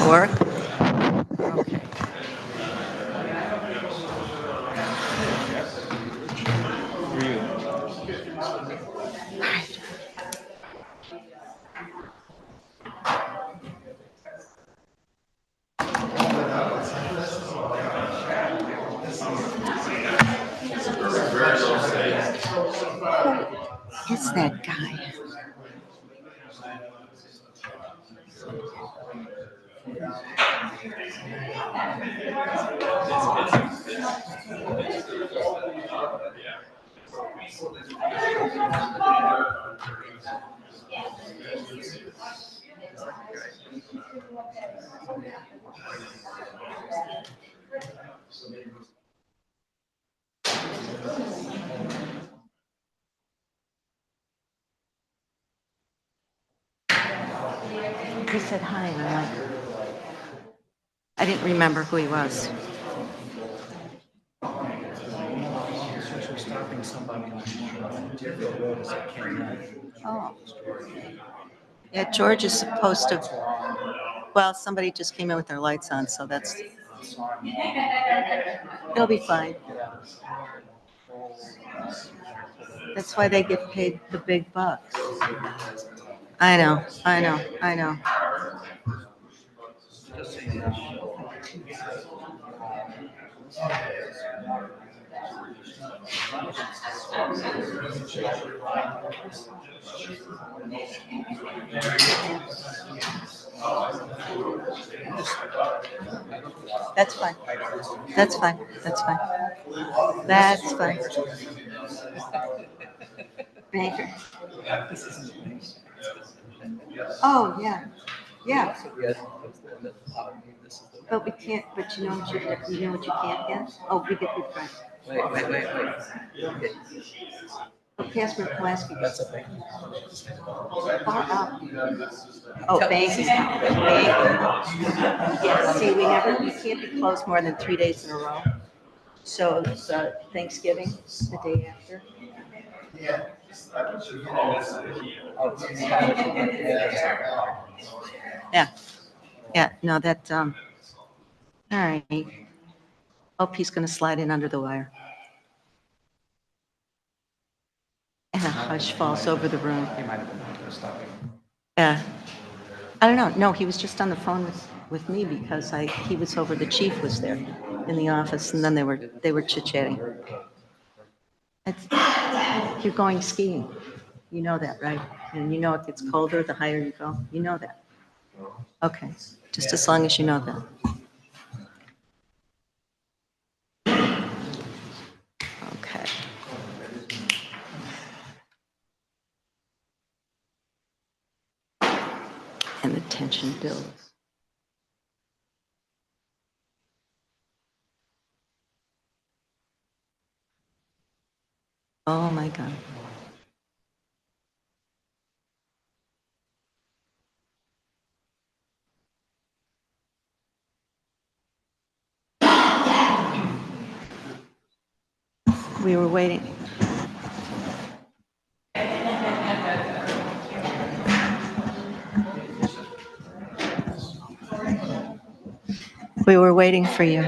Work? Okay. Who is that guy? He said hi, and I'm like, I didn't remember who he was. Officers are stopping somebody on Deerfield Road as they came in. Oh. Yeah, George is supposed to. Well, somebody just came in with their lights on, so that's. It'll be fine. That's why they get paid the big bucks. I know, I know, I know. Just so you know. That's fine. That's fine. That's fine. That's fine. Banker. Oh, yeah. Yeah. But we can't, but you know what you know what you can't get? Oh, we get good price. Wait. Oh, Casper Pulaski. That's a thing. Far up. Oh, banking. Yeah, see, we can't be closed more than 3 days in a row. So it's Thanksgiving, the day after. Yeah, yeah, no, that, all right. Hope he's gonna slide in under the wire. And a hush falls over the room. He might have been stopping. Yeah. I don't know. No, he was just on the phone with me because he was over, the chief was there in the office, and then they were chit-chatting. You're going skiing. You know that, right? And you know it gets colder the higher you go. You know that. Okay, just as long as you know that. Okay. And the tension builds. Oh my God. We were waiting. We were waiting for you.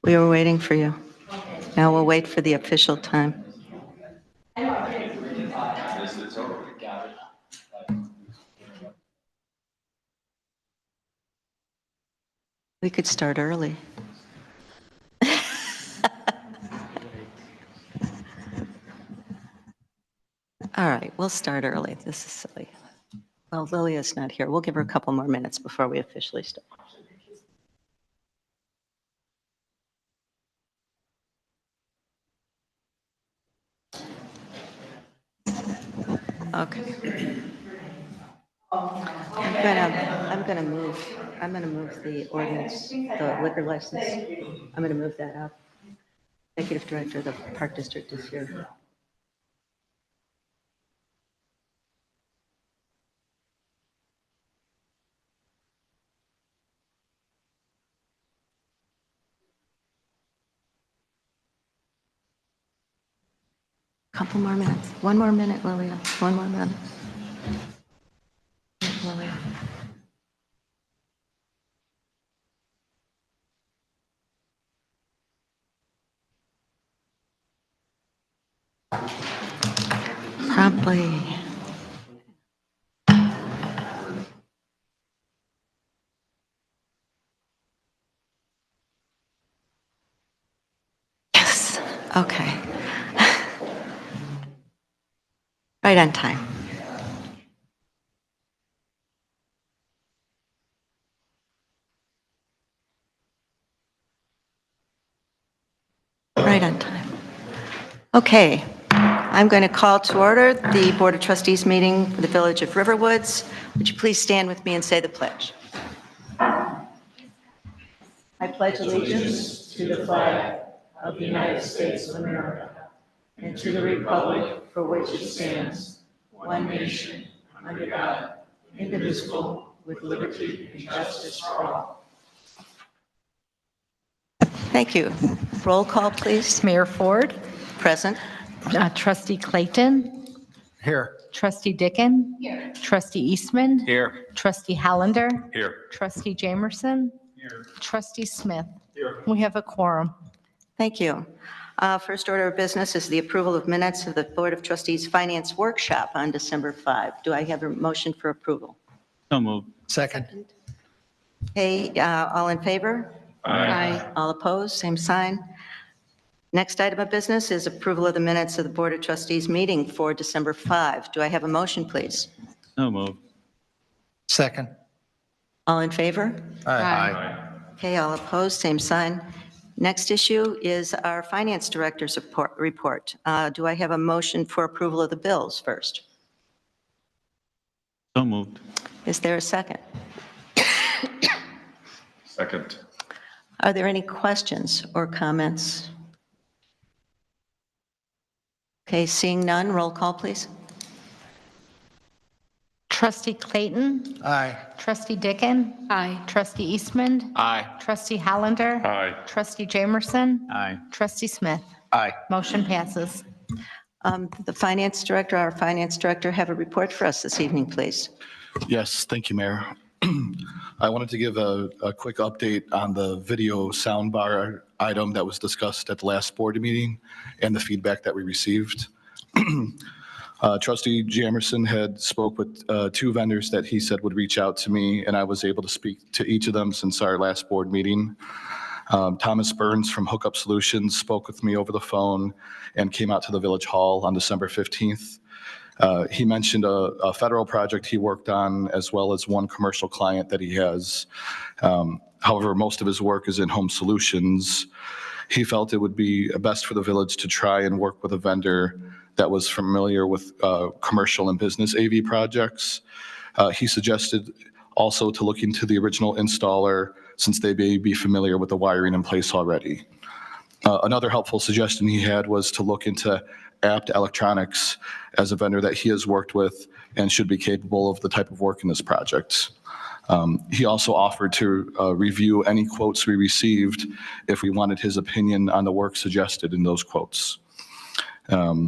We were waiting for you. Now we'll wait for the official time. We could start early. All right, we'll start early. This is silly. Well, Lilia's not here. We'll give her a couple more minutes before we officially start. Okay. I'm gonna move the ordinance, the liquor license. I'm gonna move that up. Executive Director of the Park District is here. Couple more minutes. One more minute, Lilia. One more minute. Lilia. promptly. Yes, okay. Right on time. Right on time. Okay, I'm going to call to order the Board of Trustees meeting for the Village of Riverwoods. Would you please stand with me and say the pledge? I pledge allegiance to the flag of the United States of America and to the republic for which it stands, one nation, under God, indivisible, with liberty and justice for all. Thank you. Roll call, please. Mayor Ford, Present. Trustee Clayton, Here. Trustee Dickon. Here. Trustee Eastman. Here. Trustee Hollander. Here. Trustee Jamerson. Here. Trustee Smith. Here. We have a quorum. Thank you. First order of business is the approval of minutes of the Board of Trustees Finance Workshop on December 5. Do I have a motion for approval? So moved. Second. Hey, all in favor? Aye. All opposed? Same sign. Next item of business is approval of the minutes of the Board of Trustees meeting for December 5. Do I have a motion, please? So moved. Second. All in favor? Aye. Okay, all opposed, same sign. Next issue is our Finance Director's report. Do I have a motion for approval of the bills first? So moved. Is there a second? Second. Are there any questions or comments? Okay, seeing none, roll call, please. Trustee Clayton. Aye. Trustee Dickon. Aye. Trustee Eastman. Aye. Trustee Hollander. Aye. Trustee Jamerson. Aye. Trustee Smith. Aye. Motion passes. The Finance Director, our Finance Director, have a report for us this evening, please. Yes, thank you, Mayor. I wanted to give a quick update on the video soundbar item that was discussed at the last board meeting and the feedback that we received. Trustee Jamerson had spoke with two vendors that he said would reach out to me, and I was able to speak to each of them since our last board meeting. Thomas Burns from Hookup Solutions spoke with me over the phone and came out to the Village Hall on December 15th. He mentioned a federal project he worked on, as well as one commercial client that he has. However, most of his work is in home solutions. He felt it would be best for the village to try and work with a vendor that was familiar with commercial and business AV projects. He suggested also to look into the original installer, since they may be familiar with the wiring in place already. Another helpful suggestion he had was to look into Apt Electronics as a vendor that he has worked with and should be capable of the type of work in this project. He also offered to review any quotes we received if we wanted his opinion on the work suggested in those quotes. There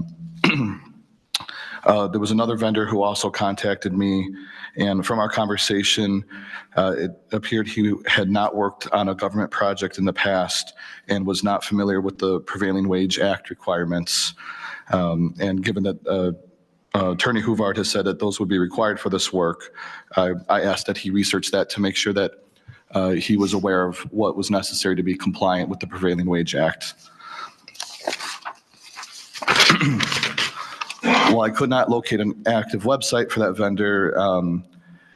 was another vendor who also contacted me, and from our conversation, it appeared he had not worked on a government project in the past and was not familiar with the Prevailing Wage Act requirements. And given that Attorney Huvard has said that those would be required for this work, I asked that he research that to make sure that he was aware of what was necessary to be compliant with the Prevailing Wage Act. While I could not locate an active website for that vendor,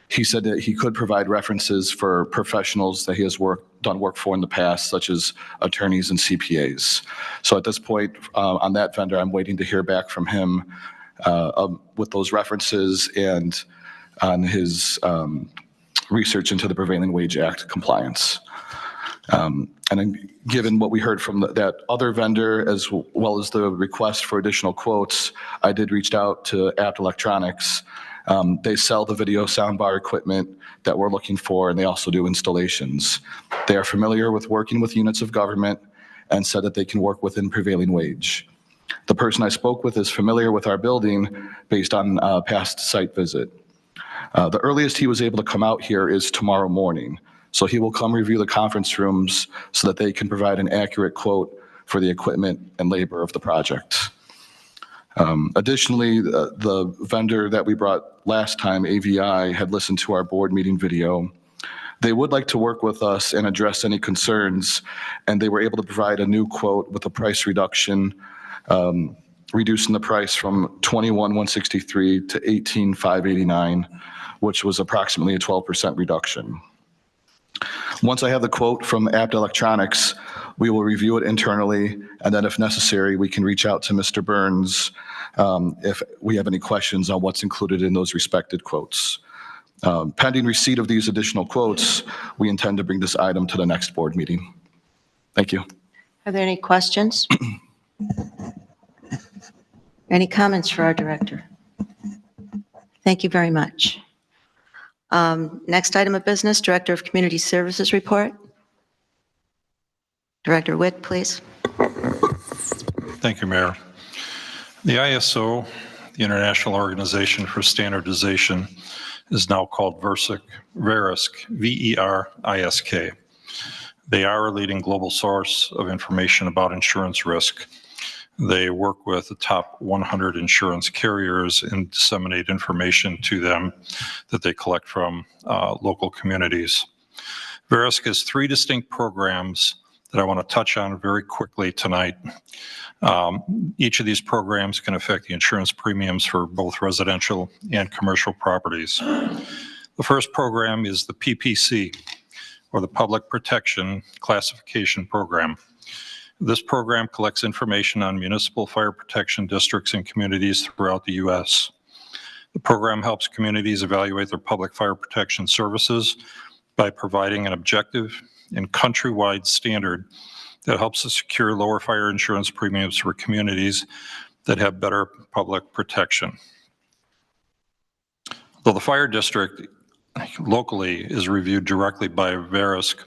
he said that he could provide references for professionals that he has done work for in the past, such as attorneys and CPAs. So at this point, on that vendor, I'm waiting to hear back from him with those references and on his research into the Prevailing Wage Act compliance. And then given what we heard from that other vendor, as well as the request for additional quotes, I did reach out to Apt Electronics. They sell the video soundbar equipment that we're looking for, and they also do installations. They are familiar with working with units of government and said that they can work within prevailing wage. The person I spoke with is familiar with our building based on past site visit. The earliest he was able to come out here is tomorrow morning. So he will come review the conference rooms so that they can provide an accurate quote for the equipment and labor of the project. Additionally, the vendor that we brought last time, AVI, had listened to our board meeting video. They would like to work with us and address any concerns, and they were able to provide a new quote with a price reduction, reducing the price from $21,163 to $18,589, which was approximately a 12% reduction. Once I have the quote from Apt Electronics, we will review it internally, and then if necessary, we can reach out to Mr. Burns if we have any questions on what's included in those respected quotes. Pending receipt of these additional quotes, we intend to bring this item to the next board meeting. Thank you. Are there any questions? Any comments for our director? Thank you very much. Next item of business, Director of Community Services report. Director Witt, please. Thank you, Mayor. The ISO, the International Organization for Standardization, is now called VERISK, V-E-R-I-S-K. They are a leading global source of information about insurance risk. They work with the top 100 insurance carriers and disseminate information to them that they collect from local communities. VERISK has 3 distinct programs that I want to touch on very quickly tonight. Each of these programs can affect the insurance premiums for both residential and commercial properties. The first program is the PPC, or the Public Protection Classification Program. This program collects information on municipal fire protection districts and communities throughout the U.S. The program helps communities evaluate their public fire protection services by providing an objective and countrywide standard that helps to secure lower fire insurance premiums for communities that have better public protection. Though the fire district locally is reviewed directly by VERISK,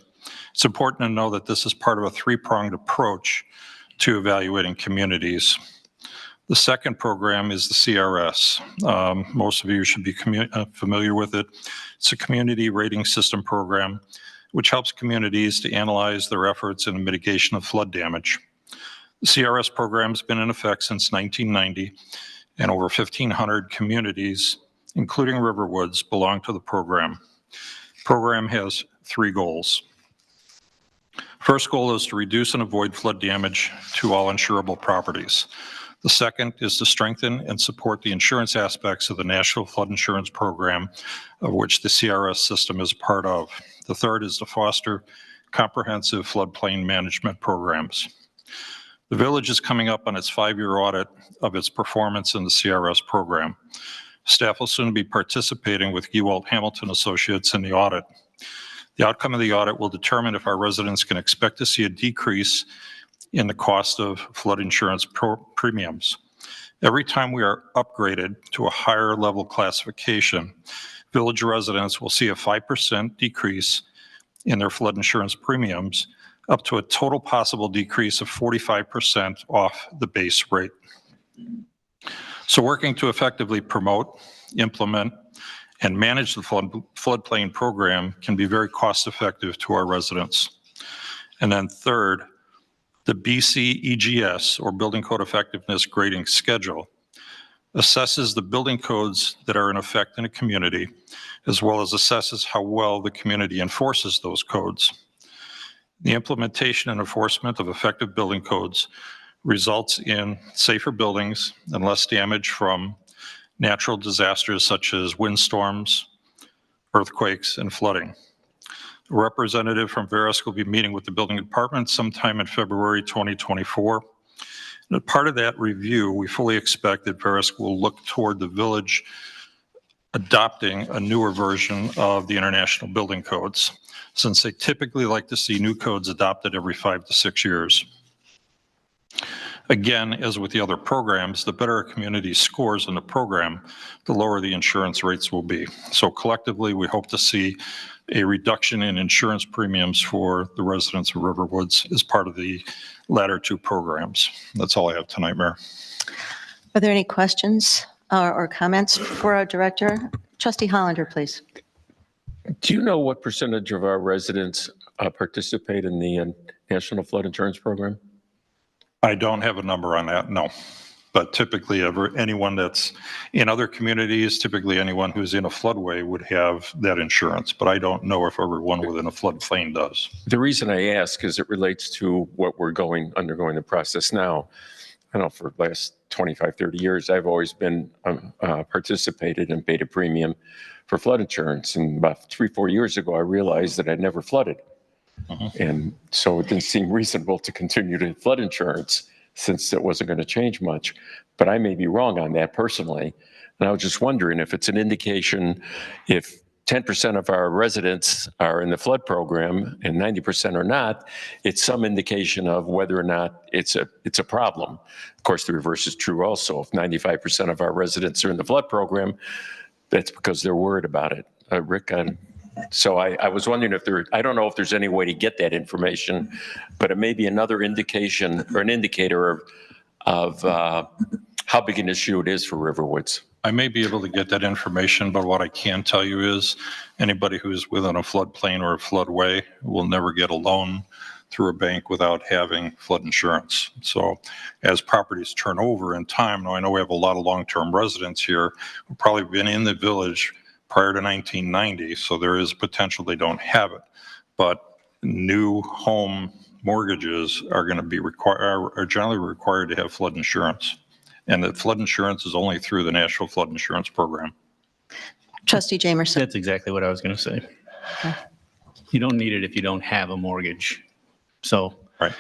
it's important to know that this is part of a 3-pronged approach to evaluating communities. The second program is the CRS. Most of you should be familiar with it. It's a community rating system program which helps communities to analyze their efforts in the mitigation of flood damage. The CRS program has been in effect since 1990, and over 1,500 communities, including Riverwoods, belong to the program. The program has 3 goals. First goal is to reduce and avoid flood damage to all insurable properties. The second is to strengthen and support the insurance aspects of the National Flood Insurance Program, of which the CRS system is part of. The third is to foster comprehensive floodplain management programs. The village is coming up on its 5-year audit of its performance in the CRS program. Staff will soon be participating with Ewald Hamilton Associates in the audit. The outcome of the audit will determine if our residents can expect to see a decrease in the cost of flood insurance premiums. Every time we are upgraded to a higher level classification, village residents will see a 5% decrease in their flood insurance premiums, up to a total possible decrease of 45% off the base rate. So working to effectively promote, implement, and manage the floodplain program can be very cost effective to our residents. And then third, the BCEGS, or Building Code Effectiveness Grading Schedule, assesses the building codes that are in effect in a community, as well as assesses how well the community enforces those codes. The implementation and enforcement of effective building codes results in safer buildings and less damage from natural disasters such as windstorms, earthquakes, and flooding. A representative from VERISK will be meeting with the building department sometime in February 2024. And as part of that review, we fully expect that VERISK will look toward the village adopting a newer version of the international building codes, since they typically like to see new codes adopted every 5 to 6 years. Again, as with the other programs, the better a community scores in the program, the lower the insurance rates will be. So collectively, we hope to see a reduction in insurance premiums for the residents of Riverwoods as part of the latter 2 programs. That's all I have tonight, Mayor. Are there any questions or comments for our director? Trustee Hollander, please. Do you know what percentage of our residents participate in the National Flood Insurance Program? I don't have a number on that, no. But typically, anyone that's in other communities, typically anyone who's in a floodway would have that insurance. But I don't know if everyone within a floodplain does. The reason I ask is it relates to what we're undergoing the process now. I don't know, for the last 25, 30 years, I've always been participated and paid a premium for flood insurance. And about 3-4 years ago, I realized that I'd never flooded. And so it didn't seem reasonable to continue to flood insurance since it wasn't going to change much. But I may be wrong on that personally. And I was just wondering if it's an indication, if 10% of our residents are in the flood program and 90% are not, it's some indication of whether or not it's a problem. Of course, the reverse is true also. If 95% of our residents are in the flood program, that's because they're worried about it. Rick, so I was wondering if I don't know if there's any way to get that information, but it may be another indication or an indicator of how big an issue it is for Riverwoods. I may be able to get that information, but what I can tell you is anybody who's within a floodplain or a floodway will never get a loan through a bank without having flood insurance. So as properties turn over in time, now I know we have a lot of long-term residents here who've probably been in the village prior to 1990, so there is potential they don't have it. But new home mortgages are going to be are generally required to have flood insurance. And the flood insurance is only through the National Flood Insurance Program. Trustee Jamerson. That's exactly what I was going to say. You don't need it if you don't have a mortgage. So Right.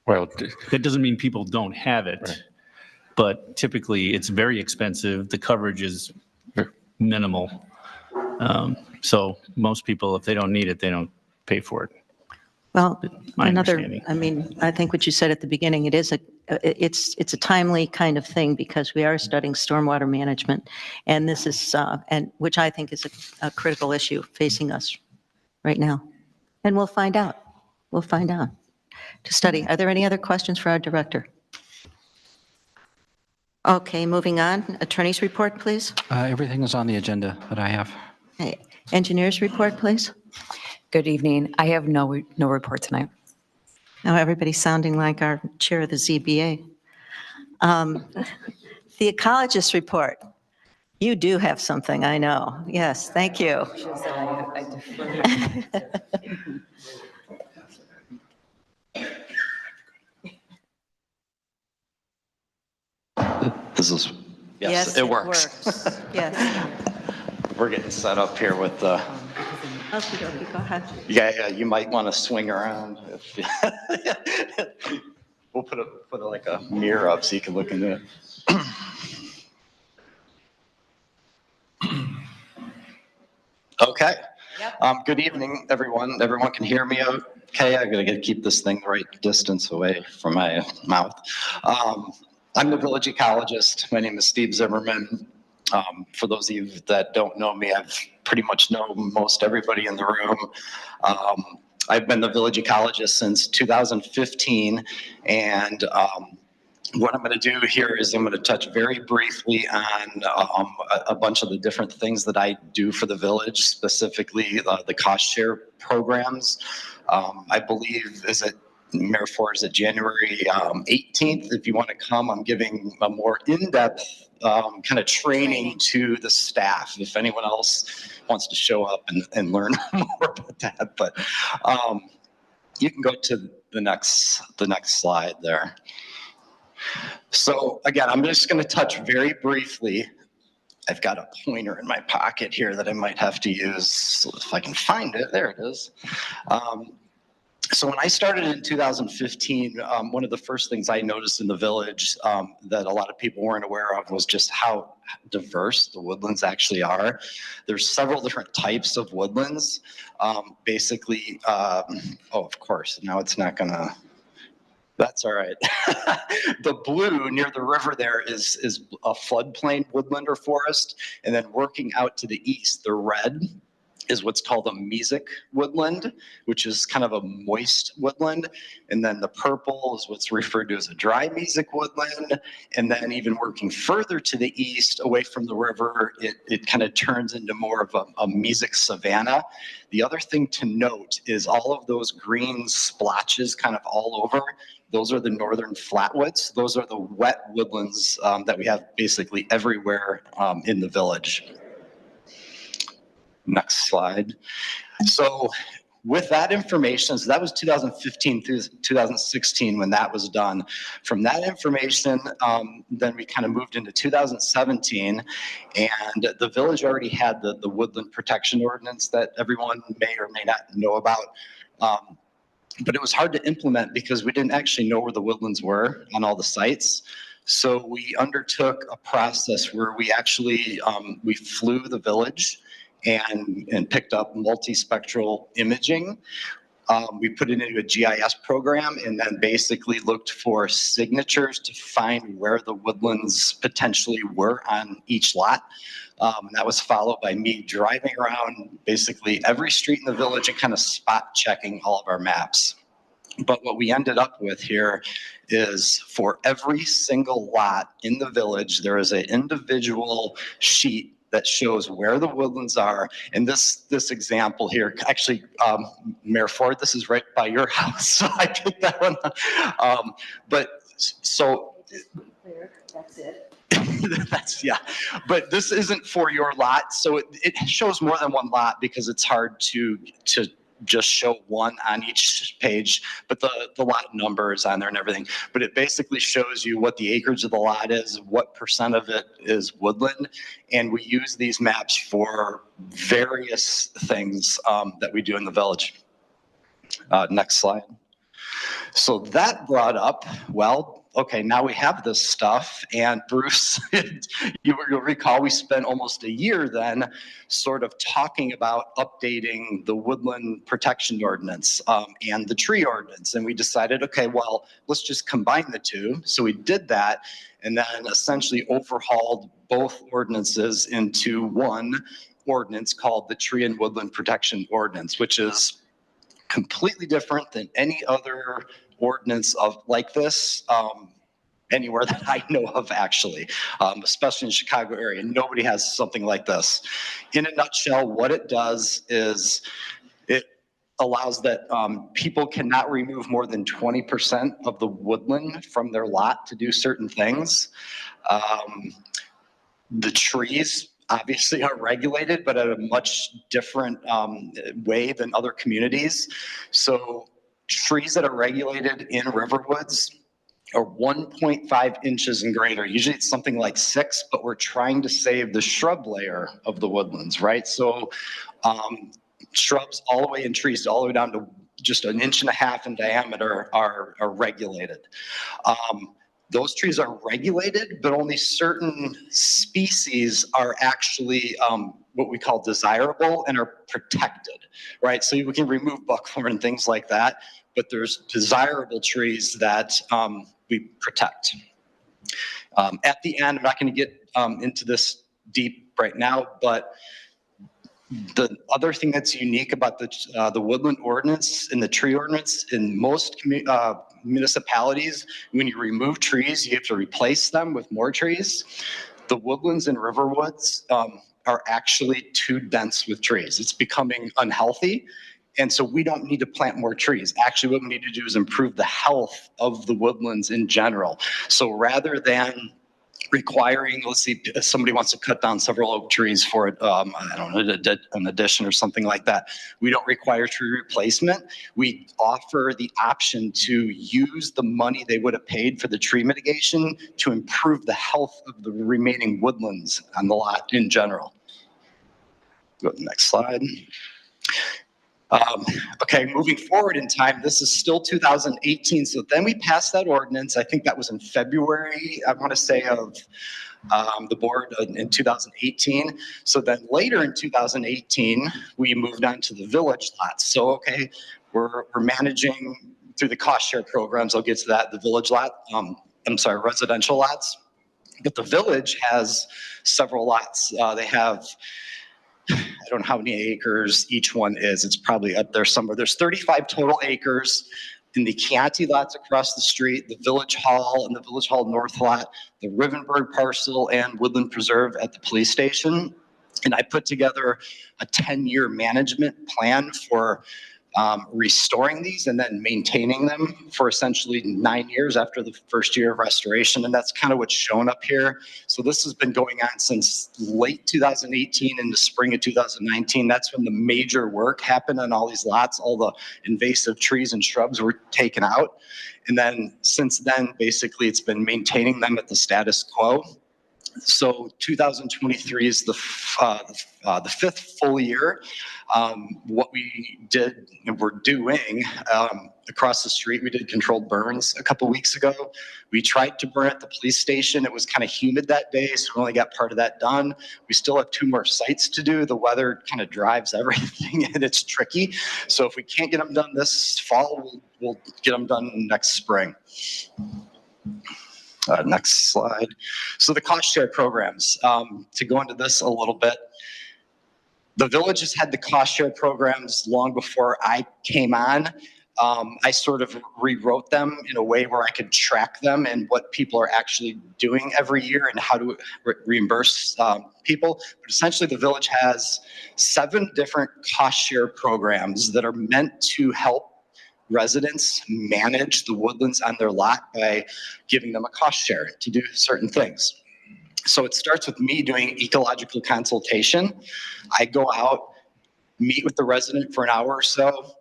Well, that doesn't mean people don't have it, but typically it's very expensive. The coverage is minimal. So most people, if they don't need it, they don't pay for it. Well, My another, understanding. I mean, I think what you said at the beginning, it's a timely kind of thing because we are studying stormwater management. And this is, and which I think is a critical issue facing us right now. And we'll find out. We'll find out to study. Are there any other questions for our director? Okay, moving on. Attorney's report, please. Everything is on the agenda that I have. Okay. Engineer's report, please. Good evening. I have no report tonight. Now everybody's sounding like our chair of the ZBA. The ecologist report. You do have something, I know. Yes, thank you. This is, yes, it works. Yes. We're getting set up here with the, Okey dokey, go ahead. yeah, you might want to swing around. We'll put like a mirror up so you can look into it. Okay. Good evening, everyone. Everyone can hear me okay? I'm going to keep this thing the right distance away from my mouth. I'm the village ecologist. My name is Steve Zimmerman. For those of you that don't know me, I've pretty much known most everybody in the room. I've been the village ecologist since 2015, and what I'm going to do here is I'm going to touch very briefly on a bunch of the different things that I do for the village, specifically the cost share programs. I believe, Mayor Ford, is it January 18th? If you want to come, I'm giving a more in-depth kind of training to the staff. If anyone else wants to show up and learn more about that, but you can go to the next slide there. So again, I'm just going to touch very briefly. I've got a pointer in my pocket here that I might have to use if I can find it. There it is. So when I started in 2015, one of the first things I noticed in the village that a lot of people weren't aware of was just how diverse the woodlands actually are. There's several different types of woodlands. Basically, oh, of course, now it's not gonna, that's all right. The blue near the river there is a floodplain woodland or forest, and then working out to the east, the red is what's called a mesic woodland, which is kind of a moist woodland. And then the purple is what's referred to as a dry mesic woodland. And then even working further to the east, away from the river, it kind of turns into more of a mesic savanna. The other thing to note is all of those green splotches kind of all over, those are the northern flatwoods. Those are the wet woodlands that we have basically everywhere in the village. Next slide. So with that information, so that was 2015 through 2016 when that was done. From that information, then we kind of moved into 2017, and the village already had the woodland protection ordinance that everyone may or may not know about. But it was hard to implement because we didn't actually know where the woodlands were on all the sites. So we undertook a process where we actually, we flew the village and picked up multispectral imaging. We put it into a GIS program and then basically looked for signatures to find where the woodlands potentially were on each lot. That was followed by me driving around basically every street in the village and kind of spot checking all of our maps. But what we ended up with here is for every single lot in the village, there is an individual sheet that shows where the woodlands are. And this example here, actually, Mayor Ford, this is right by your house, so I picked that one. That's it. Yeah. But this isn't for your lot, so it shows more than one lot because it's hard to just show one on each page, but the lot number is on there and everything. But it basically shows you what the acreage of the lot is, what percent of it is woodland, and we use these maps for various things that we do in the village. Next slide. So that brought up, well, okay, now we have this stuff, and Bruce, you'll recall we spent almost a year then sort of talking about updating the woodland protection ordinance and the tree ordinance, and we decided, okay, well, let's just combine the two. So we did that, and then essentially overhauled both ordinances into one ordinance called the Tree and Woodland Protection Ordinance, which is completely different than any other ordinance of like this anywhere that I know of, actually, especially in the Chicago area. Nobody has something like this. In a nutshell, what it does is it allows that people cannot remove more than 20% of the woodland from their lot to do certain things. The trees obviously are regulated, but at a much different way than other communities. So trees that are regulated in Riverwoods are 1.5 inches and greater. Usually it's something like 6, but we're trying to save the shrub layer of the woodlands, right? So shrubs all the way and trees all the way down to just 1.5 inches in diameter are regulated. Those trees are regulated, but only certain species are actually what we call desirable and are protected, right? So we can remove buckthorn and things like that, but there's desirable trees that we protect. At the end, I'm not going to get into this deep right now, but the other thing that's unique about the woodland ordinance and the tree ordinance in most municipalities, when you remove trees, you have to replace them with more trees. The woodlands and riverwoods are actually too dense with trees. It's becoming unhealthy. And so we don't need to plant more trees. Actually, what we need to do is improve the health of the woodlands in general. So rather than requiring, let's see, if somebody wants to cut down several oak trees for, I don't know, an addition or something like that, we don't require tree replacement. We offer the option to use the money they would have paid for the tree mitigation to improve the health of the remaining woodlands on the lot in general. Go to the next slide. Okay, moving forward in time, this is still 2018. So then we passed that ordinance. I think that was in February, I want to say, of the board in 2018. So then later in 2018, we moved on to the village lots. So, okay, we're managing through the cost share programs. I'll get to that, the village lot, residential lots. But the village has several lots. They have, I don't know how many acres each one is. It's probably up there somewhere. There's 35 total acres in the Chianti lots across the street, the Village Hall and the Village Hall North lot, the Rivenburg parcel, and Woodland Preserve at the police station. And I put together a 10-year management plan for restoring these and then maintaining them for essentially 9 years after the first year of restoration. And that's kind of what's shown up here. So this has been going on since late 2018 into spring of 2019. That's when the major work happened on all these lots. All the invasive trees and shrubs were taken out. And then since then, basically, it's been maintaining them at the status quo. So 2023 is the fifth full year. What we did and we're doing across the street, we did controlled burns a couple weeks ago. We tried to burn at the police station. It was kind of humid that day, so we only got part of that done. We still have 2 more sites to do. The weather kind of drives everything, and it's tricky. So if we can't get them done this fall, we'll get them done next spring. Next slide. So the cost share programs, to go into this a little bit, the village has had the cost share programs long before I came on. I sort of rewrote them in a way where I could track them and what people are actually doing every year and how to reimburse people. But essentially the village has 7 different cost share programs that are meant to help residents manage the woodlands on their lot by giving them a cost share to do certain things. So it starts with me doing ecological consultation. I go out, meet with the resident for an hour or so,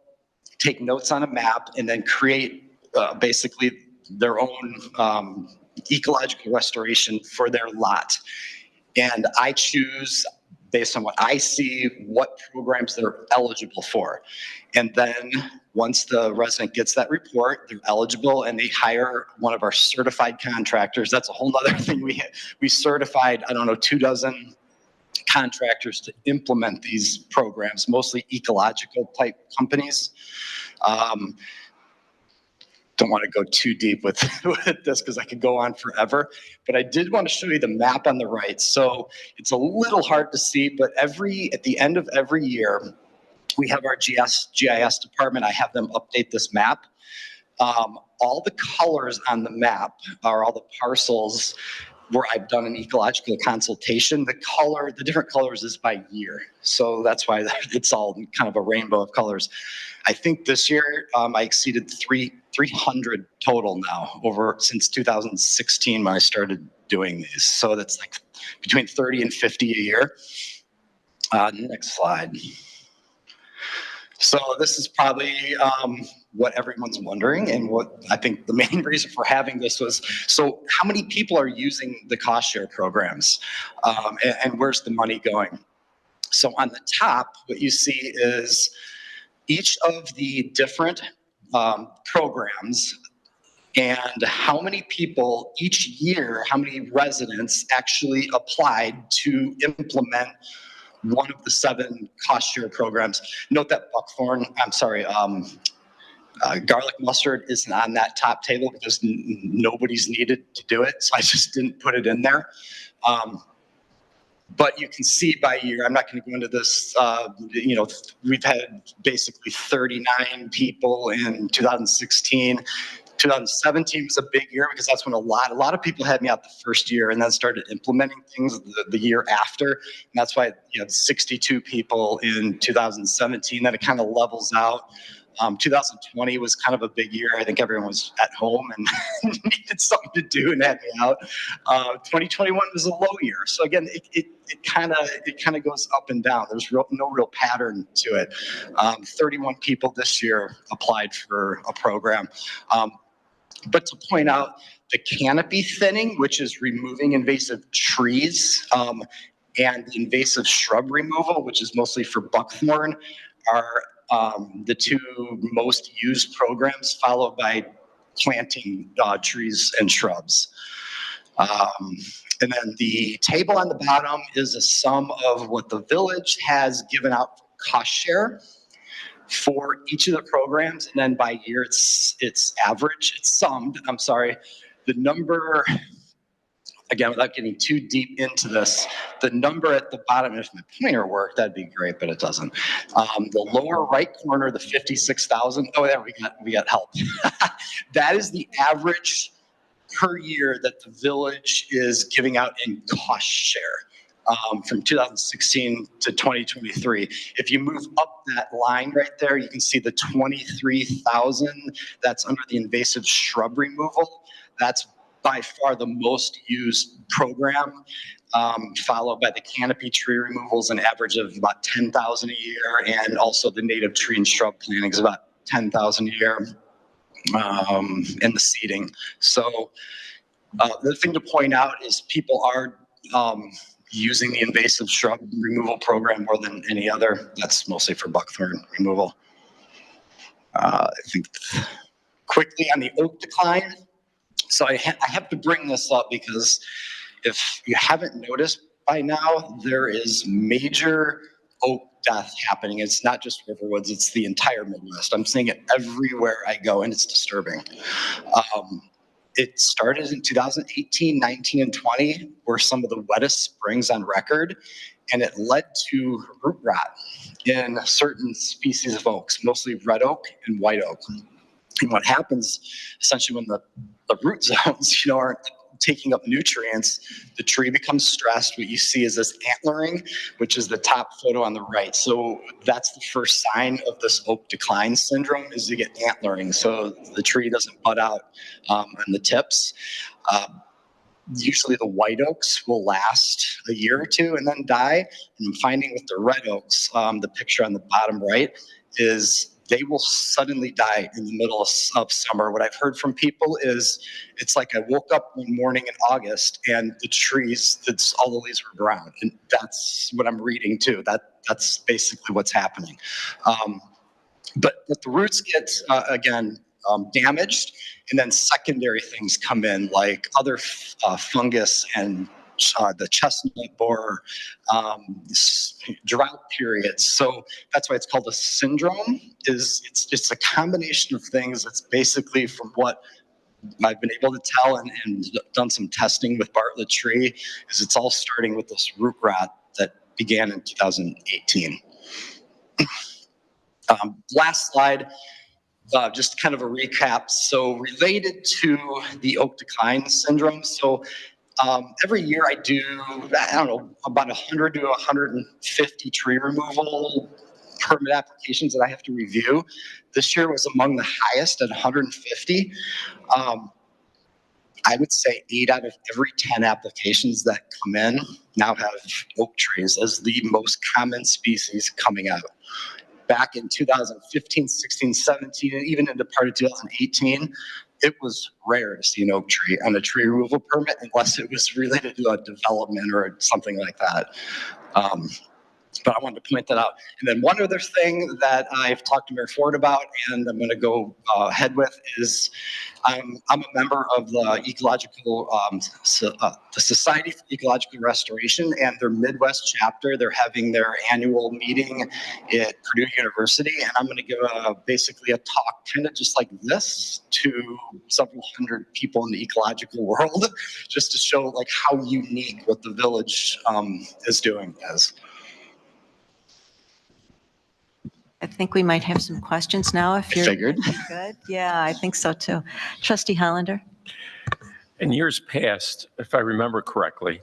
take notes on a map, and then create basically their own ecological restoration for their lot. And I choose, based on what I see, what programs they're eligible for. And then once the resident gets that report, they're eligible and they hire one of our certified contractors. That's a whole nother thing. We certified, 24 contractors to implement these programs, mostly ecological type companies. Don't want to go too deep with this because I could go on forever, but I did want to show you the map on the right. So it's a little hard to see, but at the end of every year, we have our GIS department. I have them update this map. All the colors on the map are all the parcels where I've done an ecological consultation. The different colors is by year. So that's why it's all kind of a rainbow of colors. I think this year I exceeded 300 total now since 2016 when I started doing these. So that's like between 30 and 50 a year. Next slide. So this is probably what everyone's wondering, and what I think the main reason for having this was, so how many people are using the cost share programs, and where's the money going? So on the top, what you see is each of the different programs and how many people each year, how many residents actually applied to implement one of the 7 cost share programs. Note that garlic mustard isn't on that top table because nobody's needed to do it, so I just didn't put it in there. But you can see by year, I'm not going to go into this, we've had basically 39 people in 2016. 2017 was a big year because that's when a lot of people had me out the first year and then started implementing things the year after. And that's why you had 62 people in 2017. Then it kind of levels out. 2020 was kind of a big year. I think everyone was at home and needed something to do and had me out. 2021 was a low year. So again, it kind of goes up and down. There's no real pattern to it. 31 people this year applied for a program. But to point out, the canopy thinning, which is removing invasive trees, and the invasive shrub removal, which is mostly for buckthorn, are the 2 most used programs, followed by planting trees and shrubs. And then the table on the bottom is a sum of what the village has given out for cost share for each of the programs, and then by year it's summed. The number again, without getting too deep into this, the number at the bottom, if my pointer worked, that'd be great, but it doesn't. The lower right corner, the 56,000. Oh, there we got help. That is the average per year that the village is giving out in cost share. From 2016 to 2023. If you move up that line right there, you can see the 23,000 that's under the invasive shrub removal. That's by far the most used program, followed by the canopy tree removals, an average of about 10,000 a year, and also the native tree and shrub planting is about 10,000 a year, and the seeding. So the thing to point out is people are using the invasive shrub removal program more than any other. That's mostly for buckthorn removal. I think quickly on the oak decline. So I have to bring this up because if you haven't noticed by now, there is major oak death happening. It's not just Riverwoods, it's the entire Midwest. I'm seeing it everywhere I go, and it's disturbing. It started in 2018, 19, and 20 were some of the wettest springs on record, and it led to root rot in certain species of oaks, mostly red oak and white oak. And what happens essentially when the root zones, aren't taking up nutrients, the tree becomes stressed. What you see is this antlering, which is the top photo on the right. So that's the first sign of this oak decline syndrome, is you get antlering. So the tree doesn't bud out on the tips. Usually the white oaks will last a year or two and then die. And I'm finding with the red oaks, the picture on the bottom right is they will suddenly die in the middle of summer. What I've heard from people is it's like I woke up one morning in August and the trees, all the leaves were brown. And that's what I'm reading too. That's basically what's happening. But the roots get, again, damaged, and then secondary things come in like other fungus and the chestnut borer, drought periods. So that's why it's called a syndrome. It's just a combination of things. It's basically, from what I've been able to tell and done some testing with Bartlett Tree, is it's all starting with this root rot that began in 2018. Last slide. Just kind of a recap. So related to the oak decline syndrome. So every year I do, about 100 to 150 tree removal permit applications that I have to review. This year was among the highest at 150. I would say 8 out of every 10 applications that come in now have oak trees as the most common species coming out. Back in 2015, 16, 17, and even into part of 2018, it was rare to see an oak tree on a tree removal permit unless it was related to a development or something like that. But I wanted to point that out. And then one other thing that I've talked to Mayor Ford about, and I'm going to go ahead with, is I'm a member of the the Society for Ecological Restoration, and their Midwest chapter. They're having their annual meeting at Purdue University, and I'm going to give basically a talk, kind of just like this, to several hundred people in the ecological world, just to show like how unique what the village is doing is. I think we might have some questions now if you're Figured. good. Yeah, I think so too. Trustee Hollander? In years past, if I remember correctly,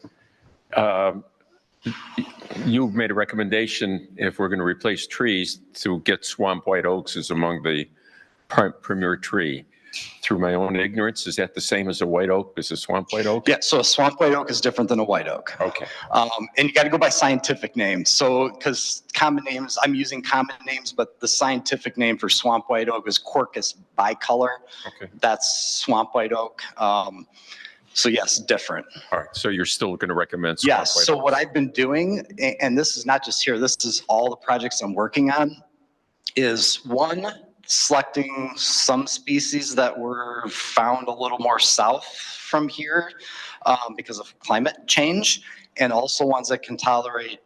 you've made a recommendation, if we're going to replace trees, to get swamp white oaks as among the premier tree. Through my own ignorance, is that the same as a white oak? Is a swamp white oak? Yeah, so a swamp white oak is different than a white oak. Okay. And you got to go by scientific names. So, because common names, I'm using common names, but the scientific name for swamp white oak is Quercus bicolor. Okay. That's swamp white oak. So yes, different. All right. So you're still going to recommend swamp Yes. white So oak? what I've been doing, and this is not just here, this is all the projects I'm working on, is one, selecting some species that were found a little more south from here because of climate change, and also ones that can tolerate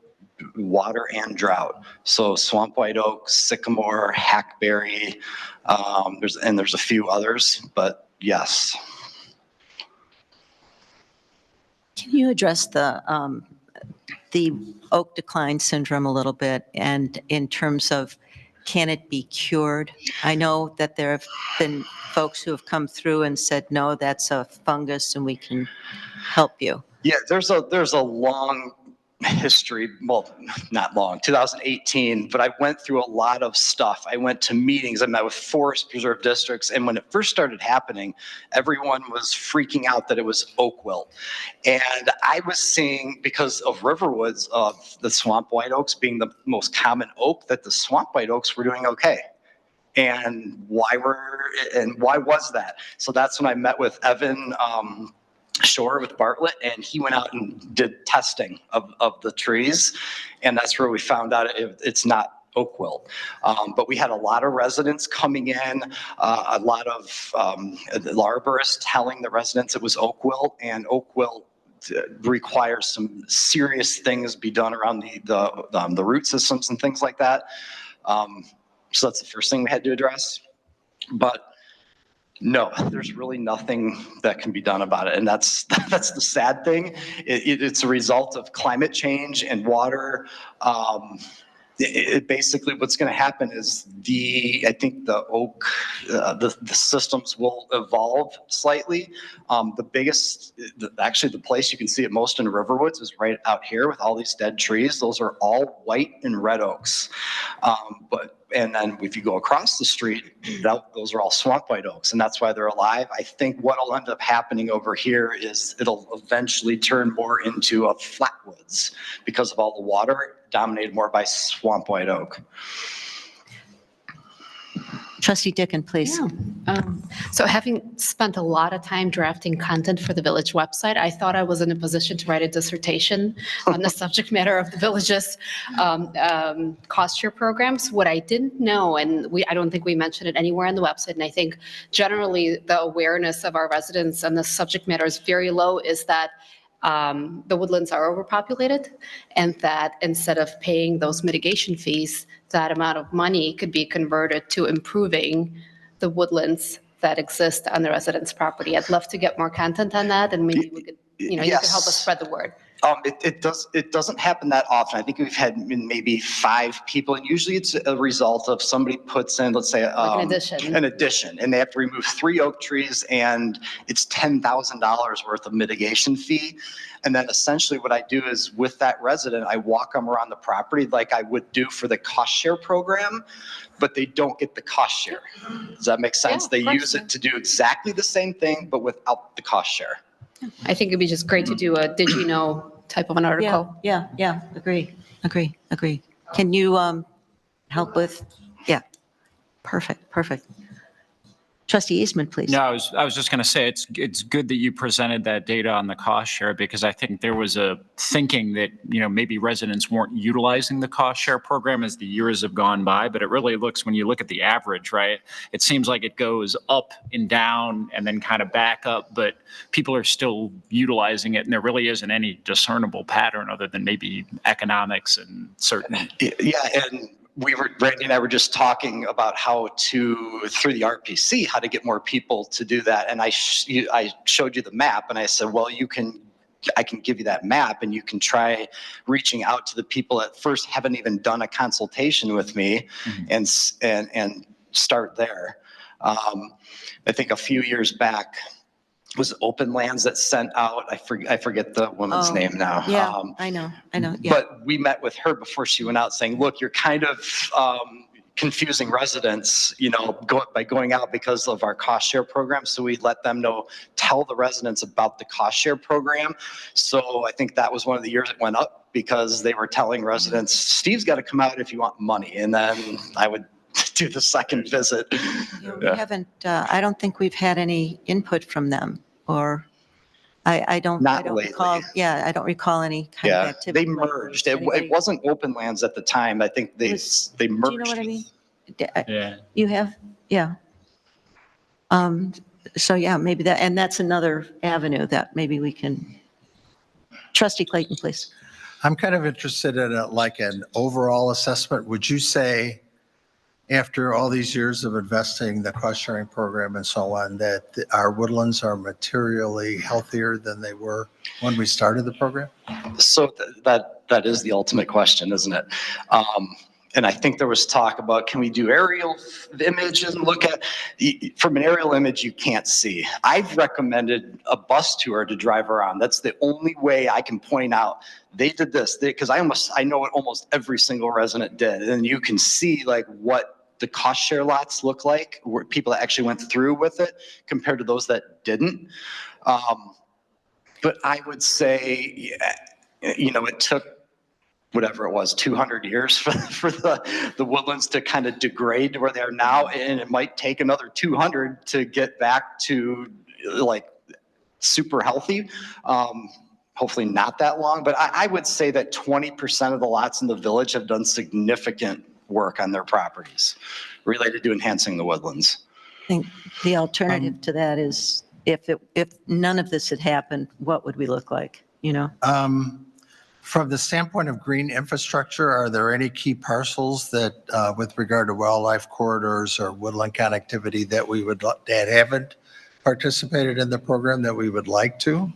water and drought. So swamp white oak, sycamore, hackberry, there's a few others, but yes. Can you address the oak decline syndrome a little bit, and in terms of, can it be cured? I know that there have been folks who have come through and said, no, that's a fungus and we can help you. Yeah, there's a long history, well, not long, 2018, but I went through a lot of stuff. I went to meetings, I met with forest preserve districts, and when it first started happening, everyone was freaking out that it was oak wilt. And I was seeing, because of Riverwoods, of the swamp white oaks being the most common oak, that the swamp white oaks were doing okay. And why was that? So that's when I met with Evan Shore with Bartlett, and he went out and did testing of the trees, and that's where we found out it's not oak wilt. But we had a lot of residents coming in, a lot of arborists telling the residents it was oak wilt, and oak wilt requires some serious things be done around the root systems and things like that. So that's the first thing we had to address. But no, there's really nothing that can be done about it. And that's the sad thing. It's a result of climate change and water. Basically what's going to happen is I think the oak, the systems will evolve slightly. Actually the place you can see it most in Riverwoods is right out here with all these dead trees. Those are all white and red oaks. And then if you go across the street, those are all swamp white oaks, and that's why they're alive. I think what will end up happening over here is it'll eventually turn more into a flatwoods because of all the water, dominated more by swamp white oak. Trustee Dickon, please. So having spent a lot of time drafting content for the village website, I thought I was in a position to write a dissertation on the subject matter of the village's cost share programs. What I didn't know, and I don't think we mentioned it anywhere on the website, and I think generally the awareness of our residents on the subject matter is very low, is that the woodlands are overpopulated, and that instead of paying those mitigation fees, that amount of money could be converted to improving the woodlands that exist on the residents' property. I'd love to get more content on that, and maybe we could, you could help us spread the word. It doesn't happen that often. I think we've had maybe 5 people, and usually it's a result of somebody puts in, let's say, an addition, and they have to remove 3 oak trees, and it's $10,000 worth of mitigation fee. And then essentially what I do is with that resident, I walk them around the property like I would do for the cost share program, but they don't get the cost share. Does that make sense? They use it to do exactly the same thing, but without the cost share. I think it'd be just great to do a did you know type of an article. Yeah, agree. Can you help with, perfect. Trustee Eastman, please. No, I was just going to say it's good that you presented that data on the cost share, because I think there was a thinking that, maybe residents weren't utilizing the cost share program as the years have gone by, but it really looks, when you look at the average, right, it seems like it goes up and down and then kind of back up, but people are still utilizing it, and there really isn't any discernible pattern other than maybe economics and certain. Yeah, and Randy and I were just talking about how to, through the RPC, how to get more people to do that. And I showed you the map, and I said, well, I can give you that map, and you can try reaching out to the people that first haven't even done a consultation with me, and start there. I think a few years back was Open Lands that sent out, I forget the woman's name now. Yeah, I know. Yeah. But we met with her before she went out saying, look, you're kind of confusing residents, by going out because of our cost share program. So we let them know, tell the residents about the cost share program. So I think that was one of the years it went up, because they were telling residents, Steve's got to come out if you want money. And then I would do the second visit. We haven't, I don't think we've had any input from them, or I don't recall. Yeah, I don't recall any kind of activity. They merged. It wasn't Open Lands at the time. I think they merged. Do you know what I mean? Yeah. You have? Yeah. So yeah, maybe that, and that's another avenue that maybe we can. Trustee Clayton, please. I'm kind of interested in like an overall assessment. Would you say after all these years of investing, the cost sharing program and so on, that our woodlands are materially healthier than they were when we started the program? So that is the ultimate question, isn't it? And I think there was talk about, can we do aerial image and look at, from an aerial image, you can't see. I've recommended a bus tour to drive around. That's the only way I can point out, they did this, because I know what almost every single resident did. And you can see like what the cost share lots look like, where people that actually went through with it compared to those that didn't. But I would say, it took whatever it was, 200 years for the woodlands to kind of degrade to where they are now. And it might take another 200 to get back to like super healthy. Hopefully not that long, but I would say that 20% of the lots in the village have done significant work on their properties related to enhancing the woodlands. I think the alternative to that is if none of this had happened, what would we look like, From the standpoint of green infrastructure, are there any key parcels that, with regard to wildlife corridors or woodland connectivity, that haven't participated in the program that we would like to?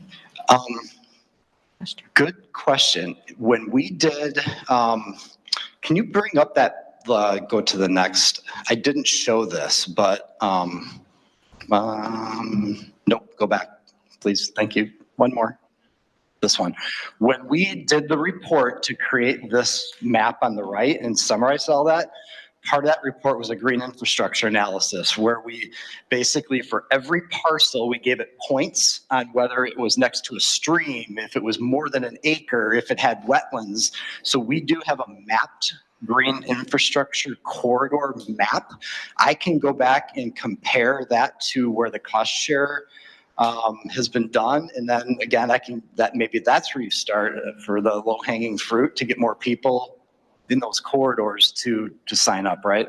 Good question. When we did, can you bring up that, go to the next, I didn't show this, but, nope, go back, please. Thank you. One more. This one. When we did the report to create this map on the right and summarize all that, part of that report was a green infrastructure analysis where we basically, for every parcel, we gave it points on whether it was next to a stream, if it was more than an acre, if it had wetlands. So we do have a mapped green infrastructure corridor map. I can go back and compare that to where the cost share has been done. And then again, maybe that's where you start for the low hanging fruit to get more people in those corridors to sign up, right?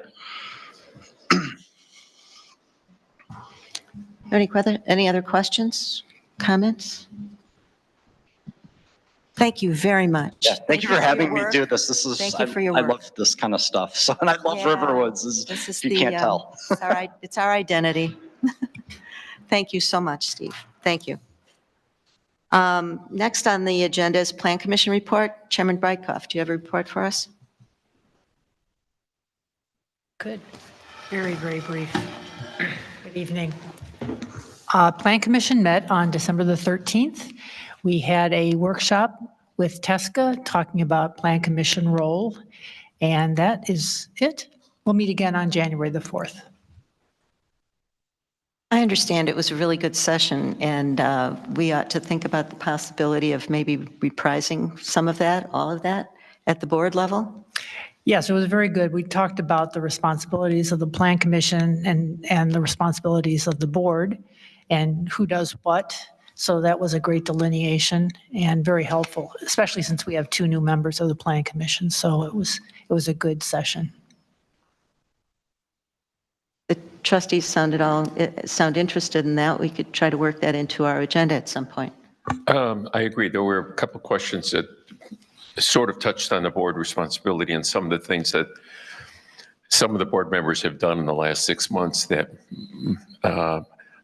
Any other questions, comments? Thank you very much. Yeah, thank you for having me do this. Thank you for your work. I love this kind of stuff. So, and I love Riverwoods, if you can't tell. It's our identity. Thank you so much, Steve. Thank you. Next on the agenda is Plan Commission report. Chairman Brightcoff, do you have a report for us? Good. Very, very brief. Good evening. Plan Commission met on December the 13th. We had a workshop with TESCA talking about Plan Commission role, and that is it. We'll meet again on January the 4th. I understand it was a really good session, and we ought to think about the possibility of maybe reprising some of that, all of that, at the board level. Yes, it was very good. We talked about the responsibilities of the Plan Commission and the responsibilities of the board and who does what. So that was a great delineation and very helpful, especially since we have 2 new members of the Plan Commission. So it was a good session. The trustees sound interested in that. We could try to work that into our agenda at some point. I agree. There were a couple questions that sort of touched on the board responsibility and some of the things that some of the board members have done in the last 6 months that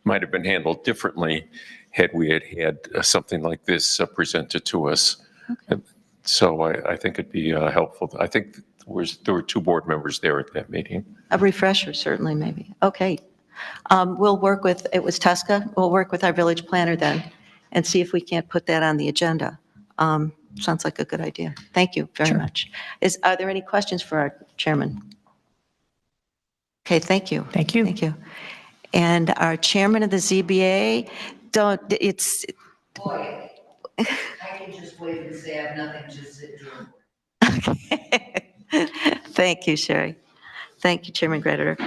might have been handled differently had we had something like this presented to us. Okay. So I think it'd be helpful. I think there were 2 board members there at that meeting. A refresher, certainly, maybe. Okay. We'll work with, it was TESCA, we'll work with our village planner then and see if we can't put that on the agenda. Sounds like a good idea. Thank you very much. Are there any questions for our chairman? Okay, thank you. Thank you. Thank you. And our chairman of the ZBA, Boy, I can just wait and say I have nothing to say. Okay. Thank you, Sherry. Thank you, Chairman Grederer.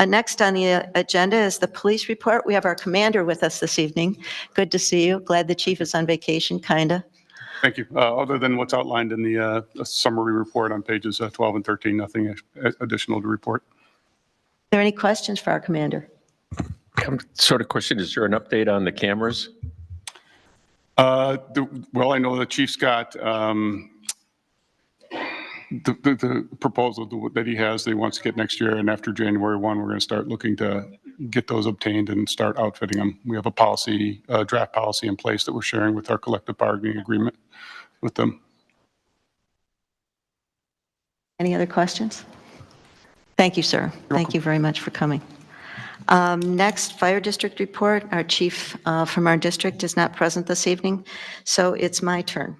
Next on the agenda is the police report. We have our commander with us this evening. Good to see you. Glad the chief is on vacation, kinda. Thank you. Other than what's outlined in the summary report on pages 12 and 13, nothing additional to report. Are there any questions for our commander? Sort of question, is there an update on the cameras? Well, I know the chief's got the proposal that he has that he wants to get next year, and after January 1, we're going to start looking to get those obtained and start outfitting them. We have a policy, draft policy in place that we're sharing with our collective bargaining agreement with them. Any other questions? Thank you, sir. Thank you very much for coming. Next, Fire District report. Our chief from our district is not present this evening, so it's my turn.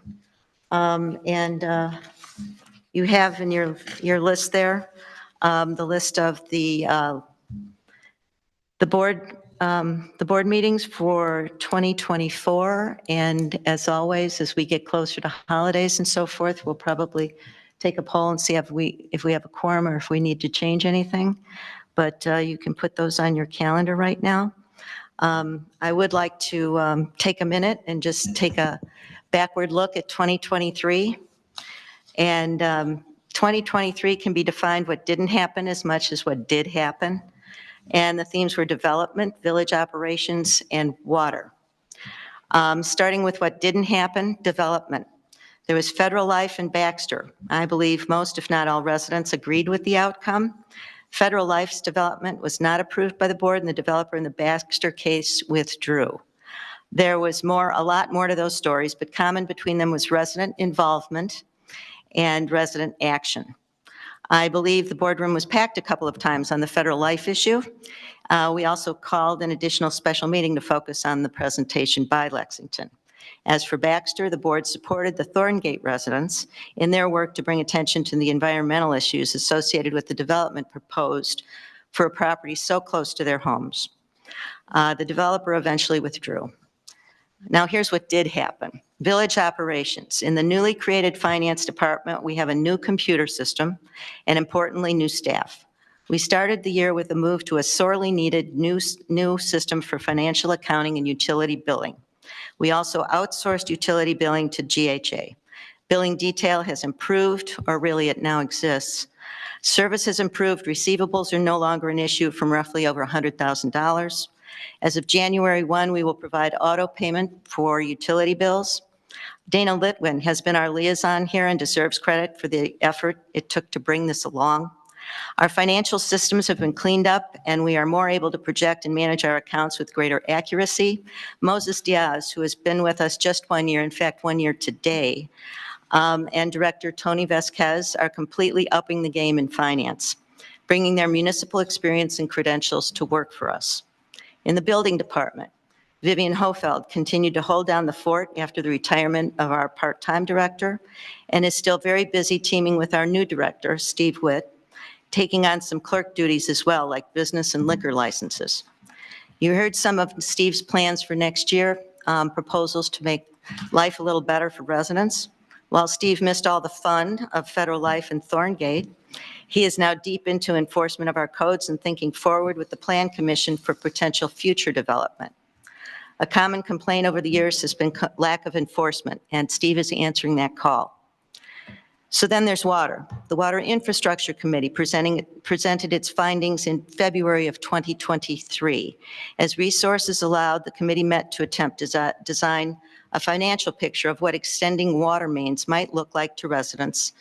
You have in your list there the list of the board meetings for 2024. And as always, as we get closer to holidays and so forth, we'll probably take a poll and see if we have a quorum or if we need to change anything. But you can put those on your calendar right now. I would like to take a minute and just take a backward look at 2023. And 2023 can be defined what didn't happen as much as what did happen. And the themes were development, village operations, and water. Starting with what didn't happen, development. There was Federal Life in Baxter. I believe most, if not all, residents agreed with the outcome. Federal Life's development was not approved by the board, and the developer in the Baxter case withdrew. There was a lot more to those stories, but common between them was resident involvement and resident action. I believe the boardroom was packed a couple of times on the Federal Life issue. We also called an additional special meeting to focus on the presentation by Lexington. As for Baxter, the board supported the Thorngate residents in their work to bring attention to the environmental issues associated with the development proposed for a property so close to their homes. The developer eventually withdrew. Now here's what did happen. Village operations. In the newly created finance department, we have a new computer system and, importantly, new staff. We started the year with a move to a sorely needed new system for financial accounting and utility billing. We also outsourced utility billing to GHA. Billing detail has improved, or really it now exists. Service has improved. Receivables are no longer an issue from roughly over $100,000. As of January 1, we will provide auto payment for utility bills. Dana Litwin has been our liaison here and deserves credit for the effort it took to bring this along. Our financial systems have been cleaned up, and we are more able to project and manage our accounts with greater accuracy. Moses Diaz, who has been with us just 1 year, in fact, 1 year today, and Director Tony Vasquez are completely upping the game in finance, bringing their municipal experience and credentials to work for us. In the building department, Vivian Hofeld continued to hold down the fort after the retirement of our part-time director and is still very busy teaming with our new director, Steve Witt, taking on some clerk duties as well, like business and liquor licenses. You heard some of Steve's plans for next year, proposals to make life a little better for residents. While Steve missed all the fun of Federal Life and Thorngate, he is now deep into enforcement of our codes and thinking forward with the Plan Commission for potential future development. A common complaint over the years has been lack of enforcement, and Steve is answering that call. So then there's water. The Water Infrastructure Committee presented its findings in February of 2023. As resources allowed, the committee met to attempt to design a financial picture of what extending water mains might look like to residents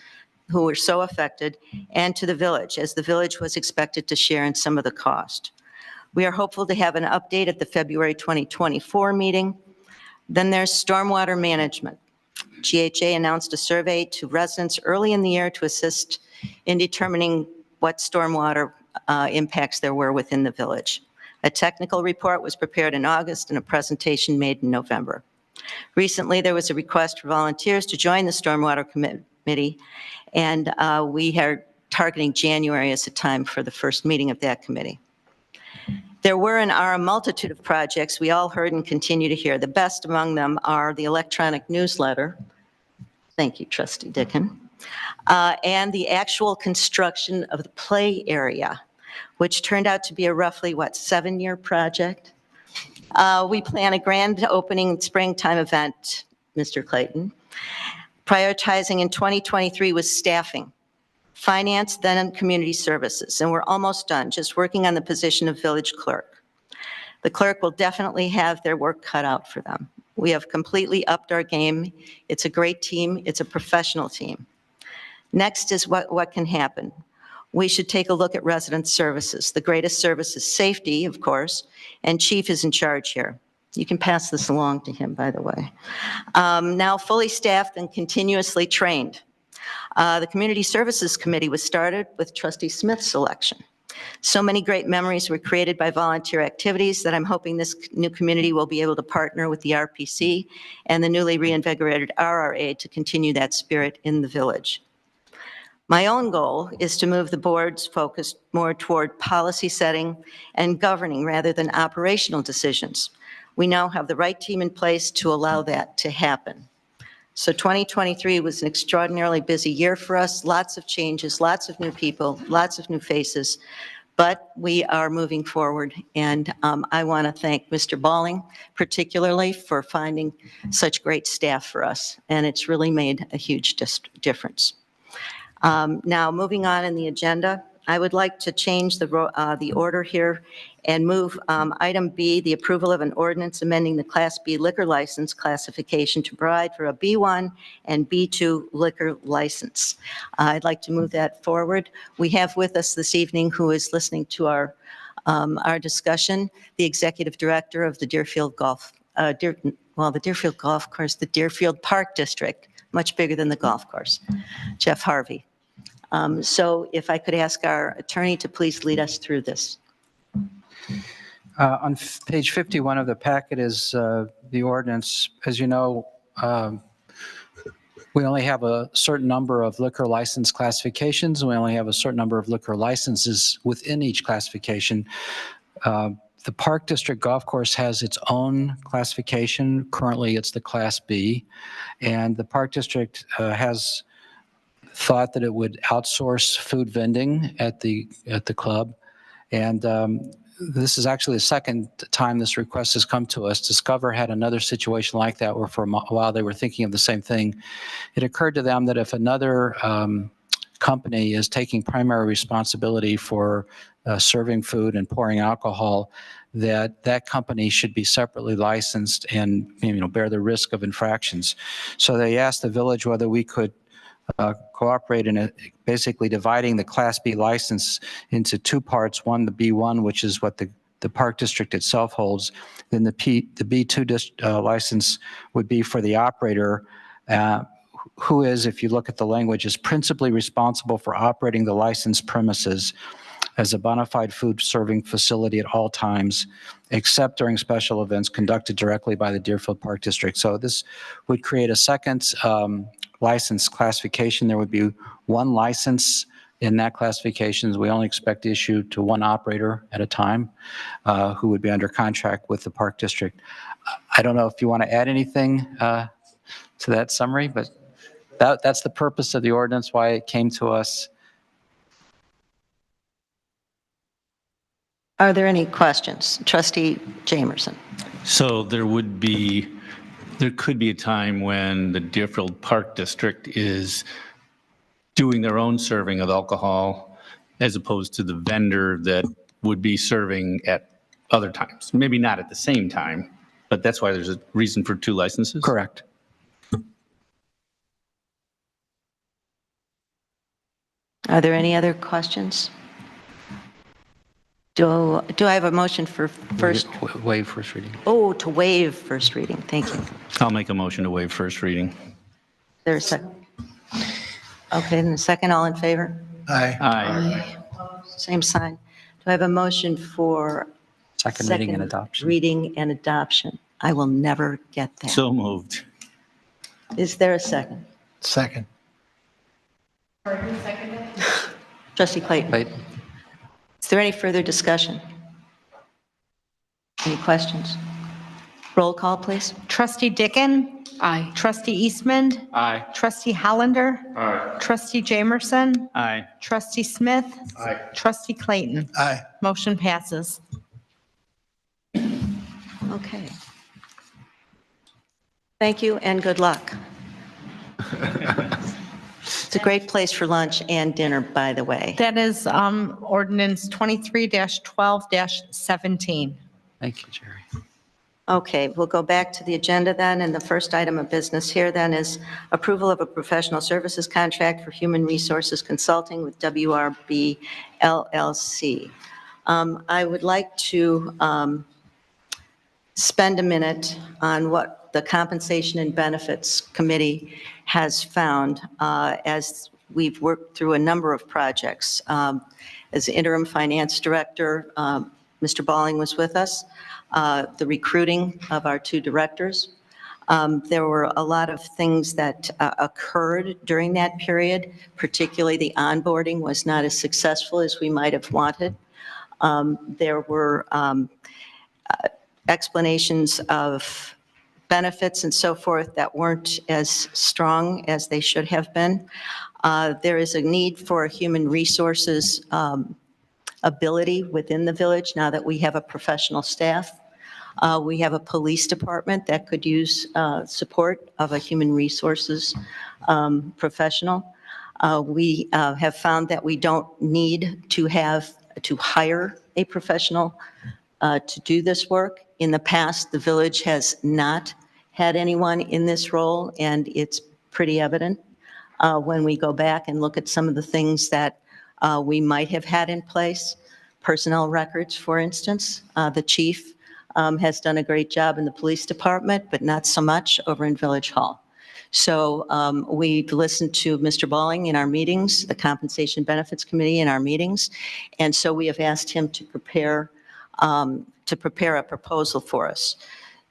who were so affected and to the village, as the village was expected to share in some of the cost. We are hopeful to have an update at the February 2024 meeting. Then there's stormwater management. GHA announced a survey to residents early in the year to assist in determining what stormwater impacts there were within the village. A technical report was prepared in August and a presentation made in November. Recently, there was a request for volunteers to join the Stormwater Committee, and we are targeting January as a time for the first meeting of that committee. There were and are a multitude of projects we all heard and continue to hear. The best among them are the electronic newsletter. Thank you, Trustee Dicken. And the actual construction of the play area, which turned out to be a roughly, 7-year project. We plan a grand opening springtime event, Mr. Clayton. Prioritizing in 2023 was staffing, finance, then community services, and we're almost done, just working on the position of village clerk. The clerk will definitely have their work cut out for them. We have completely upped our game. It's a great team. It's a professional team. Next is what can happen. We should take a look at resident services. The greatest service is safety, of course, and Chief is in charge here. You can pass this along to him, by the way. Now fully staffed and continuously trained. The Community Services Committee was started with Trustee Smith's selection. So many great memories were created by volunteer activities that I'm hoping this new community will be able to partner with the RPC and the newly reinvigorated RRA to continue that spirit in the village. My own goal is to move the board's focus more toward policy setting and governing rather than operational decisions. We now have the right team in place to allow that to happen. So 2023 was an extraordinarily busy year for us, lots of changes, lots of new people, lots of new faces, but we are moving forward. And I want to thank Mr. Balling particularly for finding such great staff for us, and it's really made a huge difference. Now, moving on in the agenda, I would like to change the order here and move item B, the approval of an ordinance amending the Class B liquor license classification to provide for a B1 and B2 liquor license. I'd like to move that forward. We have with us this evening, who is listening to our discussion, the executive director of the Deerfield Golf, the Deerfield Golf Course, the Deerfield Park District, much bigger than the golf course, Jeff Harvey. So if I could ask our attorney to please lead us through this. On page 51 of the packet is the ordinance. As you know, we only have a certain number of liquor license classifications, and we only have a certain number of liquor licenses within each classification. The Park District Golf Course has its own classification. Currently, it's the Class B, and the Park District has thought that it would outsource food vending at the club, and this is actually the second time this request has come to us. Discover had another situation like that where for a while they were thinking of the same thing. It occurred to them that if another company is taking primary responsibility for serving food and pouring alcohol, that company should be separately licensed and bear the risk of infractions. So they asked the village whether we could cooperate in basically dividing the Class B license into two parts. One, the B1, which is what the Park District itself holds. Then the B2 license would be for the operator, who is, if you look at the language, is principally responsible for operating the licensed premises as a bona fide food serving facility at all times, except during special events conducted directly by the Deerfield Park District. So this would create a second license classification. There would be one license in that classification. We only expect to issue to one operator at a time who would be under contract with the Park District. I don't know if you want to add anything to that summary, but that's the purpose of the ordinance, why it came to us. Are there any questions? Trustee Jamerson. So there could be a time when the Deerfield Park District is doing their own serving of alcohol as opposed to the vendor that would be serving at other times. Maybe not at the same time, but that's why there's a reason for two licenses? Correct. Are there any other questions? Do I have a motion for first? Waive first reading. Oh, to waive first reading. Thank you. I'll make a motion to waive first reading. There's a second. Okay, then the second, all in favor? Aye. Aye. Same sign. Do I have a motion for Second reading and adoption. reading and adoption? I will never get that. So moved. Is there a second? Second. Trustee Clayton. Clayton. Is there any further discussion? Any questions? Roll call, please. Trustee Dickon? Aye. Trustee Eastman? Aye. Trustee Hollander? Aye. Trustee Jamerson? Aye. Trustee Smith? Aye. Trustee Clayton? Aye. Motion passes. Okay. Thank you and good luck. It's a great place for lunch and dinner, by the way. That is ordinance 23-12-17. Thank you, Jerry. Okay, we'll go back to the agenda then, and the first item of business here then is approval of a professional services contract for human resources consulting with WRB LLC. I would like to spend a minute on what the Compensation and Benefits Committee has found as we've worked through a number of projects. As interim finance director, Mr. Balling was with us. The recruiting of our two directors. There were a lot of things that occurred during that period, particularly the onboarding was not as successful as we might have wanted. There were explanations of benefits and so forth that weren't as strong as they should have been. There is a need for a human resources ability within the village now that we have a professional staff. We have a police department that could use support of a human resources professional. We have found that we don't need to hire a professional to do this work. In the past, the village has not had anyone in this role, and it's pretty evident when we go back and look at some of the things that we might have had in place. Personnel records, for instance. The chief has done a great job in the police department, but not so much over in Village Hall. So we've listened to Mr. Balling in our meetings, the Compensation Benefits Committee in our meetings, and so we have asked him to prepare a proposal for us.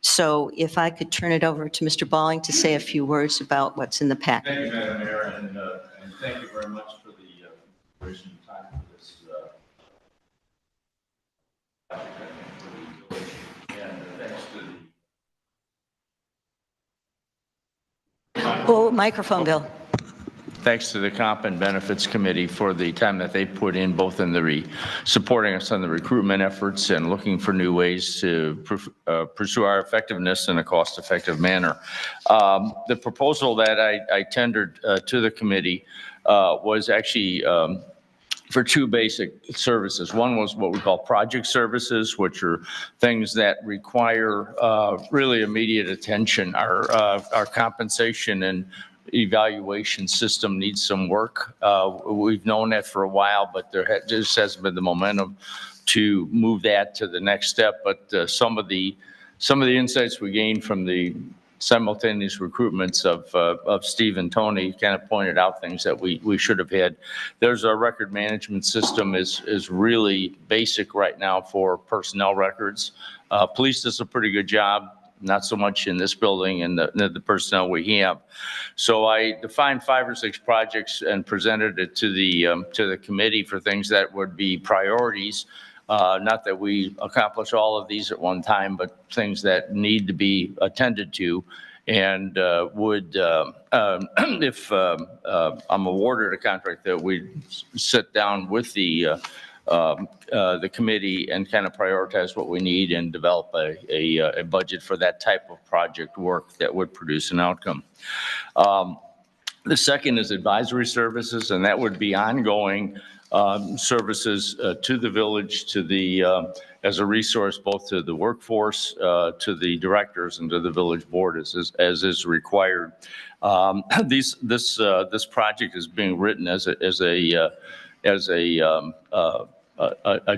So if I could turn it over to Mr. Balling to say a few words about what's in the packet. Thank you, Madam Mayor, and thank you very much for the duration of time for this. Oh, microphone, Bill. Thanks to the Comp and Benefits Committee for the time that they put in, both in the supporting us on the recruitment efforts and looking for new ways to pursue our effectiveness in a cost-effective manner. The proposal that I tendered to the committee was actually for two basic services. One was what we call project services, which are things that require really immediate attention. Our compensation and evaluation system needs some work. We've known that for a while, but there just hasn't been the momentum to move that to the next step. But some of the insights we gained from the simultaneous recruitments of Steve and Tony kind of pointed out things that we should have had. There's a record management system is really basic right now for personnel records. Police does a pretty good job. Not so much in this building and the personnel we have. So I defined 5 or 6 projects and presented it to the committee for things that would be priorities. Not that we accomplish all of these at one time, but things that need to be attended to. And if I'm awarded a contract, that we sit down with the committee and kind of prioritize what we need and develop a budget for that type of project work that would produce an outcome. The second is advisory services, and that would be ongoing services to the village, to the as a resource both to the workforce, to the directors, and to the village board as is required. This project is being written as a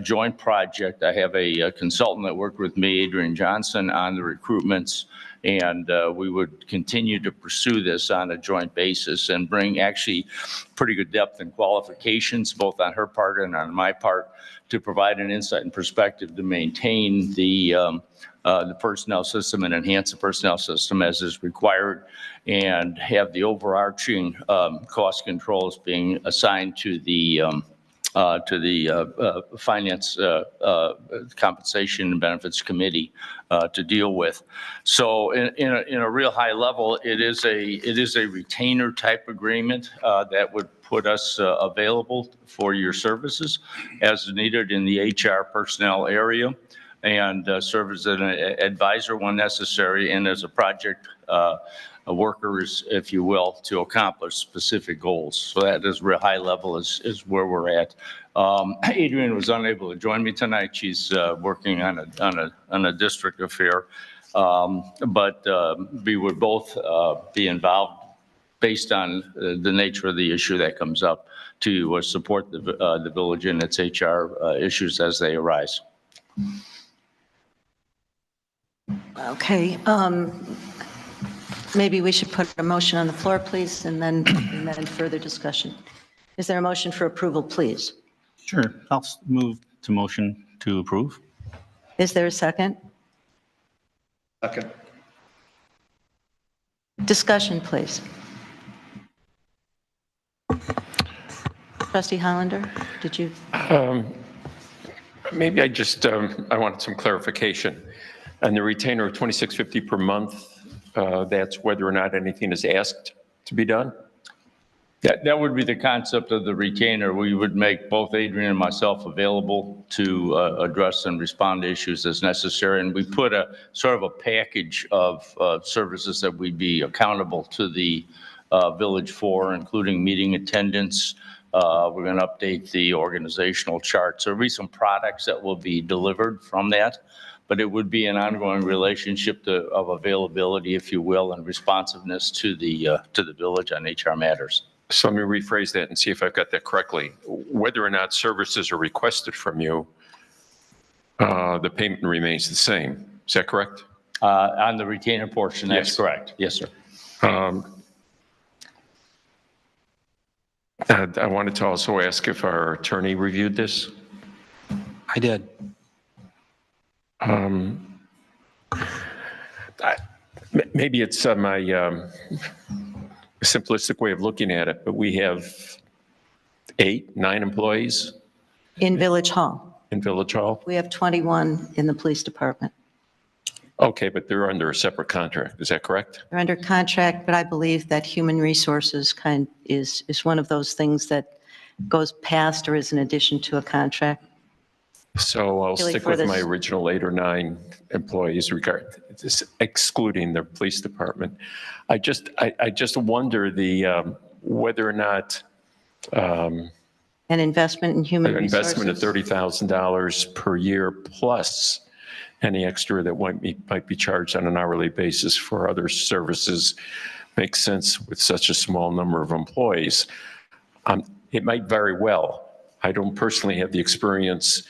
joint project. I have a consultant that worked with me, Adrian Johnson, on the recruitments, and we would continue to pursue this on a joint basis and bring actually pretty good depth and qualifications, both on her part and on my part, to provide an insight and perspective to maintain the personnel system and enhance the personnel system as is required, and have the overarching cost controls being assigned to the Finance Compensation and Benefits Committee to deal with. So in a real high level, it is a retainer type agreement that would put us available for your services as needed in the HR personnel area, and serve as an advisor when necessary, and as a project workers, if you will, to accomplish specific goals. So that is real high level is where we're at. Adrian was unable to join me tonight. She's working on a district affair. But we would both be involved based on the nature of the issue that comes up to support the village in its HR issues as they arise. Okay, maybe we should put a motion on the floor, please, and then further discussion. Is there a motion for approval, please? Sure, I'll move to motion to approve. Is there a second? Second. Discussion, please. Trustee Hollander, did you? Maybe I just, I wanted some clarification. And the retainer of $26.50 per month, that's whether or not anything is asked to be done? That would be the concept of the retainer. We would make both Adrian and myself available to address and respond to issues as necessary. And we put a sort of a package of services that we'd be accountable to the village for, including meeting attendance. We're going to update the organizational chart. So there'll be some products that will be delivered from that, but it would be an ongoing relationship of availability, if you will, and responsiveness to the village on HR matters. So let me rephrase that and see if I've got that correctly. Whether or not services are requested from you, the payment remains the same. Is that correct? On the retainer portion, that's Yes. correct. Yes, sir. I wanted to also ask if our attorney reviewed this. I did. Maybe it's my simplistic way of looking at it, but we have 8, 9 employees In Village Hall. in Village Hall. We have 21 in the police department. Okay, but they're under a separate contract. Is that correct? They're under contract, but I believe that human resources is one of those things that goes past or is in addition to a contract. So I'll Really stick for with this- my original 8 or 9 employees, excluding the police department. I just wonder whether or not An investment in human an resources. investment of $30,000 per year plus any extra that might be charged on an hourly basis for other services makes sense with such a small number of employees. It might very well. I don't personally have the experience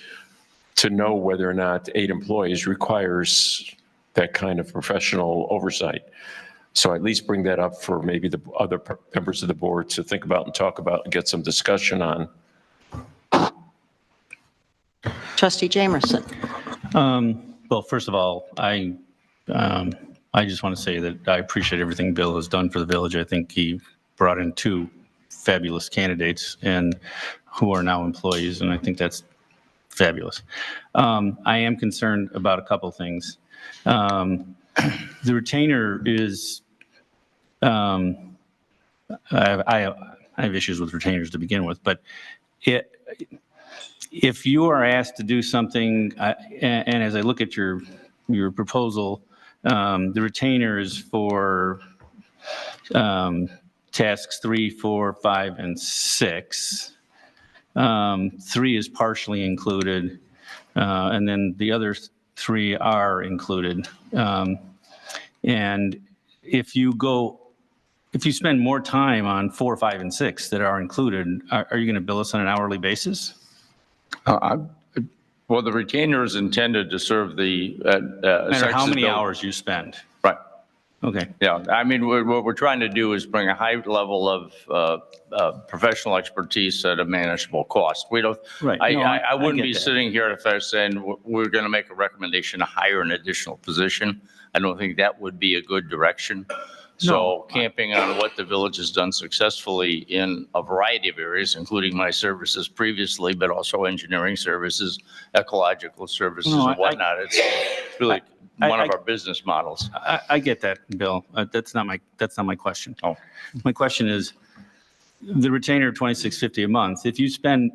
to know whether or not 8 employees requires that kind of professional oversight. So at least bring that up for maybe the other members of the board to think about and talk about and get some discussion on. Trustee Jamerson. Well, first of all, I just want to say that I appreciate everything Bill has done for the village. I think he brought in 2 fabulous candidates and who are now employees, and I think that's fabulous. I am concerned about a couple things. The retainer is, I have issues with retainers to begin with, but if you are asked to do something, and as I look at your proposal, the retainer is for tasks 3, 4, 5, and 6. 3 is partially included, and then the other 3 are included. And if you spend more time on 4, 5, and 6 that are included, are you going to bill us on an hourly basis? Well, the retainer is intended to serve the. No matter how many hours you spend. Right. Okay. Yeah, I mean, what we're trying to do is bring a high level of professional expertise at a manageable cost. We don't, Right. No, I wouldn't get be that. sitting here if I was saying we're going to make a recommendation to hire an additional position. I don't think that would be a good direction. So camping on what the village has done successfully in a variety of areas, including my services previously, but also engineering services, ecological services No, and whatnot. It's really one of our business models. I get that, Bill. That's not my question. Oh. My question is, the retainer of $26.50 a month, if you spend,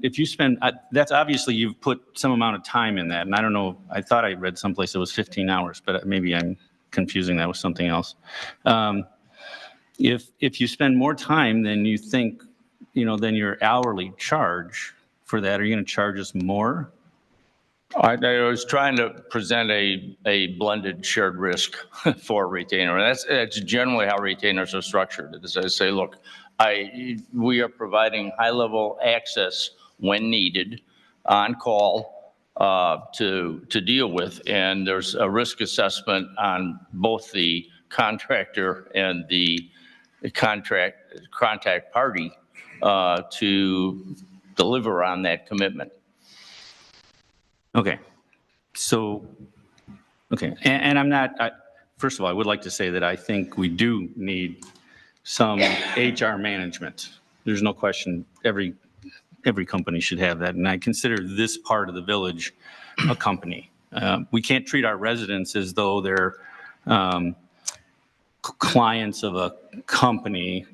that's obviously you've put some amount of time in that. And I don't know, I thought I read someplace it was 15 hours, but maybe I'm confusing that with something else. If you spend more time than you think, than your hourly charge for that, are you going to charge us more? I was trying to present a blended shared risk for a retainer. And that's generally how retainers are structured. Is I say, look, we are providing high-level access when needed, on call, to deal with, and there's a risk assessment on both the contractor and the contact party to deliver on that commitment. Okay. So, okay. And I'm not, first of all, I would like to say that I think we do need some HR management. There's no question every company should have that. And I consider this part of the village a company. We can't treat our residents as though they're clients of a company,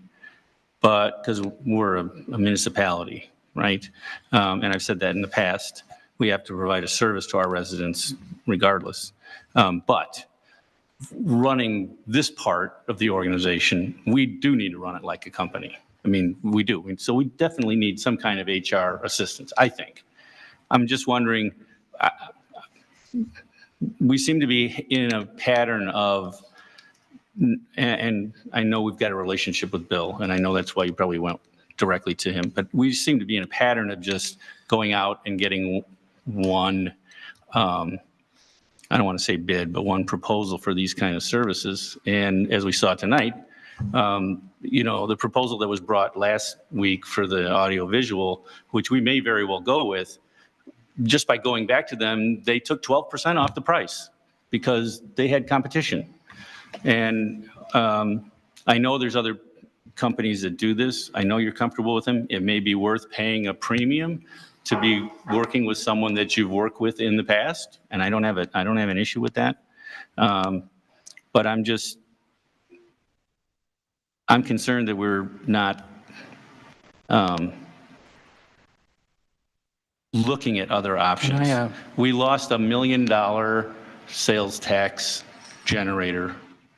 but because we're a municipality, right? And I've said that in the past. We have to provide a service to our residents regardless. But running this part of the organization, we do need to run it like a company. I mean, we do. So we definitely need some kind of HR assistance, I think. I'm just wondering, we seem to be in a pattern of, and I know we've got a relationship with Bill, and I know that's why you probably went directly to him, but we seem to be in a pattern of just going out and getting one, I don't want to say bid, but one proposal for these kind of services. And as we saw tonight, you know, the proposal that was brought last week for the audiovisual, which we may very well go with, just by going back to them, they took 12% off the price because they had competition. And I know there's other companies that do this. I know you're comfortable with them. It may be worth paying a premium to be working with someone that you've worked with in the past, and I don't have an issue with that. But I'm concerned that we're not looking at other options. We lost $1 million sales tax generator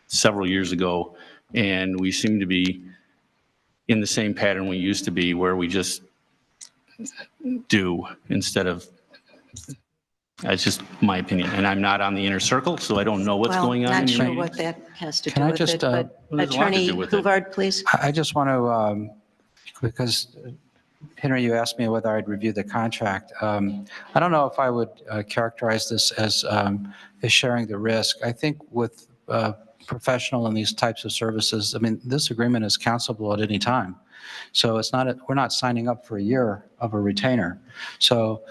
several years ago, and we seem to be in the same pattern we used to be, where we just do instead of, that's just my opinion. And I'm not on the inner circle, so I don't know what's going on. Not sure what that has to do Can I with just, it, but Attorney Huvard, please. I just want to, because Henry, you asked me whether I'd review the contract. I don't know if I would characterize this as sharing the risk. I think with professional and these types of services, I mean, this agreement is cancelable at any time. So it's not, we're not signing up for a year of a retainer. So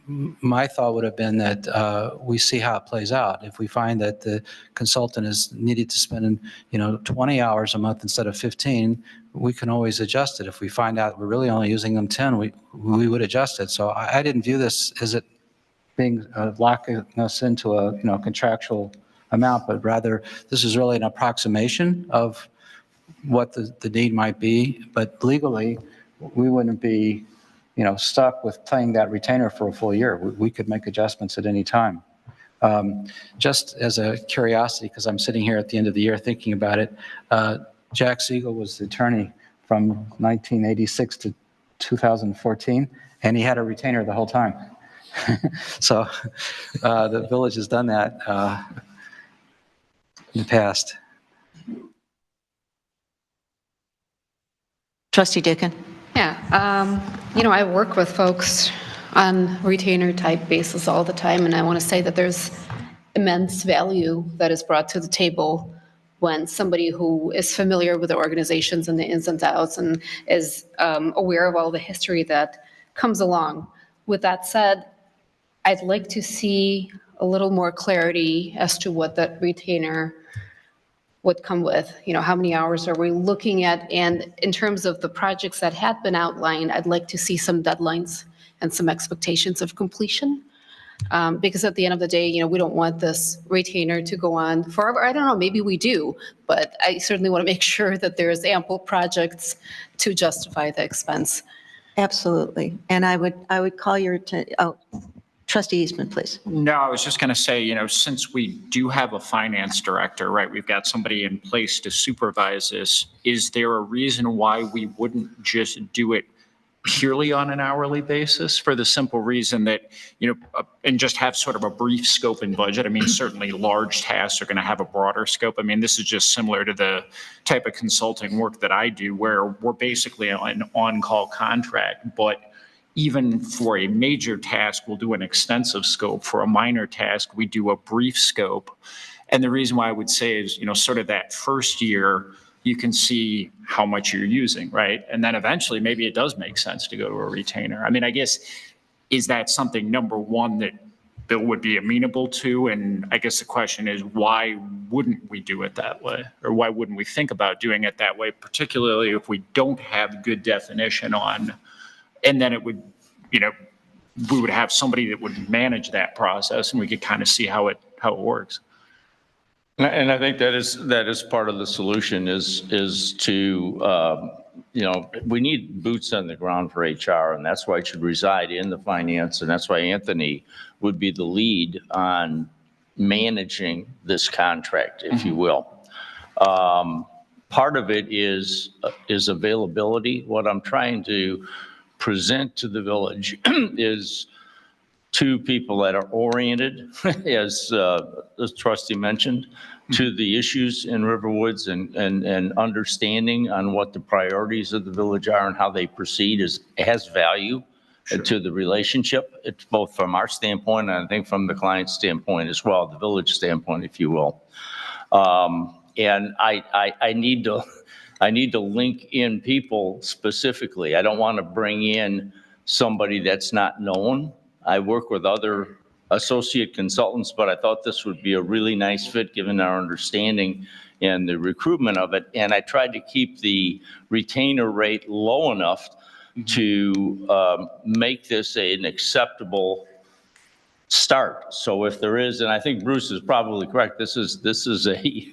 my thought would have been that we see how it plays out. If we find that the consultant is needed to spend, 20 hours a month instead of 15, we can always adjust it. If we find out we're really only using them 10, we would adjust it. So I didn't view this as it being locking us into a contractual amount, but rather this is really an approximation of what the need might be. But legally, we wouldn't be stuck with paying that retainer for a full year. We could make adjustments at any time. Just as a curiosity, because I'm sitting here at the end of the year thinking about it, Jack Siegel was the attorney from 1986 to 2014, and he had a retainer the whole time. So the village has done that in the past. Trustee Dicken. Yeah, I work with folks on retainer type basis all the time, and I want to say that there's immense value that is brought to the table when somebody who is familiar with the organizations and the ins and outs and is aware of all the history that comes along. With that said, I'd like to see a little more clarity as to what that retainer would come with. How many hours are we looking at? And in terms of the projects that had been outlined, I'd like to see some deadlines and some expectations of completion. Because at the end of the day, we don't want this retainer to go on forever. I don't know, maybe we do, but I certainly want to make sure that there's ample projects to justify the expense. Absolutely. And I would call your attention. Oh, Trustee Eastman, please. No, I was just going to say, since we do have a finance director, right, we've got somebody in place to supervise this. Is there a reason why we wouldn't just do it purely on an hourly basis for the simple reason that, and just have sort of a brief scope and budget. I mean, certainly large tasks are going to have a broader scope. I mean, this is just similar to the type of consulting work that I do where we're basically an on-call contract, but even for a major task, we'll do an extensive scope. For a minor task, we do a brief scope. And the reason why I would say is, sort of that first year, you can see how much you're using, right? And then eventually, maybe it does make sense to go to a retainer. I mean, I guess, is that something, number one, that Bill would be amenable to? And I guess the question is, why wouldn't we do it that way? Or why wouldn't we think about doing it that way, particularly if we don't have good definition on, and then it would, we would have somebody that would manage that process and we could kind of see how it works. And I think that is part of the solution is to, we need boots on the ground for HR, and that's why it should reside in the finance, and that's why Anthony would be the lead on managing this contract, if you will. Part of it is availability. What I'm trying to present to the village is two people that are oriented, as the trustee mentioned, to the issues in Riverwoods and understanding on what the priorities of the village are and how they proceed has value to the relationship. It's both from our standpoint and I think from the client's standpoint as well, the village standpoint, if you will. And I need to link in people specifically. I don't want to bring in somebody that's not known. I work with other associate consultants, but I thought this would be a really nice fit given our understanding and the recruitment of it. And I tried to keep the retainer rate low enough to make this an acceptable start. So if there is, and I think Bruce is probably correct, this is a,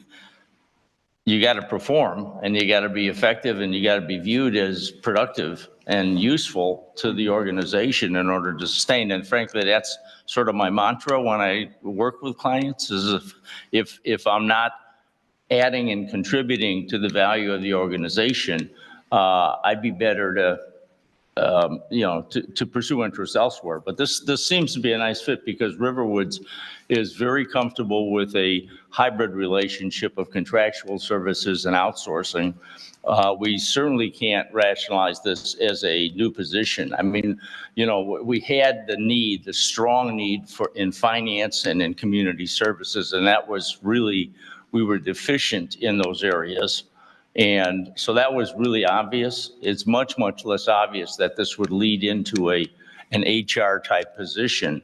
you got to perform and you got to be effective and you got to be viewed as productive and useful to the organization in order to sustain. And frankly, that's sort of my mantra when I work with clients is if I'm not adding and contributing to the value of the organization, I'd be better to pursue interests elsewhere. But this seems to be a nice fit because Riverwoods is very comfortable with a hybrid relationship of contractual services and outsourcing. We certainly can't rationalize this as a new position. I mean, we had the strong need in finance and in community services, and that was really, we were deficient in those areas. And so that was really obvious. It's much, much less obvious that this would lead into an HR type position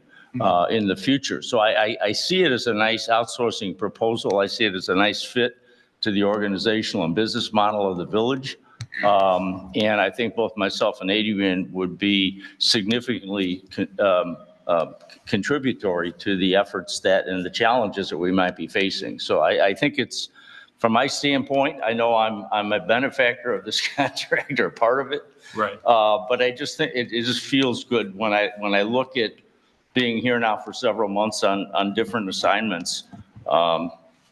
in the future. So I see it as a nice outsourcing proposal. I see it as a nice fit to the organizational and business model of the village. And I think both myself and Adrian would be significantly contributory to the efforts and the challenges that we might be facing. So I think it's, from my standpoint, I know I'm a benefactor of this contract or part of it. Right. But I just think it just feels good when I look at being here now for several months on different assignments.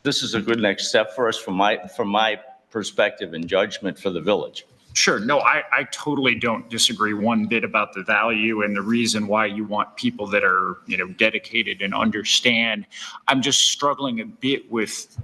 This is a good next step for us from my perspective and judgment for the village. Sure. No, I totally don't disagree one bit about the value and the reason why you want people that are, dedicated and understand. I'm just struggling a bit with,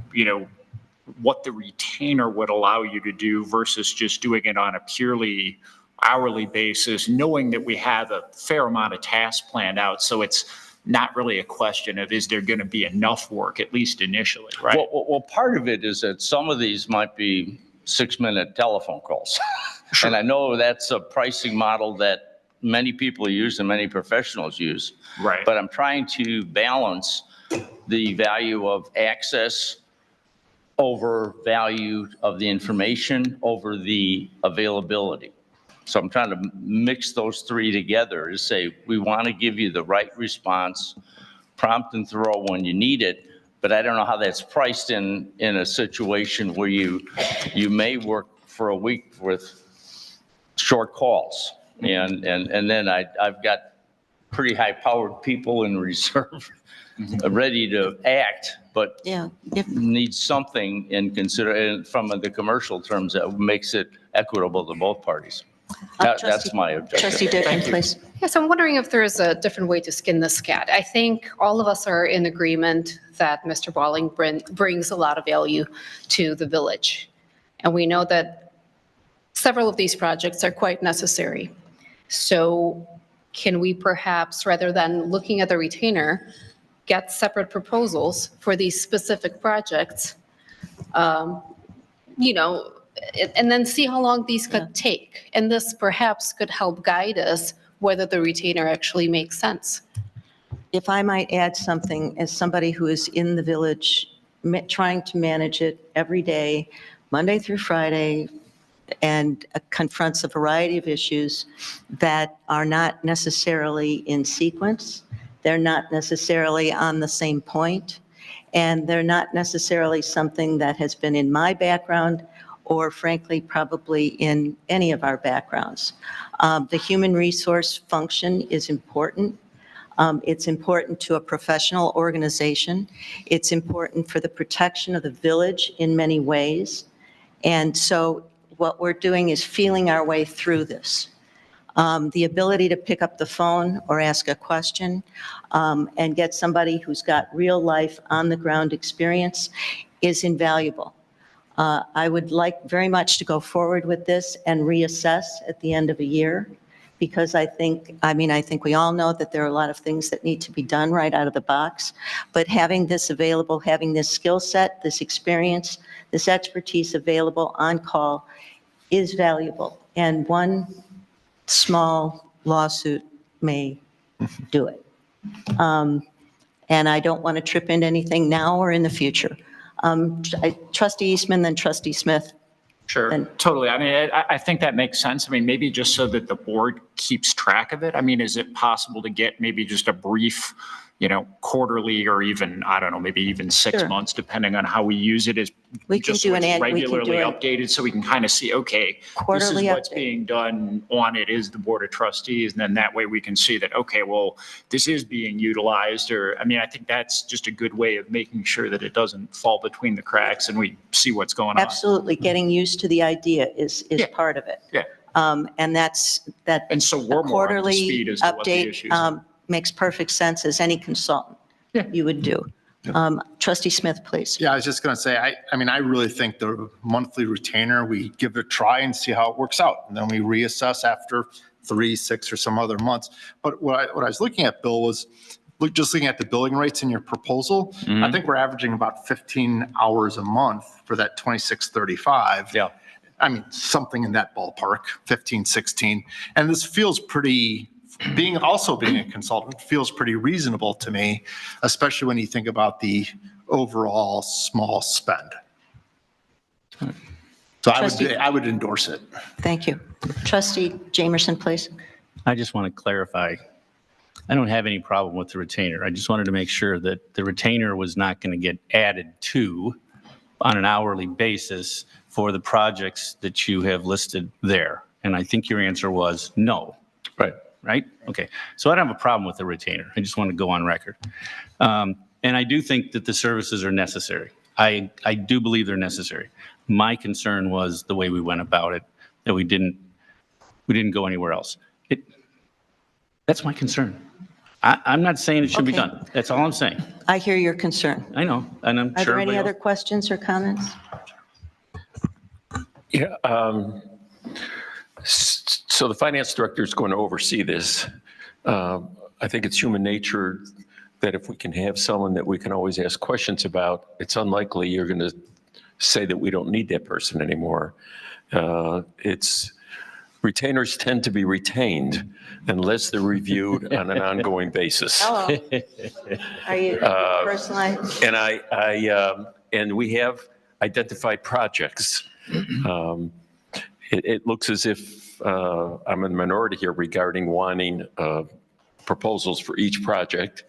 what the retainer would allow you to do versus just doing it on a purely hourly basis, knowing that we have a fair amount of tasks planned out. So it's not really a question of, is there going to be enough work, at least initially, right? Well, part of it is that some of these might be 6-minute telephone calls. Sure. And I know that's a pricing model that many people use and many professionals use. Right. But I'm trying to balance the value of access over value of the information over the availability. So I'm trying to mix those three together to say, we want to give you the right response, prompt and thorough when you need it, but I don't know how that's priced in a situation where you may work for a week with short calls. And then I've got pretty high powered people in reserve ready to act, but need something in consider from the commercial terms that makes it equitable to both parties. That's my objective. Trustee Dickon, please. Yes, I'm wondering if there is a different way to skin this cat. I think all of us are in agreement that Mr. Walling brings a lot of value to the village. And we know that several of these projects are quite necessary. So can we perhaps, rather than looking at the retainer, get separate proposals for these specific projects, you know, and then see how long these could take? And this perhaps could help guide us whether the retainer actually makes sense. If I might add something, as somebody who is in the village, trying to manage it every day, Monday through Friday, and confronts a variety of issues that are not necessarily in sequence, they're not necessarily on the same point, and they're not necessarily something that has been in my background or frankly, probably in any of our backgrounds. The human resource function is important. It's important to a professional organization. It's important for the protection of the village in many ways. And so what we're doing is feeling our way through this. The ability to pick up the phone or ask a question and get somebody who's got real life on the ground experience is invaluable. I would like very much to go forward with this and reassess at the end of a year, because I think we all know that there are a lot of things that need to be done right out of the box, but having this available, having this skill set, this experience, this expertise available on call is valuable. And one small lawsuit may do it. And I don't want to trip into anything now or in the future. Trustee Eastman, then Trustee Smith. Sure, totally. I mean, I think that makes sense. I mean, maybe just so that the board keeps track of it. I mean, is it possible to get maybe just a brief, you know, quarterly or even, I don't know, maybe even 6 months, depending on how we use it, is we can just do so an it's we can regularly do an updated so we can kind of see, okay, this is quarterly what's update. being done on it is the Board of Trustees. And then that way we can see that, okay, well, this is being utilized. Or, I mean, I think that's just a good way of making sure that it doesn't fall between the cracks and we see what's going on. Absolutely. Getting used to the idea is part of it. Yeah. And that's that. And so we're more up to quarterly speed as to what the issues are. update makes perfect sense, as any consultant you would do. Trustee Smith, please. Yeah, I was just going to say, I mean, I really think the monthly retainer, we give it a try and see how it works out. And then we reassess after 3, 6, or some other months. But what I was looking at, Bill, was just looking at the billing rates in your proposal. I think we're averaging about 15 hours a month for that 2635. Yeah. I mean, something in that ballpark, 15, 16. And this feels pretty, being a consultant feels pretty reasonable to me, especially when you think about the overall small spend. So I would endorse it. Thank you. Trustee Jamerson, please. I just want to clarify. I don't have any problem with the retainer. I just wanted to make sure that the retainer was not going to get added to on an hourly basis for the projects that you have listed there. And I think your answer was no. Right? Okay. So I don't have a problem with the retainer. I just want to go on record. And I do think that the services are necessary. I do believe they're necessary. My concern was the way we went about it, that we didn't go anywhere else. That's my concern. I'm not saying it should be done. That's all I'm saying. I hear your concern. I know, and I'm Are sure. there any everybody other else- questions or comments? Yeah. So the finance director is going to oversee this. I think it's human nature that if we can have someone that we can always ask questions about, it's unlikely you're going to say that we don't need that person anymore. Retainers tend to be retained unless they're reviewed on an ongoing basis. Hello. Are you personally? And we have identified projects. It looks as if I'm in the minority here regarding wanting proposals for each project,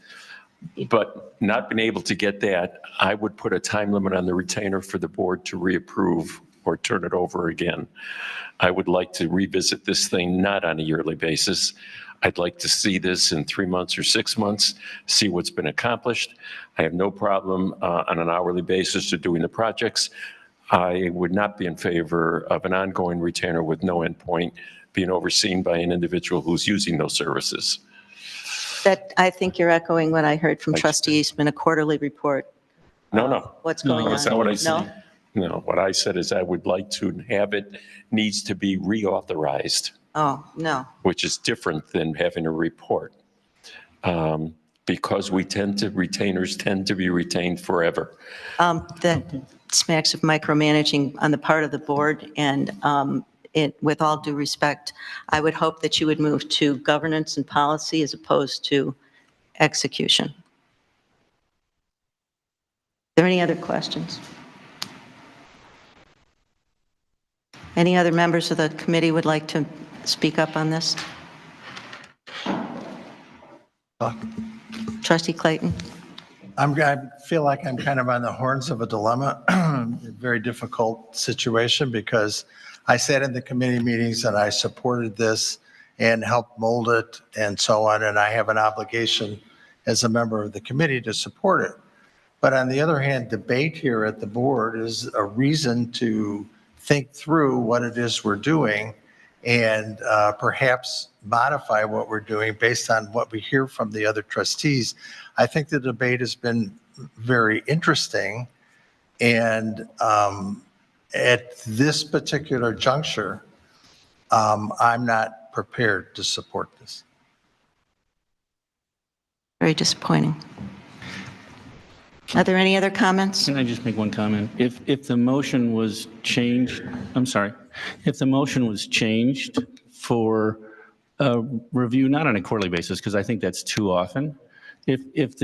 but not being able to get that, I would put a time limit on the retainer for the board to reapprove or turn it over again. I would like to revisit this thing not on a yearly basis. I'd like to see this in 3 months or 6 months, see what's been accomplished. I have no problem on an hourly basis to doing the projects. I would not be in favor of an ongoing retainer with no endpoint being overseen by an individual who's using those services. That, I think you're echoing what I heard from Trustee Eastman, a quarterly report. No. What's going on? That's not what I said. No? No, what I said is I would like to have it, needs to be reauthorized, Oh, no. which is different than having a report. Because retainers tend to be retained forever. That smacks of micromanaging on the part of the board, and with all due respect, I would hope that you would move to governance and policy as opposed to execution. Are there any other questions? Any other members of the committee would like to speak up on this? Trustee Clayton. I feel like I'm kind of on the horns of a dilemma, a very difficult situation, because I sat in the committee meetings and I supported this and helped mold it and so on, and I have an obligation as a member of the committee to support it. But on the other hand, debate here at the board is a reason to think through what it is we're doing and perhaps modify what we're doing based on what we hear from the other trustees. I think the debate has been very interesting, and at this particular juncture, I'm not prepared to support this. Very disappointing. Are there any other comments? Can I just make one comment? If the motion was changed, I'm sorry, if the motion was changed for a review, not on a quarterly basis, because I think that's too often. If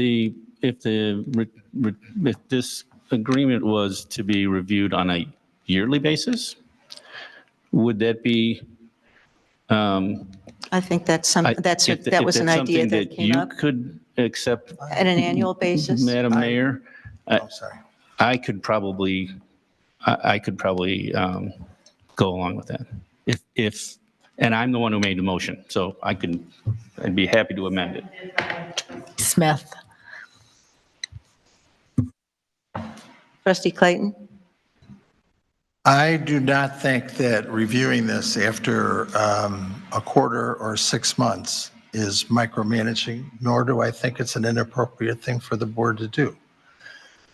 this agreement was to be reviewed on a yearly basis, would that be? I think that was an idea that came up. You could accept at an annual basis, Madam Mayor. I'm sorry. I could probably go along with that and I'm the one who made the motion, so I'd be happy to amend it. Smith. Trustee Clayton. I do not think that reviewing this after a quarter or 6 months is micromanaging, nor do I think it's an inappropriate thing for the board to do.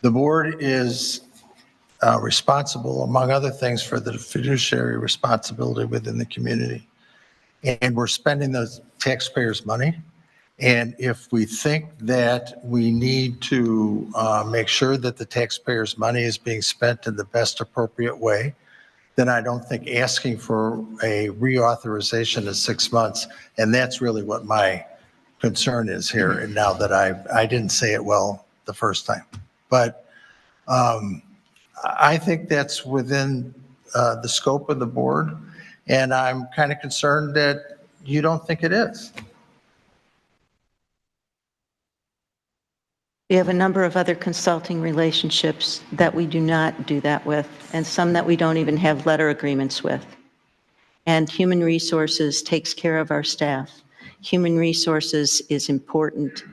The board is responsible, among other things, for the fiduciary responsibility within the community. And we're spending the taxpayers' money. And if we think that we need to make sure that the taxpayers' money is being spent in the best appropriate way, then I don't think asking for a reauthorization of 6 months, and that's really what my concern is here, and now that I didn't say it well the first time. But I think that's within the scope of the board, and I'm kind of concerned that you don't think it is. We have a number of other consulting relationships that we do not do that with, and some that we don't even have letter agreements with. And human resources takes care of our staff. Human resources is important,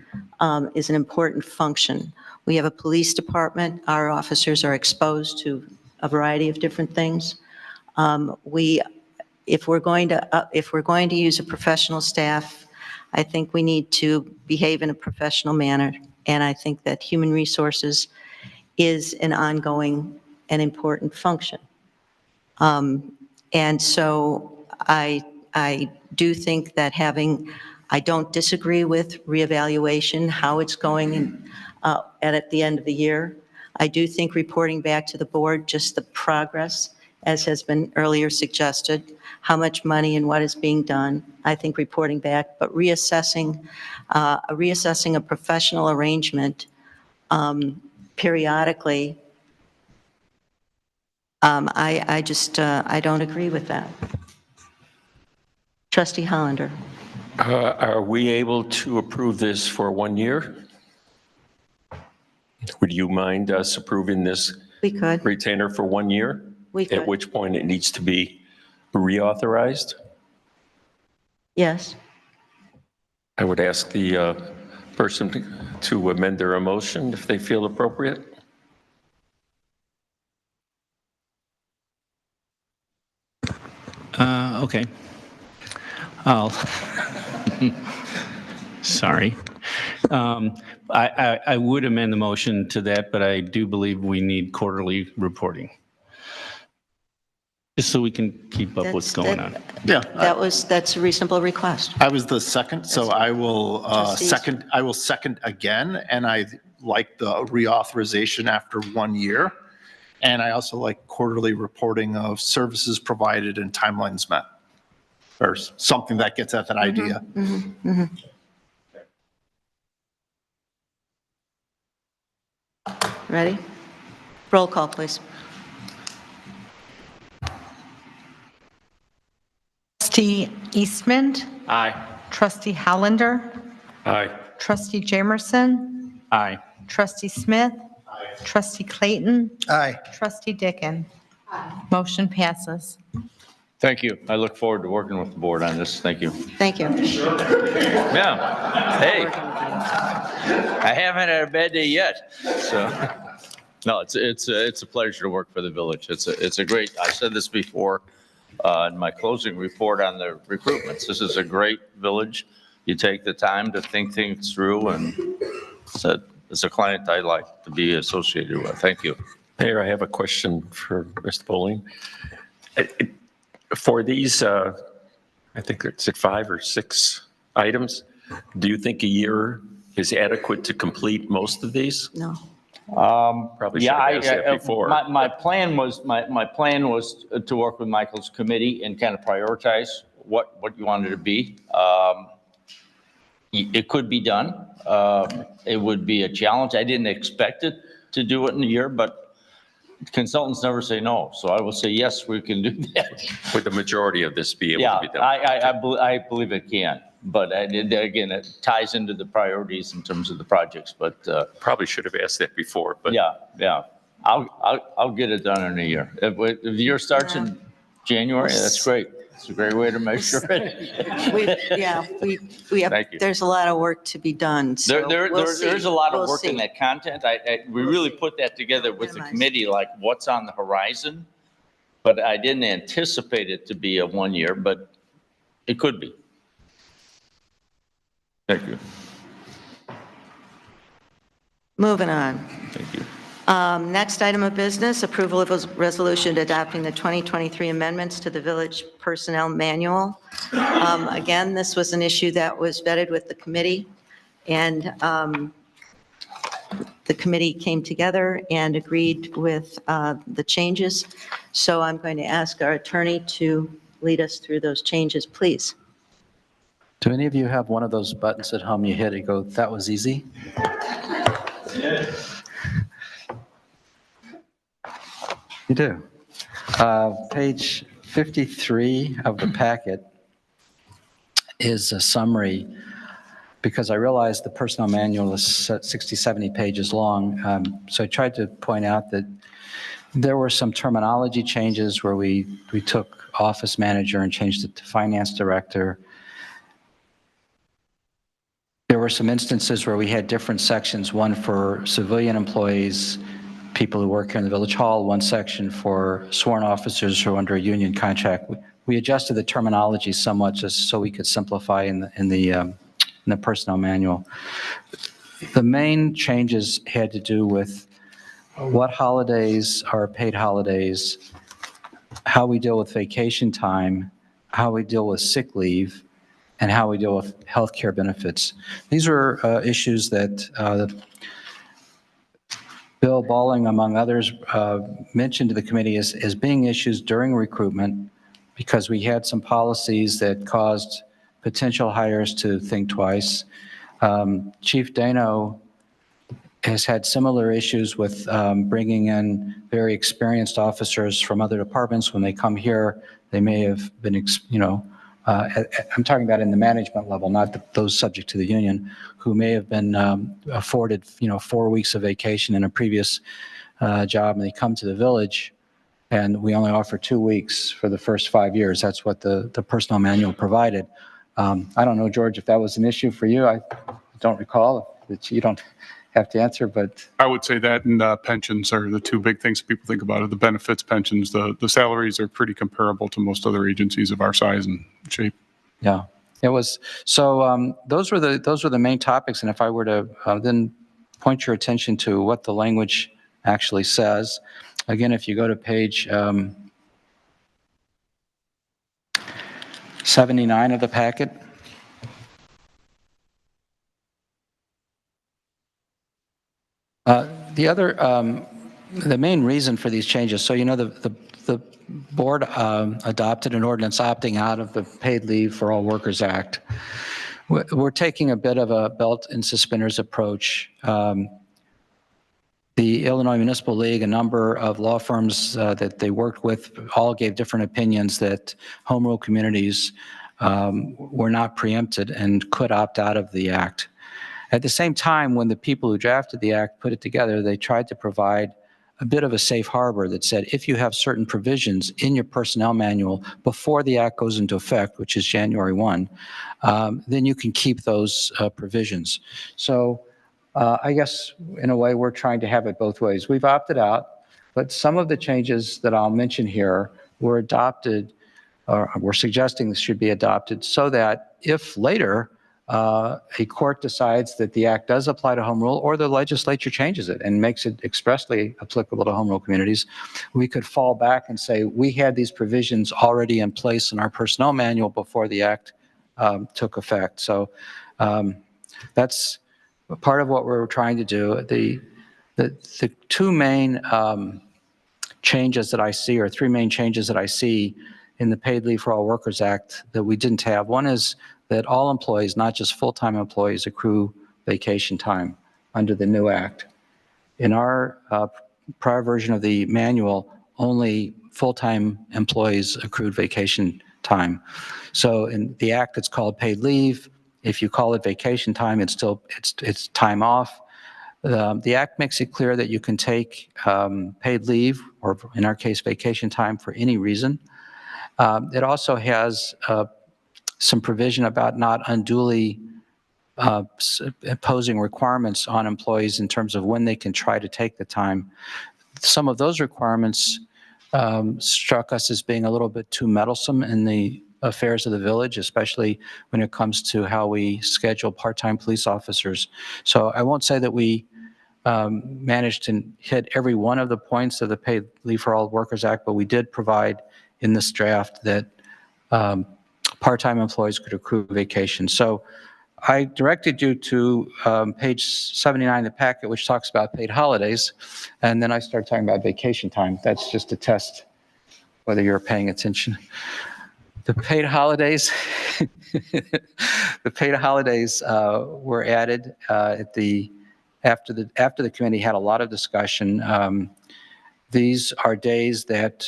is an important function. We have a police department. Our officers are exposed to a variety of different things. If we're going to use a professional staff, I think we need to behave in a professional manner. And I think that human resources is an ongoing and important function. And so I do think that I don't disagree with reevaluation, how it's going at the end of the year. I do think reporting back to the board, just the progress, as has been earlier suggested, how much money and what is being done, I think reporting back, but reassessing a professional arrangement periodically, I don't agree with that. Trustee Hollander. Are we able to approve this for 1 year? Would you mind us approving this We could. retainer for 1 year? We could. At which point it needs to be reauthorized? Yes. I would ask the person to amend their motion if they feel appropriate. Okay. I'll, sorry. I would amend the motion to that, but I do believe we need quarterly reporting. Just so we can keep up what's going on. Yeah. That's a reasonable request. I was the second, so I will Trustees. second again, and I like the reauthorization after 1 year. And I also like quarterly reporting of services provided and timelines met, or something that gets at that idea. Ready? Roll call, please. Trustee Eastman, Aye. Trustee Hollander, Aye. Trustee Jamerson, Aye. Trustee Smith, Trustee Clayton, Aye. Trustee Dickon. Motion passes. Thank you. I look forward to working with the board on this. Thank you. Thank you. Yeah. Hey, I haven't had a bad day yet. So, no, it's a pleasure to work for the village. It's a great, I said this before in my closing report on the recruitments. This is a great village. You take the time to think things through, and it's a client I like to be associated with. Thank you. Mayor, I have a question for Mr. Bowling. For these, I think it's at 5 or 6 items, do you think a year is adequate to complete most of these? No. Probably should have asked that before. My plan was to work with Michael's committee and kind of prioritize what you wanted to be. It could be done. It would be a challenge. I didn't expect it to do it in a year, but consultants never say no. So I will say, yes, we can do that. Would the majority of this be able Yeah, to be done? I believe it can. But again, it ties into the priorities in terms of the projects. But Probably should have asked that before, but. yeah. I'll get it done in a year. If the year starts in January, that's great. It's a great way to measure it. We have, Thank you. there's a lot of work to be done. So we'll see. There's a lot of We'll work in see. that content. We really put that together with the committee, like what's on the horizon. But I didn't anticipate it to be a 1 year, but it could be. Thank you. Moving on. Thank you. Next item of business, approval of a resolution adopting the 2023 amendments to the Village Personnel Manual. Again, this was an issue that was vetted with the committee, and the committee came together and agreed with the changes. So I'm going to ask our attorney to lead us through those changes, please. Do any of you have one of those buttons at home you hit and go, that was easy? You do. Page 53 of the packet is a summary, because I realized the personnel manual is 60, 70 pages long. So I tried to point out that there were some terminology changes where we took office manager and changed it to finance director. There were some instances where we had different sections, one for civilian employees, people who work here in the Village Hall, one section for sworn officers who are under a union contract. We adjusted the terminology somewhat just so we could simplify in the personnel manual. The main changes had to do with what holidays are paid holidays, how we deal with vacation time, how we deal with sick leave, and how we deal with health care benefits. These were issues that Bill Balling, among others, mentioned to the committee as being issues during recruitment, because we had some policies that caused potential hires to think twice. Chief Dano has had similar issues with bringing in very experienced officers from other departments. When they come here, they may have been, I'm talking about in the management level, not those subject to the union, who may have been afforded, 4 weeks of vacation in a previous job, and they come to the village, and we only offer 2 weeks for the first 5 years. That's what the personnel manual provided. I don't know, George, if that was an issue for you. I don't recall. You don't have to answer, but I would say that and pensions are the two big things people think about, are the benefits, pensions. The salaries are pretty comparable to most other agencies of our size and shape. yeah, it was. So those were the main topics. And if I were to then point your attention to what the language actually says, again, if you go to page 79 of the packet. The main reason for these changes, so the board adopted an ordinance opting out of the Paid Leave for All Workers Act. We're taking a bit of a belt and suspenders approach. The Illinois Municipal League, a number of law firms that they worked with, all gave different opinions that home rule communities were not preempted and could opt out of the act. At the same time, when the people who drafted the act put it together, they tried to provide a bit of a safe harbor that said if you have certain provisions in your personnel manual before the act goes into effect, which is January 1, then you can keep those provisions. So I guess in a way we're trying to have it both ways. We've opted out, but some of the changes that I'll mention here were adopted, or we're suggesting this should be adopted so that if later a court decides that the act does apply to home rule, or the legislature changes it and makes it expressly applicable to home rule communities, we could fall back and say, we had these provisions already in place in our personnel manual before the act took effect. So that's part of what we're trying to do. The two main changes that I see, or three main changes that I see in the Paid Leave for All Workers Act that we didn't have. One is that all employees, not just full-time employees, accrue vacation time under the new act. In our prior version of the manual, only full-time employees accrued vacation time. So in the act, it's called paid leave. If you call it vacation time, it's time off. The act makes it clear that you can take paid leave, or in our case, vacation time, for any reason. It also has some provision about not unduly imposing requirements on employees in terms of when they can try to take the time. Some of those requirements struck us as being a little bit too meddlesome in the affairs of the village, especially when it comes to how we schedule part-time police officers. So I won't say that we managed to hit every one of the points of the Paid Leave for All Workers Act, but we did provide in this draft that part-time employees could accrue vacation. So I directed you to page 79 of the packet, which talks about paid holidays, and then I started talking about vacation time. That's just to test whether you're paying attention. The paid holidays, were added after the committee had a lot of discussion. These are days that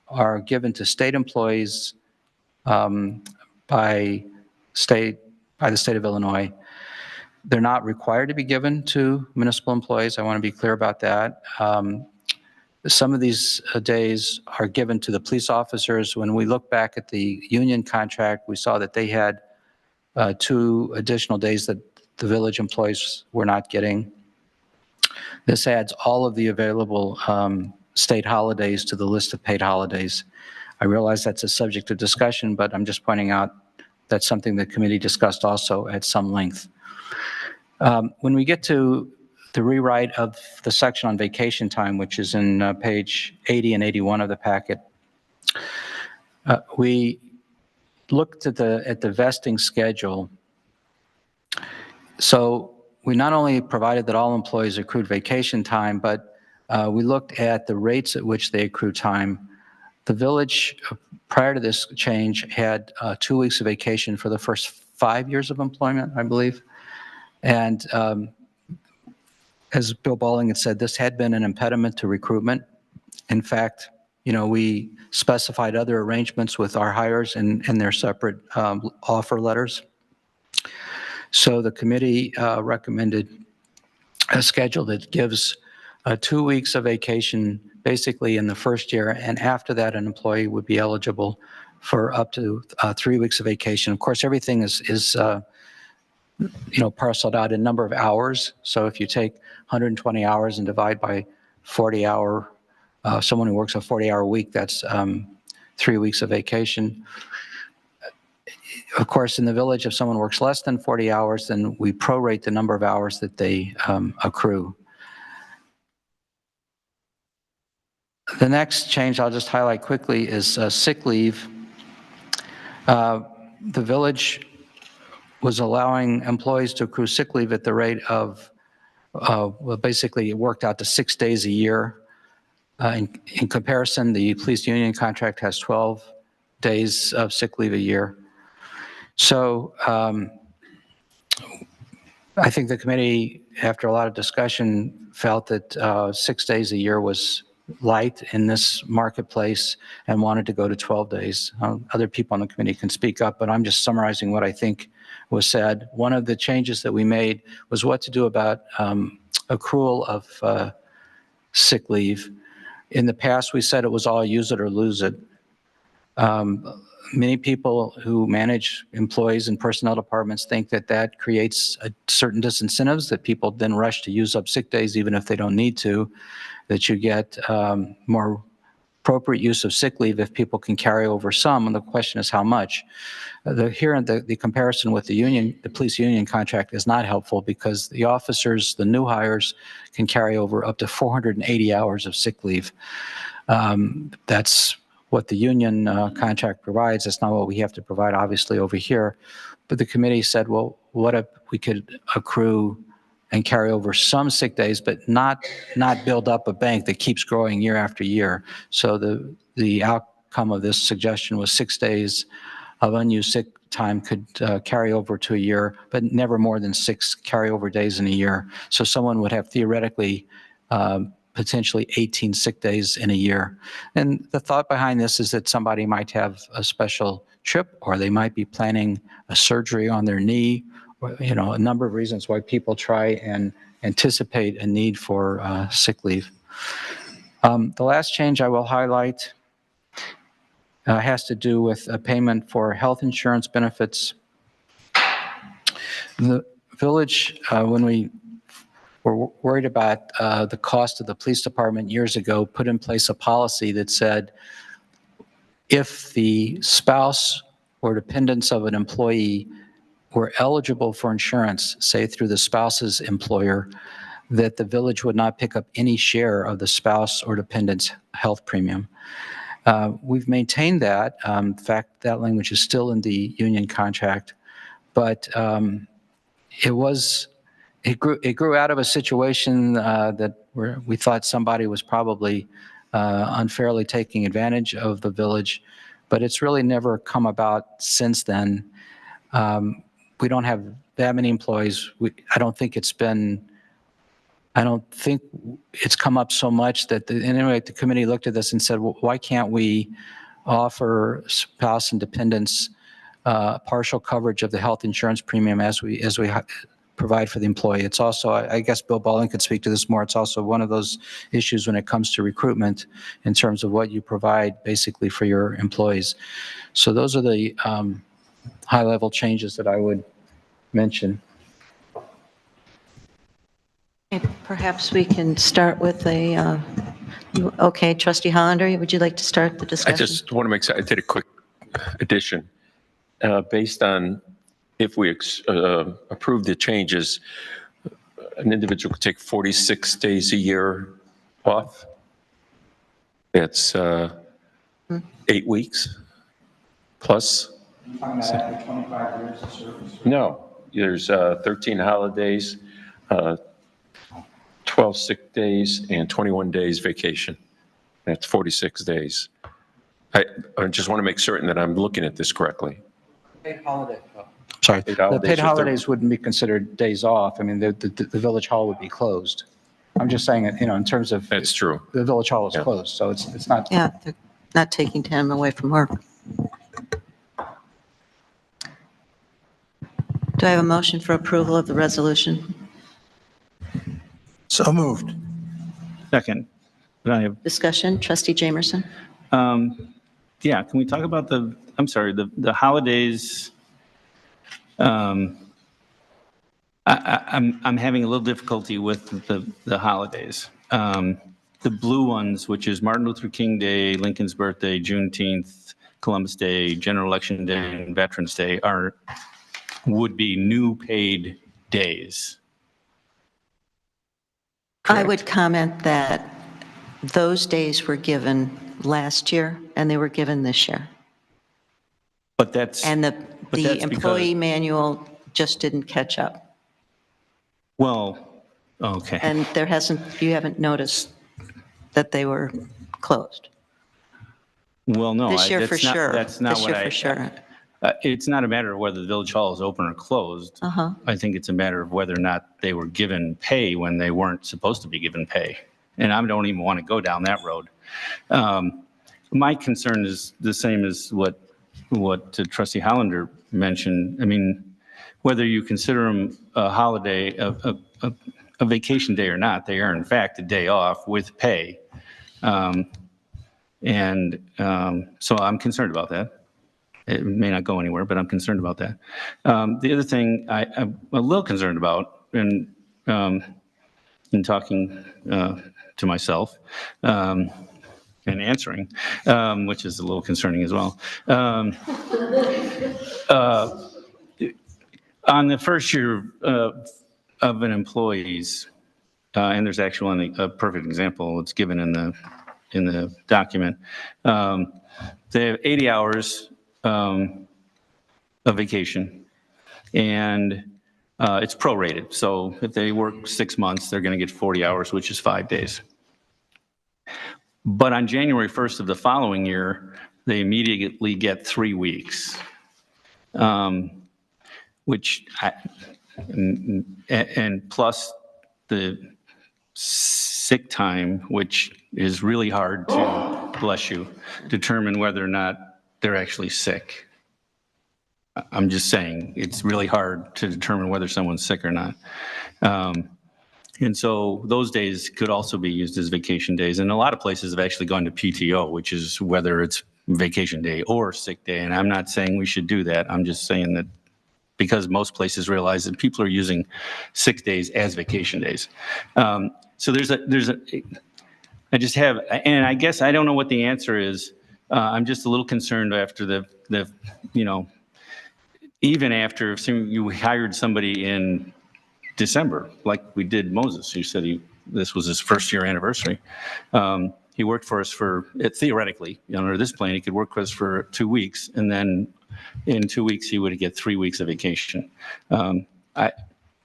are given to state employees by the state of Illinois. They're not required to be given to municipal employees. I want to be clear about that. Some of these days are given to the police officers. When we look back at the union contract, we saw that they had 2 additional days that the village employees were not getting. This adds all of the available state holidays to the list of paid holidays. I realize that's a subject of discussion, but I'm just pointing out that's something the committee discussed also at some length. When we get to the rewrite of the section on vacation time, which is in page 80 and 81 of the packet, we looked at the vesting schedule. So we not only provided that all employees accrued vacation time, but we looked at the rates at which they accrue time. The village, prior to this change, had 2 weeks of vacation for the first 5 years of employment, I believe. And as Bill Balling had said, this had been an impediment to recruitment. In fact, we specified other arrangements with our hires in their separate offer letters. So the committee recommended a schedule that gives 2 weeks of vacation basically in the first year, and after that an employee would be eligible for up to 3 weeks of vacation. Of course, everything is parceled out in number of hours. So if you take 120 hours and divide by 40-hour, someone who works a 40-hour week, that's 3 weeks of vacation. Of course, in the village, if someone works less than 40 hours, then we prorate the number of hours that they accrue. The next change I'll just highlight quickly is sick leave. The village was allowing employees to accrue sick leave at the rate of, well, basically it worked out to 6 days a year. In comparison, the police union contract has 12 days of sick leave a year. So I think the committee, after a lot of discussion, felt that 6 days a year was light in this marketplace and wanted to go to 12 days. Other people on the committee can speak up, but I'm just summarizing what I think was said. One of the changes that we made was what to do about accrual of sick leave. In the past, we said it was all use it or lose it. Many people who manage employees in personnel departments think that that creates certain disincentives, that people then rush to use up sick days even if they don't need to, that you get more appropriate use of sick leave if people can carry over some, and the question is how much. The comparison with the union, the police union contract is not helpful because the officers, the new hires, can carry over up to 480 hours of sick leave. That's what the union contract provides. That's not what we have to provide, obviously, over here. But the committee said, well, what if we could accrue and carry over some sick days, but not build up a bank that keeps growing year after year. So the outcome of this suggestion was 6 days of unused sick time could carry over to a year, but never more than 6 carryover days in a year. So someone would have theoretically potentially 18 sick days in a year. And the thought behind this is that somebody might have a special trip, or they might be planning a surgery on their knee, or, a number of reasons why people try and anticipate a need for sick leave. The last change I will highlight has to do with a payment for health insurance benefits. The village, when we were worried about the cost of the police department years ago, put in place a policy that said if the spouse or dependents of an employee were eligible for insurance, say through the spouse's employer, that the village would not pick up any share of the spouse or dependent's health premium. We've maintained that. In fact, that language is still in the union contract, but it grew out of a situation where we thought somebody was probably unfairly taking advantage of the village, but it's really never come about since then. We don't have that many employees. I don't think it's come up so much that anyway, the committee looked at this and said, well, why can't we offer spouse and dependents partial coverage of the health insurance premium as we provide for the employee? It's also, I guess Bill Baldwin could speak to this more, it's also one of those issues when it comes to recruitment in terms of what you provide basically for your employees. So those are the high-level changes that I would mention. Okay, perhaps we can start with okay, Trustee Hollander, would you like to start the discussion? I just want to make sure I did a quick addition. Based on if we approve the changes, an individual could take 46 days a year off. That's 8 weeks plus. No, there's 13 holidays, 12 sick days, and 21 days vacation. That's 46 days. I just want to make certain that I'm looking at this correctly. Paid holiday. Sorry, the paid holidays wouldn't be considered days off. I mean, the village hall would be closed. I'm just saying that, in terms of. That's true. The village hall is closed, so it's not. Yeah, they're not taking time away from work. Do I have a motion for approval of the resolution? So moved. Second. Discussion, Trustee Jamerson? Yeah, can we talk about the holidays? I'm having a little difficulty with the holidays. The blue ones, which is Martin Luther King Day, Lincoln's birthday, Juneteenth, Columbus Day, General Election Day, and Veterans Day would be new paid days. I would comment that those days were given last year and they were given this year. But that's. And the that's employee manual just didn't catch up. Well, okay. And you haven't noticed that they were closed. Well, no. This year that's for not, sure. That's not this what year for sure. It's not a matter of whether the village hall is open or closed. I think it's a matter of whether or not they were given pay when they weren't supposed to be given pay. And I don't even want to go down that road. My concern is the same as what Trustee Hollander mentioned. I mean, whether you consider them a holiday, a vacation day or not, they are in fact a day off with pay. So I'm concerned about that. It may not go anywhere, but I'm concerned about that. The other thing I'm a little concerned about in talking to myself and answering, which is a little concerning as well. On the first year of an employee's, and there's actually a perfect example, it's given in the document. They have 80 hours of vacation, and it's prorated. So if they work 6 months, they're going to get 40 hours, which is 5 days. But on January 1st of the following year, they immediately get 3 weeks, and plus the sick time, which is really hard to, bless you, determine whether or not they're actually sick. I'm just saying, it's really hard to determine whether someone's sick or not. And so those days could also be used as vacation days. And a lot of places have actually gone to PTO, which is whether it's vacation day or sick day. And I'm not saying we should do that. I'm just saying that because most places realize that people are using 6 days as vacation days. So I just have, and I guess I don't know what the answer is. I'm just a little concerned after even after you hired somebody in December, like we did Moses, who said this was his first year anniversary. He worked for us theoretically, under this plan, he could work for us for 2 weeks, and then in 2 weeks, he would get 3 weeks of vacation. I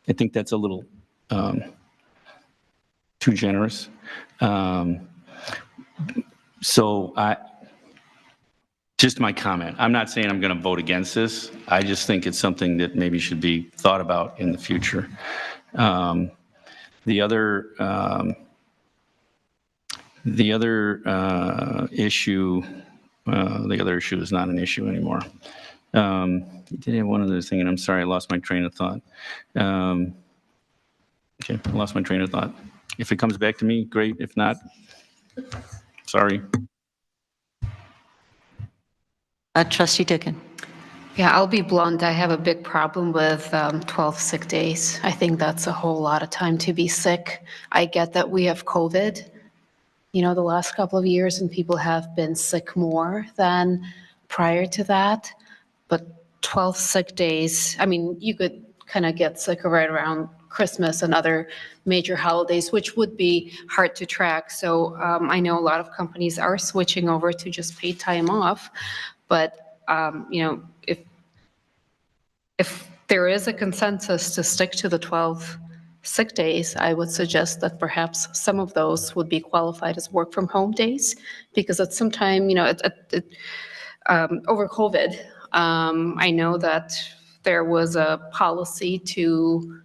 think that's a little too generous. Just my comment. I'm not saying I'm going to vote against this. I just think it's something that maybe should be thought about in the future. The other issue is not an issue anymore. You did have one other thing, and I'm sorry, I lost my train of thought. Okay, I lost my train of thought. If it comes back to me, great. If not, sorry. Trustee Dicken. Yeah, I'll be blunt. I have a big problem with 12 sick days. I think that's a whole lot of time to be sick. I get that we have COVID, the last couple of years, and people have been sick more than prior to that. But 12 sick days, I mean, you could kind of get sick right around Christmas and other major holidays, which would be hard to track. So I know a lot of companies are switching over to just paid time off. But, if there is a consensus to stick to the 12 sick days, I would suggest that perhaps some of those would be qualified as work from home days, because at some time, over COVID, I know that there was a policy to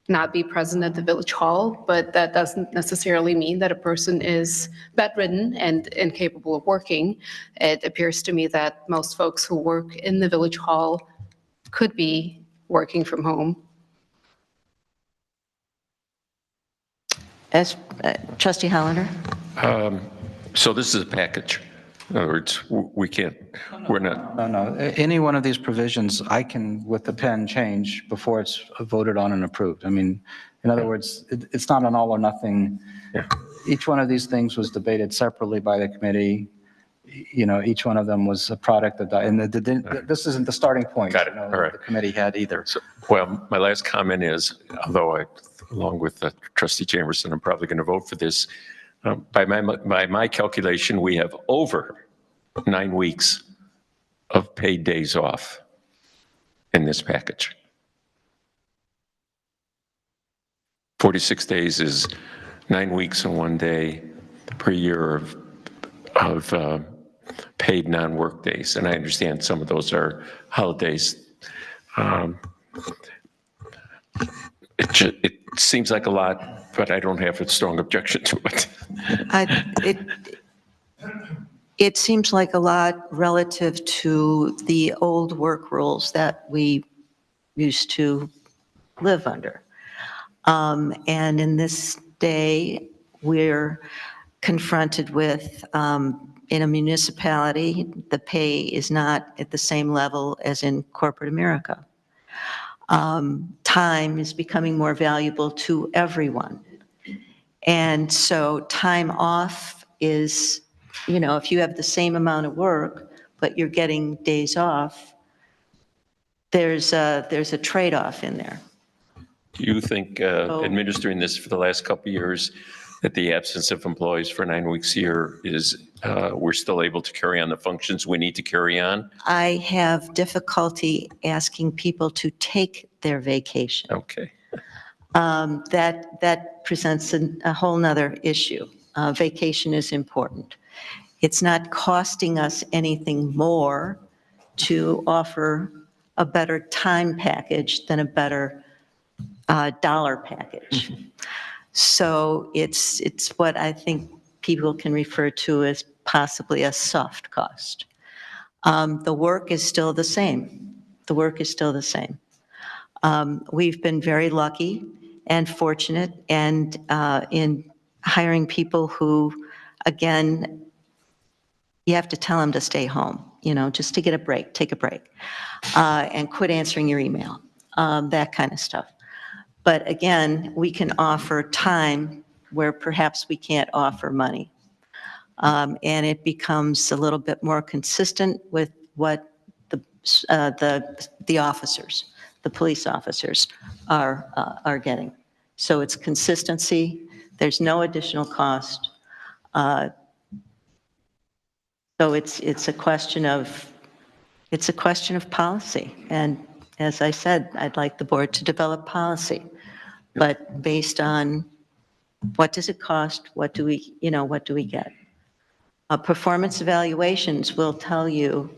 not be present at the village hall, but that doesn't necessarily mean that a person is bedridden and incapable of working. It appears to me that most folks who work in the village hall could be working from home. Trustee Hollander? So this is a package. In other words, we can't, we're not, No. Any one of these provisions, I can, with the pen, change before it's voted on and approved. I mean, in other words, it's not an all or nothing. Yeah. Each one of these things was debated separately by the committee. You know, each one of them was a product of, and this isn't the starting point. Got it. You know, All right. The committee had either. So, well, my last comment is, although I, along with Trustee Jamerson, I'm probably going to vote for this. By my calculation, we have over 9 weeks of paid days off in this package. 46 days is 9 weeks and 1 day per year of paid non-work days. And I understand some of those are holidays. It seems like a lot, but I don't have a strong objection to it. It seems like a lot relative to the old work rules that we used to live under. And in this day, we're confronted with, in a municipality, the pay is not at the same level as in corporate America. Time is becoming more valuable to everyone. And so time off is, you know, if you have the same amount of work, but you're getting days off, there's a trade-off in there. Do you think administering this for the last couple of years, that the absence of employees for 9 weeks a year is, we're still able to carry on the functions we need to carry on? I have difficulty asking people to take their vacation. Okay. That presents a whole nother issue. Vacation is important. It's not costing us anything more to offer a better time package than a better dollar package. So it's what I think people can refer to as possibly a soft cost. The work is still the same. The work is still the same. We've been very lucky and fortunate and in hiring people who, again, you have to tell them to stay home, you know, just to get a break, take a break, and quit answering your email, that kind of stuff. But again, we can offer time where perhaps we can't offer money. And it becomes a little bit more consistent with what the officers, the police officers are getting. So it's consistency. There's no additional cost. So it's a question of policy. And as I said, I'd like the board to develop policy, but based on what does it cost? What do we get? Performance evaluations will tell you,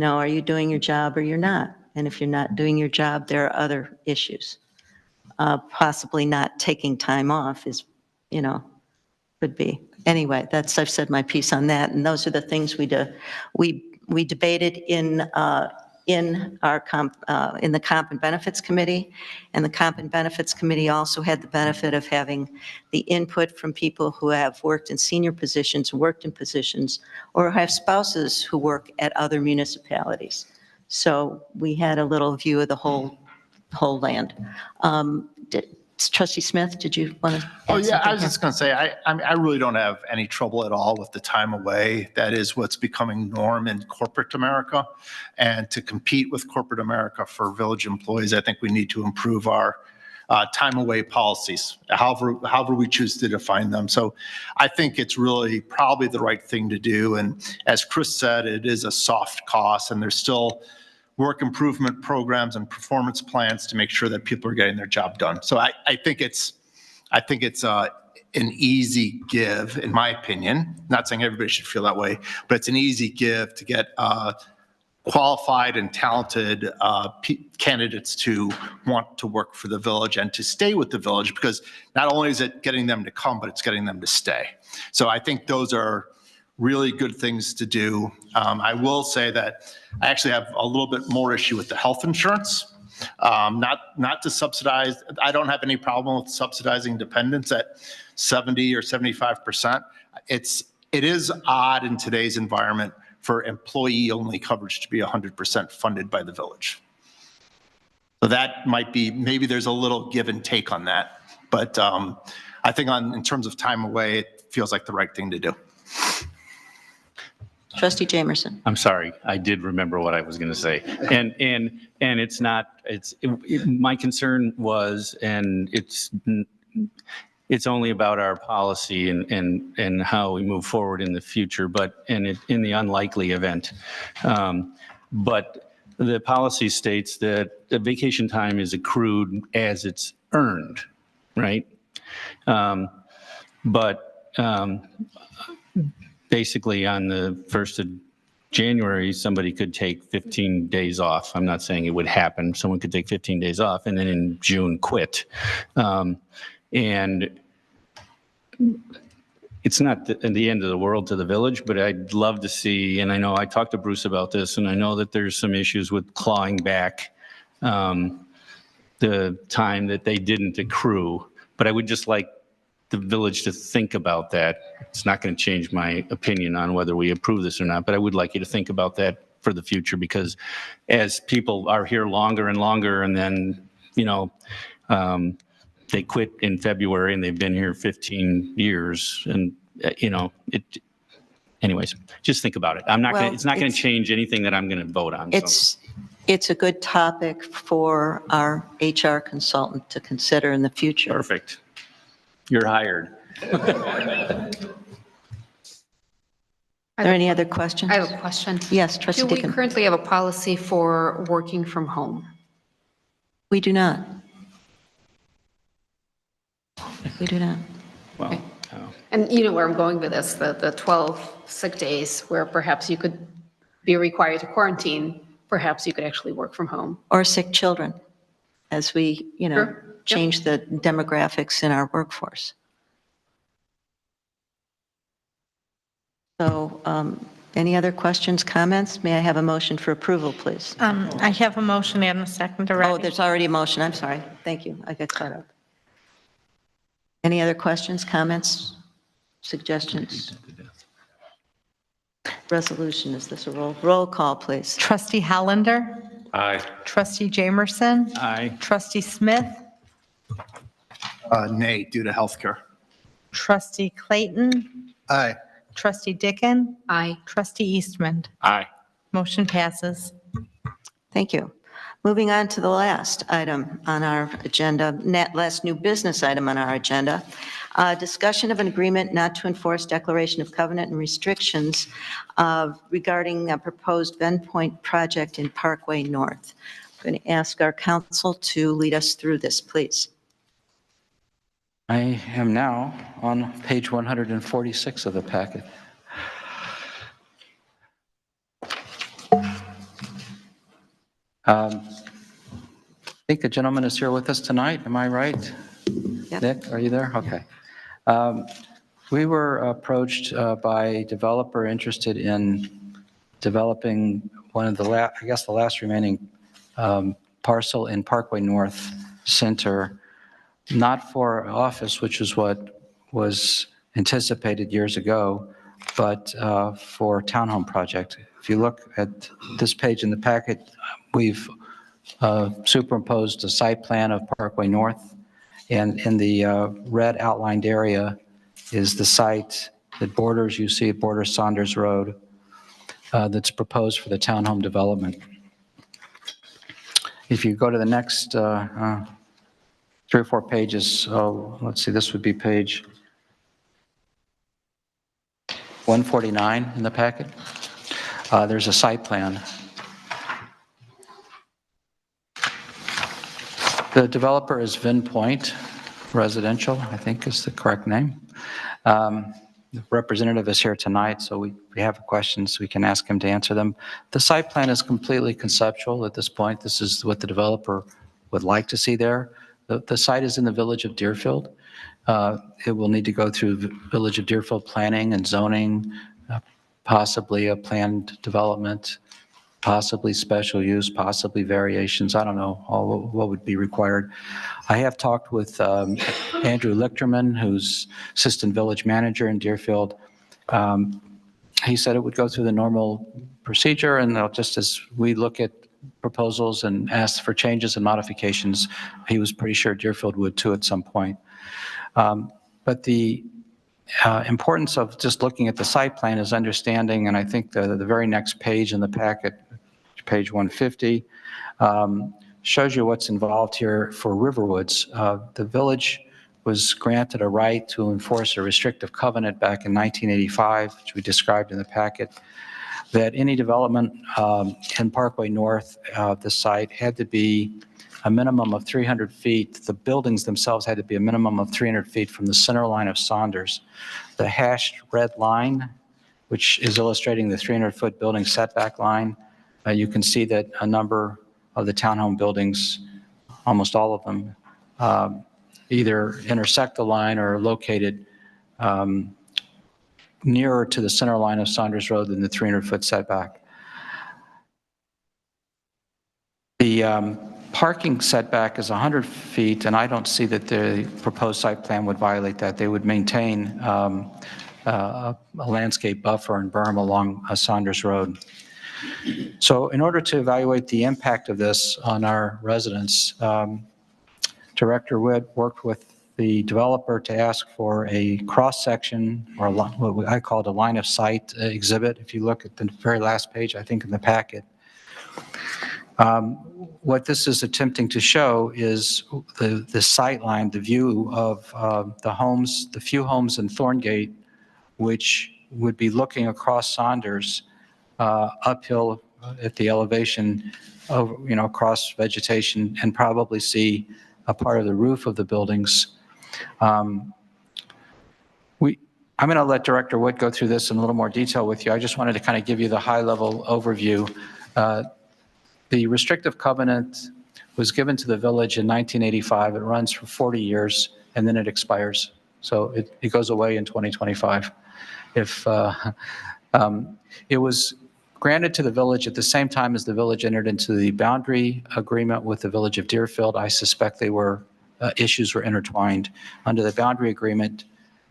are you doing your job or you're not? And if you're not doing your job, there are other issues. Possibly not taking time off is, could be. Anyway, I've said my piece on that, and those are the things we debated in the Comp and Benefits Committee, and the Comp and Benefits Committee also had the benefit of having the input from people who have worked in senior positions, worked in positions, or have spouses who work at other municipalities. So we had a little view of the whole land. Trustee Smith, did you want to? Oh, yeah, I was just going to say, I really don't have any trouble at all with the time away. That is what's becoming norm in corporate America. And to compete with corporate America for village employees, I think we need to improve our time away policies, however we choose to define them. So I think it's really probably the right thing to do. And as Chris said, it is a soft cost, and there's still work improvement programs and performance plans to make sure that people are getting their job done. So I think it's an easy give, in my opinion. Not saying everybody should feel that way, but it's an easy give to get qualified and talented candidates to want to work for the village and to stay with the village, because not only is it getting them to come, but it's getting them to stay. So I think those are really good things to do. I will say that I actually have a little bit more issue with the health insurance. Not to subsidize, I don't have any problem with subsidizing dependents at 70 or 75%. it is odd in today's environment for employee-only coverage to be 100% funded by the village. So that might be, maybe there's a little give and take on that. But I think in terms of time away, it feels like the right thing to do. Trustee Jamerson. I'm sorry, I did remember what I was going to say. And it's not, my concern was, and it's only about our policy and how we move forward in the future, but in the unlikely event. But the policy states that the vacation time is accrued as it's earned, right? Basically on the 1st of January, somebody could take 15 days off. I'm not saying it would happen. Someone could take 15 days off and then in June quit. And it's not the end of the world to the village, but I'd love to see, and I know I talked to Bruce about this, and I know that there's some issues with clawing back the time that they didn't accrue, but I would just like the village to think about that. It's not going to change my opinion on whether we approve this or not, but I would like you to think about that for the future, because as people are here longer and longer, and then, they quit in February and they've been here 15 years and, anyways, just think about it. It's not going to change anything that I'm going to vote on. It's a good topic for our HR consultant to consider in the future. Perfect. You're hired. Are there any other questions? I have a question. Yes, Trustee Do we Dickon. currently have a policy for working from home? We do not. We do not. Well, And you know where I'm going with this, the 12 sick days where perhaps you could be required to quarantine, perhaps you could actually work from home. Or sick children, as we, Sure. change the demographics in our workforce. So any other questions, comments? May I have a motion for approval, please? I have a motion and a second already. Oh, there's already a motion. I'm sorry. Thank you. I got caught up. Any other questions, comments, suggestions? Resolution, is this a roll call, please? Trustee Hollander? Aye. Trustee Jamerson? Aye. Trustee Smith? Nay, due to healthcare. Trustee Clayton? Aye. Trustee Dickon? Aye. Trustee Eastman? Aye. Motion passes. Thank you. Moving on to the last item on our agenda, last new business item on our agenda, discussion of an agreement not to enforce declaration of covenant and restrictions regarding a proposed Ven Point project in Parkway North. I'm going to ask our counsel to lead us through this, please. I am now on page 146 of the packet. I think the gentleman is here with us tonight. Am I right? Yep. Nick, are you there? Okay. We were approached by a developer interested in developing one of the the last remaining parcel in Parkway North Center, not for office, which is what was anticipated years ago, but for townhome project. If you look at this page in the packet, we've superimposed a site plan of Parkway North, and in the red outlined area is the site that borders, you see it borders Saunders Road, that's proposed for the townhome development. If you go to the next 3 or 4 pages, let's see, this would be page 149 in the packet. There's a site plan. The developer is Ven Point Residential, I think is the correct name. The representative is here tonight, so we have questions, we can ask him to answer them. The site plan is completely conceptual at this point. This is what the developer would like to see there. The site is in the village of Deerfield. It will need to go through Village of Deerfield planning and zoning, possibly a planned development, possibly special use, possibly variations. I don't know all what would be required. I have talked with Andrew Lichterman, who's assistant village manager in Deerfield, He said it would go through the normal procedure, and just as we look at proposals and ask for changes and modifications, he was pretty sure Deerfield would too at some point. But the importance of just looking at the site plan is understanding, and I think the very next page in the packet, page 150, shows you what's involved here for Riverwoods. The village was granted a right to enforce a restrictive covenant back in 1985, which we described in the packet, that any development in Parkway North, the site, had to be a minimum of 300 feet. The buildings themselves had to be a minimum of 300 feet from the center line of Saunders. The hashed red line, which is illustrating the 300-foot building setback line, you can see that a number of the townhome buildings, almost all of them, either intersect the line or are located nearer to the center line of Saunders Road than the 300-foot setback. The parking setback is 100 feet, and I don't see that the proposed site plan would violate that. They would maintain a landscape buffer and berm along Saunders Road. So in order to evaluate the impact of this on our residents, Director Witt worked with the developer to ask for a cross-section, or what I called a line of sight exhibit. If you look at the very last page, I think in the packet, what this is attempting to show is the sight line, the view of the homes, the few homes in Thorngate, which would be looking across Saunders uphill at the elevation of, across vegetation, and probably see a part of the roof of the buildings. I'm going to let Director Witt go through this in a little more detail with you. I just wanted to kind of give you the high-level overview. The restrictive covenant was given to the village in 1985. It runs for 40 years, and then it expires. So it goes away in 2025. It was granted to the village at the same time as the village entered into the boundary agreement with the village of Deerfield. I suspect issues were intertwined. Under the boundary agreement,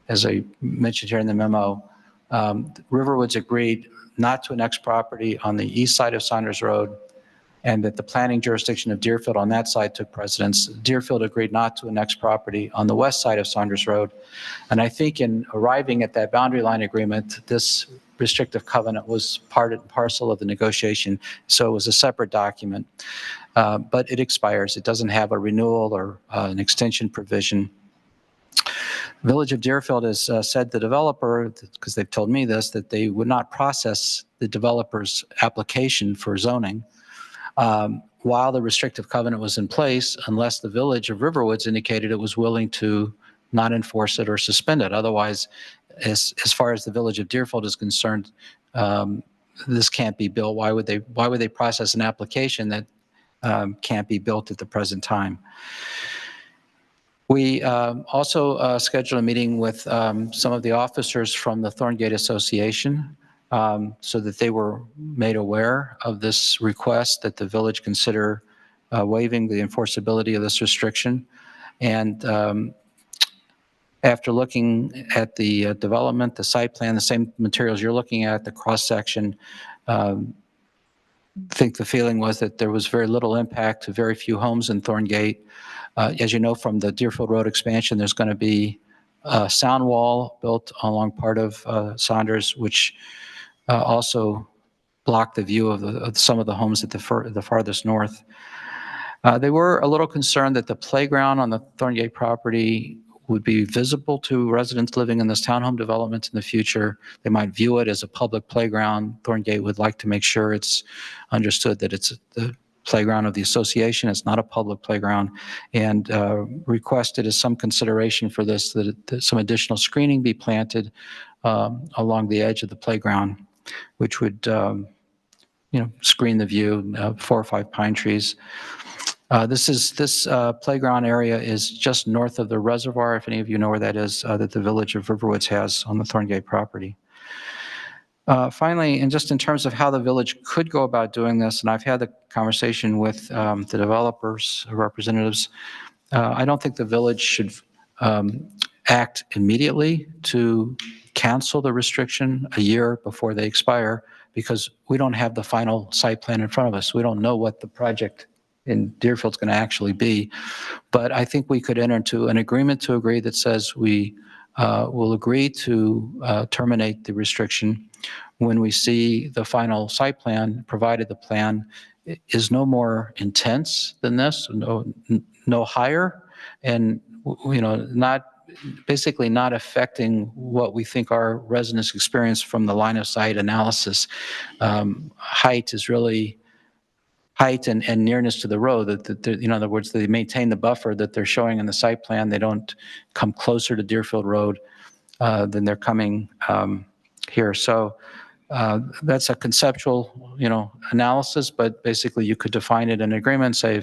as I mentioned here in the memo, Riverwoods agreed not to annex property on the east side of Saunders Road, and that the planning jurisdiction of Deerfield on that side took precedence. Deerfield agreed not to annex property on the west side of Saunders Road. And I think in arriving at that boundary line agreement, this restrictive covenant was part and parcel of the negotiation, so it was a separate document. But it expires. It doesn't have a renewal or an extension provision. Village of Deerfield has said the developer, because they've told me this, that they would not process the developer's application for zoning while the restrictive covenant was in place, unless the village of Riverwoods indicated it was willing to not enforce it or suspend it. Otherwise, as far as the village of Deerfield is concerned, this can't be built. Why would they process an application that can't be built at the present time? We also scheduled a meeting with some of the officers from the Thorngate Association, so that they were made aware of this request, that the village consider waiving the enforceability of this restriction. And after looking at the development, the site plan, the same materials you're looking at, the cross-section, I think the feeling was that there was very little impact to very few homes in Thorngate. As you know, from the Deerfield Road expansion, there's going to be a sound wall built along part of Saunders, which also blocked the view of some of the homes at the farthest north. They were a little concerned that the playground on the Thorngate property would be visible to residents living in this townhome development in the future. They might view it as a public playground. Thorngate would like to make sure it's understood that it's the playground of the association. It's not a public playground, and requested as some consideration for this that some additional screening be planted along the edge of the playground, which would screen the view, 4 or 5 pine trees. This playground area is just north of the reservoir, if any of you know where that is, that the village of Riverwoods has on the Thorngate property. Finally, and just in terms of how the village could go about doing this, and I've had the conversation with the developers, representatives, I don't think the village should act immediately to cancel the restriction a year before they expire, because we don't have the final site plan in front of us. We don't know what the project in Deerfield's going to actually be. But I think we could enter into an agreement to agree that says we will agree to terminate the restriction when we see the final site plan, provided the plan is no more intense than this, no higher, and not basically not affecting what we think our residents experience from the line of sight analysis. Height is really height and nearness to the road. That in other words, they maintain the buffer that they're showing in the site plan. They don't come closer to Deerfield Road than they're coming here. So that's a conceptual, analysis, but basically you could define it in agreement, say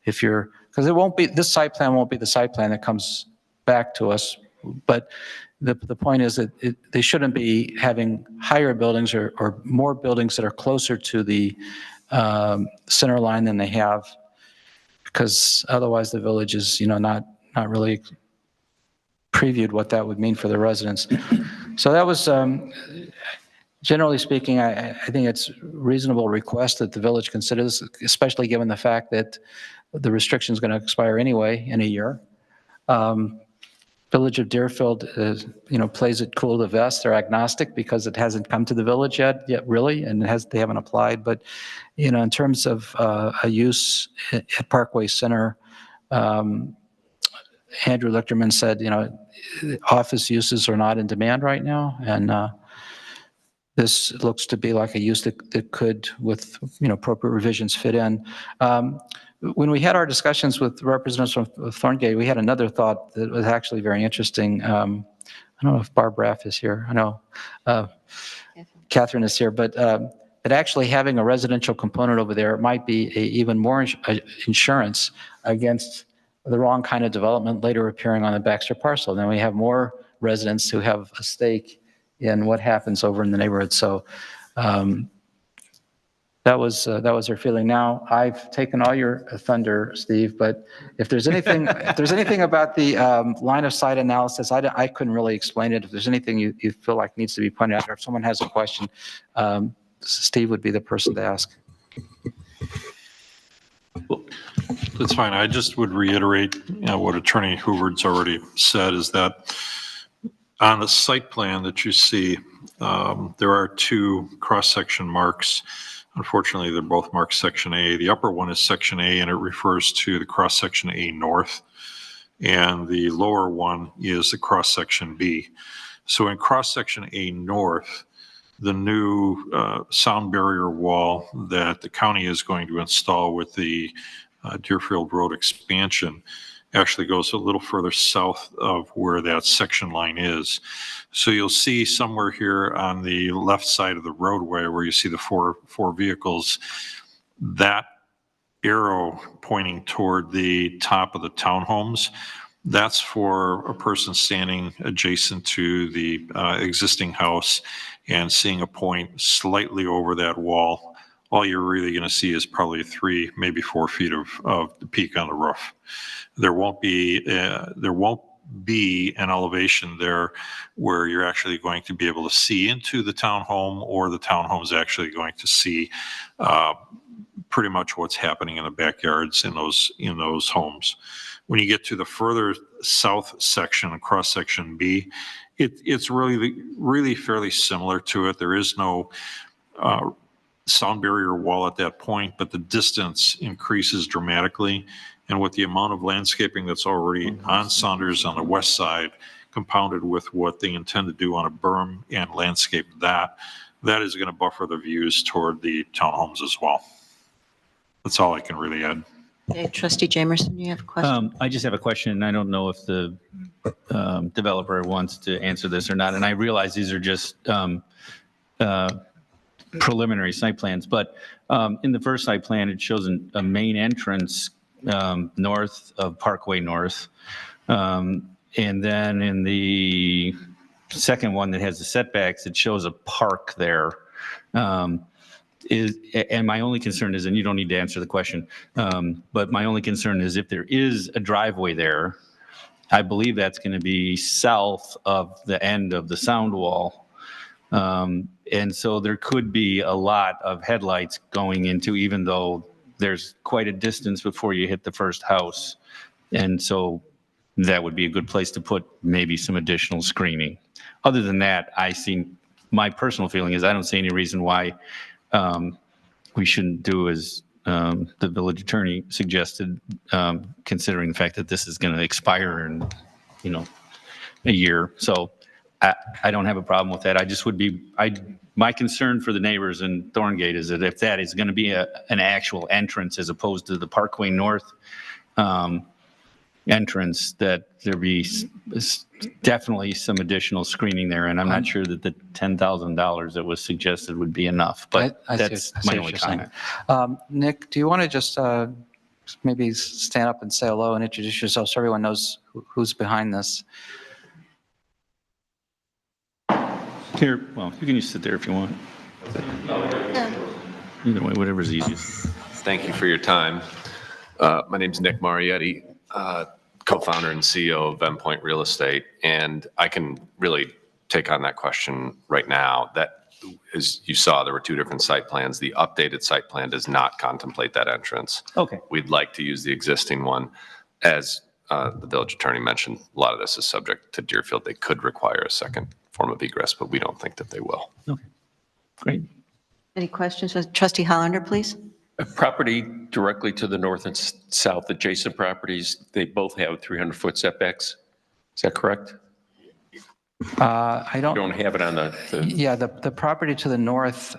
if you're, because it won't be, this site plan won't be the site plan that comes back to us, but the point is that they shouldn't be having higher buildings or more buildings that are closer to the center line than they have, because otherwise the village is, not really previewed what that would mean for the residents. So that was, generally speaking, I think it's a reasonable request that the village consider this, especially given the fact that the restriction is going to expire anyway in a year. Village of Deerfield is, plays it cool to the vest. They're agnostic because it hasn't come to the village yet really, and they haven't applied. But, in terms of a use at Parkway Center, Andrew Lichterman said, office uses are not in demand right now, and this looks to be like a use that could, with appropriate revisions, fit in. When we had our discussions with representatives from Thorngate, we had another thought that was actually very interesting. I don't know if Barb Raff is here. I know Catherine is here, but that actually having a residential component over there might be even more insurance against the wrong kind of development later appearing on the Baxter parcel. Then we have more residents who have a stake in what happens over in the neighborhood. So that was their feeling. Now I've taken all your thunder, Steve. But if there's anything, about the line of sight analysis, I couldn't really explain it. If there's anything you feel like needs to be pointed out, or if someone has a question, Steve would be the person to ask. That's fine. I just would reiterate what Attorney Hoover's already said, is that on the site plan that you see, there are two cross-section marks. Unfortunately, they're both marked Section A. The upper one is Section A, and it refers to the cross-section A North. And the lower one is the cross-section B. So in cross-section A North, the new sound barrier wall that the county is going to install with the Deerfield Road expansion actually goes a little further south of where that section line is. So you'll see somewhere here on the left side of the roadway where you see the four vehicles, that arrow pointing toward the top of the townhomes, that's for a person standing adjacent to the existing house and seeing a point slightly over that wall. All you're really going to see is probably 3, maybe 4 feet of the peak on the roof. There won't be an elevation there where you're actually going to be able to see into the townhome, or the townhome's actually going to see pretty much what's happening in the backyards in those homes. When you get to the further south section, across section B, it's really fairly similar to it. There is no sound barrier wall at that point, but the distance increases dramatically. And with the amount of landscaping that's already on Saunders on the west side, compounded with what they intend to do on a berm and landscape, that is going to buffer the views toward the townhomes as well. That's all I can really add. Okay, Trustee Jamerson, you have a question? I just have a question, and I don't know if the developer wants to answer this or not. And I realize these are just preliminary site plans, but in the first site plan, it shows a main entrance north of Parkway North. And then in the second one that has the setbacks, it shows a park there. And my only concern is, and you don't need to answer the question, but my only concern is if there is a driveway there, I believe that's going to be south of the end of the sound wall. And so there could be a lot of headlights going into, even though there's quite a distance before you hit the first house. And so that would be a good place to put maybe some additional screening. Other than that, my personal feeling is I don't see any reason why we shouldn't do as the village attorney suggested, considering the fact that this is going to expire in, a year. So I don't have a problem with that. I just would be, my concern for the neighbors in Thorngate is that if that is going to be an actual entrance as opposed to the Parkway North entrance, that there be definitely some additional screening there. And I'm not sure that the $10,000 that was suggested would be enough, but that's my only comment. Nick, do you want to just maybe stand up and say hello and introduce yourself so everyone knows who's behind this? Here, well, you can just sit there if you want. Either way, whatever's easiest. Thank you for your time. My name's Nick Marietti, co-founder and CEO of Endpoint Real Estate, and I can really take on that question right now. That, as you saw, there were two different site plans. The updated site plan does not contemplate that entrance. Okay. We'd like to use the existing one. As the village attorney mentioned, a lot of this is subject to Deerfield. They could require a second form of egress, but we don't think that they will. Okay, great. Any questions? Trustee Hollander, please. A property directly to the north and south adjacent properties, they both have 300-foot setbacks. Is that correct? I don't. You don't have it on the. Yeah, the property to the north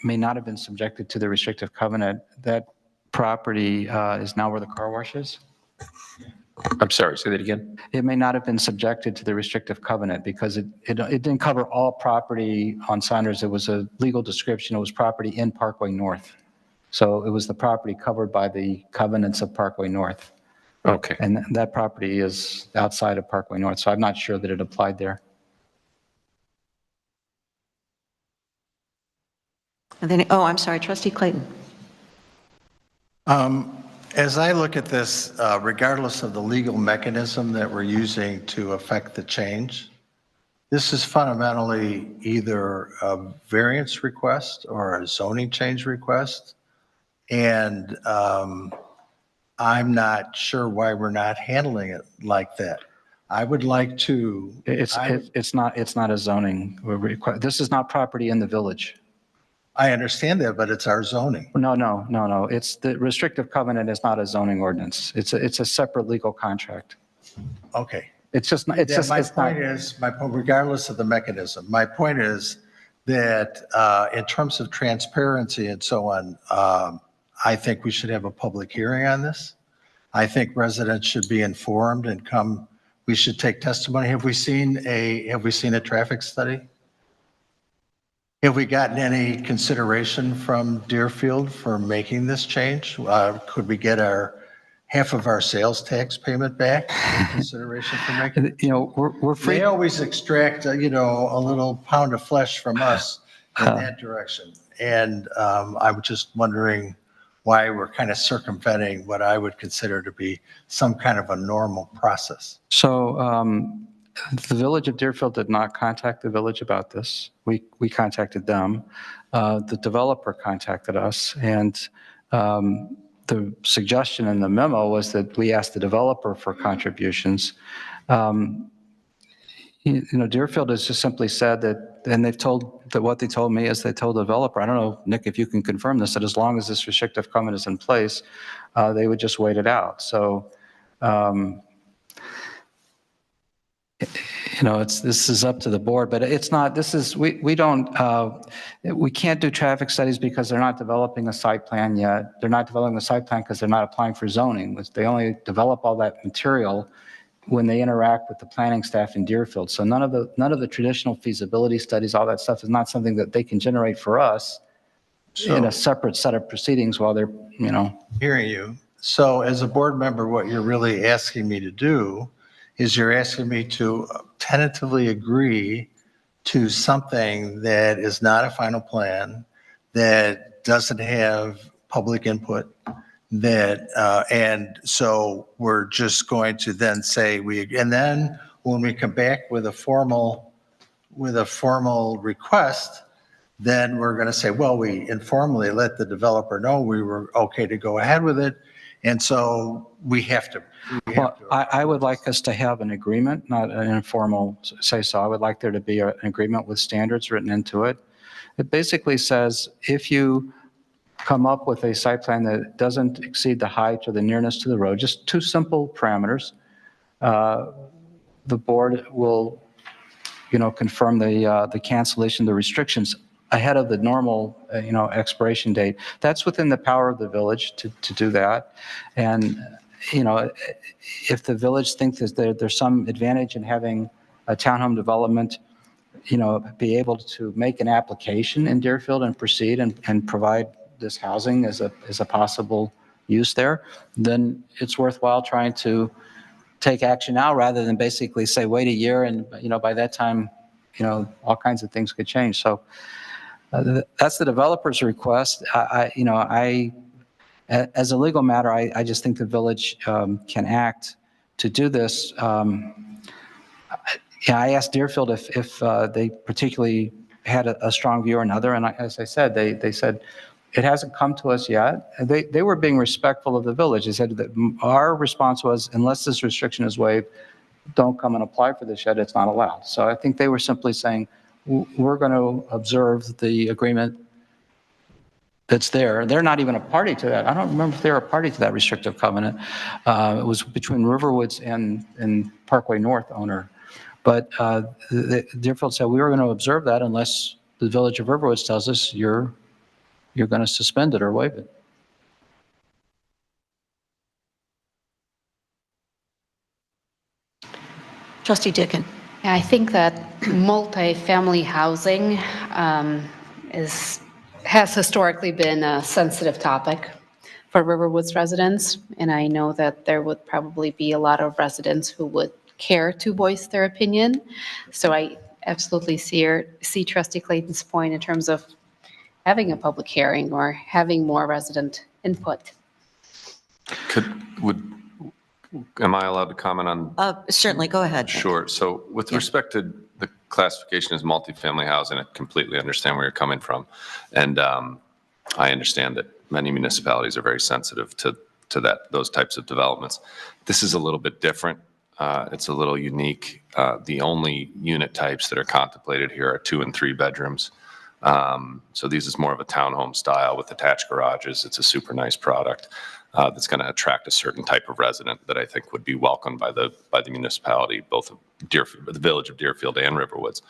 may not have been subjected to the restrictive covenant. That property is now where the car wash is. I'm sorry, say that again. It may not have been subjected to the restrictive covenant because it didn't cover all property on Saunders. It was a legal description. It was property in Parkway North. So it was the property covered by the covenants of Parkway North. Okay. And that property is outside of Parkway North, so I'm not sure that it applied there. And then, I'm sorry, Trustee Clayton. As I look at this, regardless of the legal mechanism that we're using to affect the change, this is fundamentally either a variance request or a zoning change request. And I'm not sure why we're not handling it like that. I would like to. It's not a zoning request. This is not property in the village. I understand that, but it's our zoning. No. It's the restrictive covenant is not a zoning ordinance. It's a separate legal contract. Okay. It's just not. It's just. My point, regardless of the mechanism, my point is that in terms of transparency and so on, I think we should have a public hearing on this. I think residents should be informed and come. We should take testimony. Have we seen a traffic study? Have we gotten any consideration from Deerfield for making this change? Could we get half of our sales tax payment back in consideration for making it? We're free. They always extract, a little pound of flesh from us in that direction. And I was just wondering why we're kind of circumventing what I would consider to be some kind of a normal process. So the village of Deerfield did not contact the village about this. We contacted them. The developer contacted us, and the suggestion in the memo was that we asked the developer for contributions. Deerfield has just simply said that, and they've told that what they told me is they told the developer, I don't know, Nick, if you can confirm this, that as long as this restrictive covenant is in place, they would just wait it out. So, this is up to the board, but it's not, we can't do traffic studies because they're not developing a site plan yet. They're not developing a site plan because they're not applying for zoning. They only develop all that material when they interact with the planning staff in Deerfield. So none of the traditional feasibility studies, all that stuff is not something that they can generate for us in a separate set of proceedings while they're, Hearing you. So as a board member, what you're really asking me to do is you're asking me to tentatively agree to something that is not a final plan, that doesn't have public input, that, and so we're just going to then say and then when we come back with a formal request, then we're going to say, well, we informally let the developer know we were okay to go ahead with it. And so we have to. Well, I would like us to have an agreement, not an informal say-so. I would like there to be an agreement with standards written into it. It basically says if you come up with a site plan that doesn't exceed the height or the nearness to the road, just two simple parameters, the board will, confirm the cancellation, the restrictions ahead of the normal, expiration date. That's within the power of the village to do that. And, if the village thinks that there's some advantage in having a townhome development, be able to make an application in Deerfield and proceed and provide this housing as a possible use there, then it's worthwhile trying to take action now rather than basically say, wait a year and, by that time, all kinds of things could change. So that's the developer's request. As a legal matter, I just think the village can act to do this. I asked Deerfield if they particularly had a strong view or another, and as I said, they said, it hasn't come to us yet. They were being respectful of the village. They said that our response was, unless this restriction is waived, don't come and apply for the shed, it's not allowed. So I think they were simply saying, we're going to observe the agreement that's there. They're not even a party to that. I don't remember if they were a party to that restrictive covenant. It was between Riverwoods and Parkway North owner. But Deerfield said, we were going to observe that unless the Village of Riverwoods tells us you're going to suspend it or waive it. Trustee Dicken. Yeah, I think that multifamily housing has historically been a sensitive topic for Riverwoods residents, and I know that there would probably be a lot of residents who would care to voice their opinion. So I absolutely see Trustee Clayton's point in terms of having a public hearing or having more resident input. Am I allowed to comment on? Certainly, go ahead. Sure. So with respect to the classification as multifamily housing, I completely understand where you're coming from. And I understand that many municipalities are very sensitive to those types of developments. This is a little bit different. It's a little unique. The only unit types that are contemplated here are 2 and 3 bedrooms. So these is more of a townhome style with attached garages. It's a super nice product that's going to attract a certain type of resident that I think would be welcomed by the municipality, both the Village of Deerfield and Riverwoods.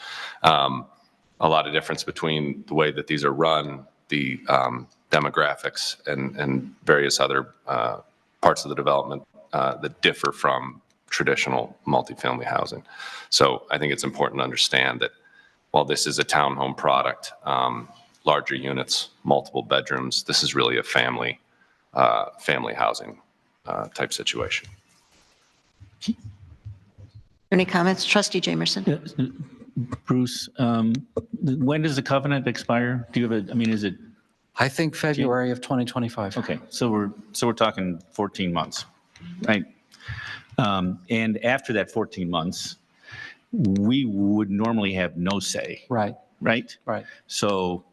A lot of difference between the way that these are run, the demographics, and various other parts of the development that differ from traditional multifamily housing. So I think it's important to understand that while this is a townhome product, larger units, multiple bedrooms, this is really a family housing type situation. Any comments? Trustee Jamerson. Bruce, when does the covenant expire? Do you have is it? I think February of 2025. Okay, so we're talking 14 months, right? And after that 14 months, we would normally have no say. Right. Right? Right. So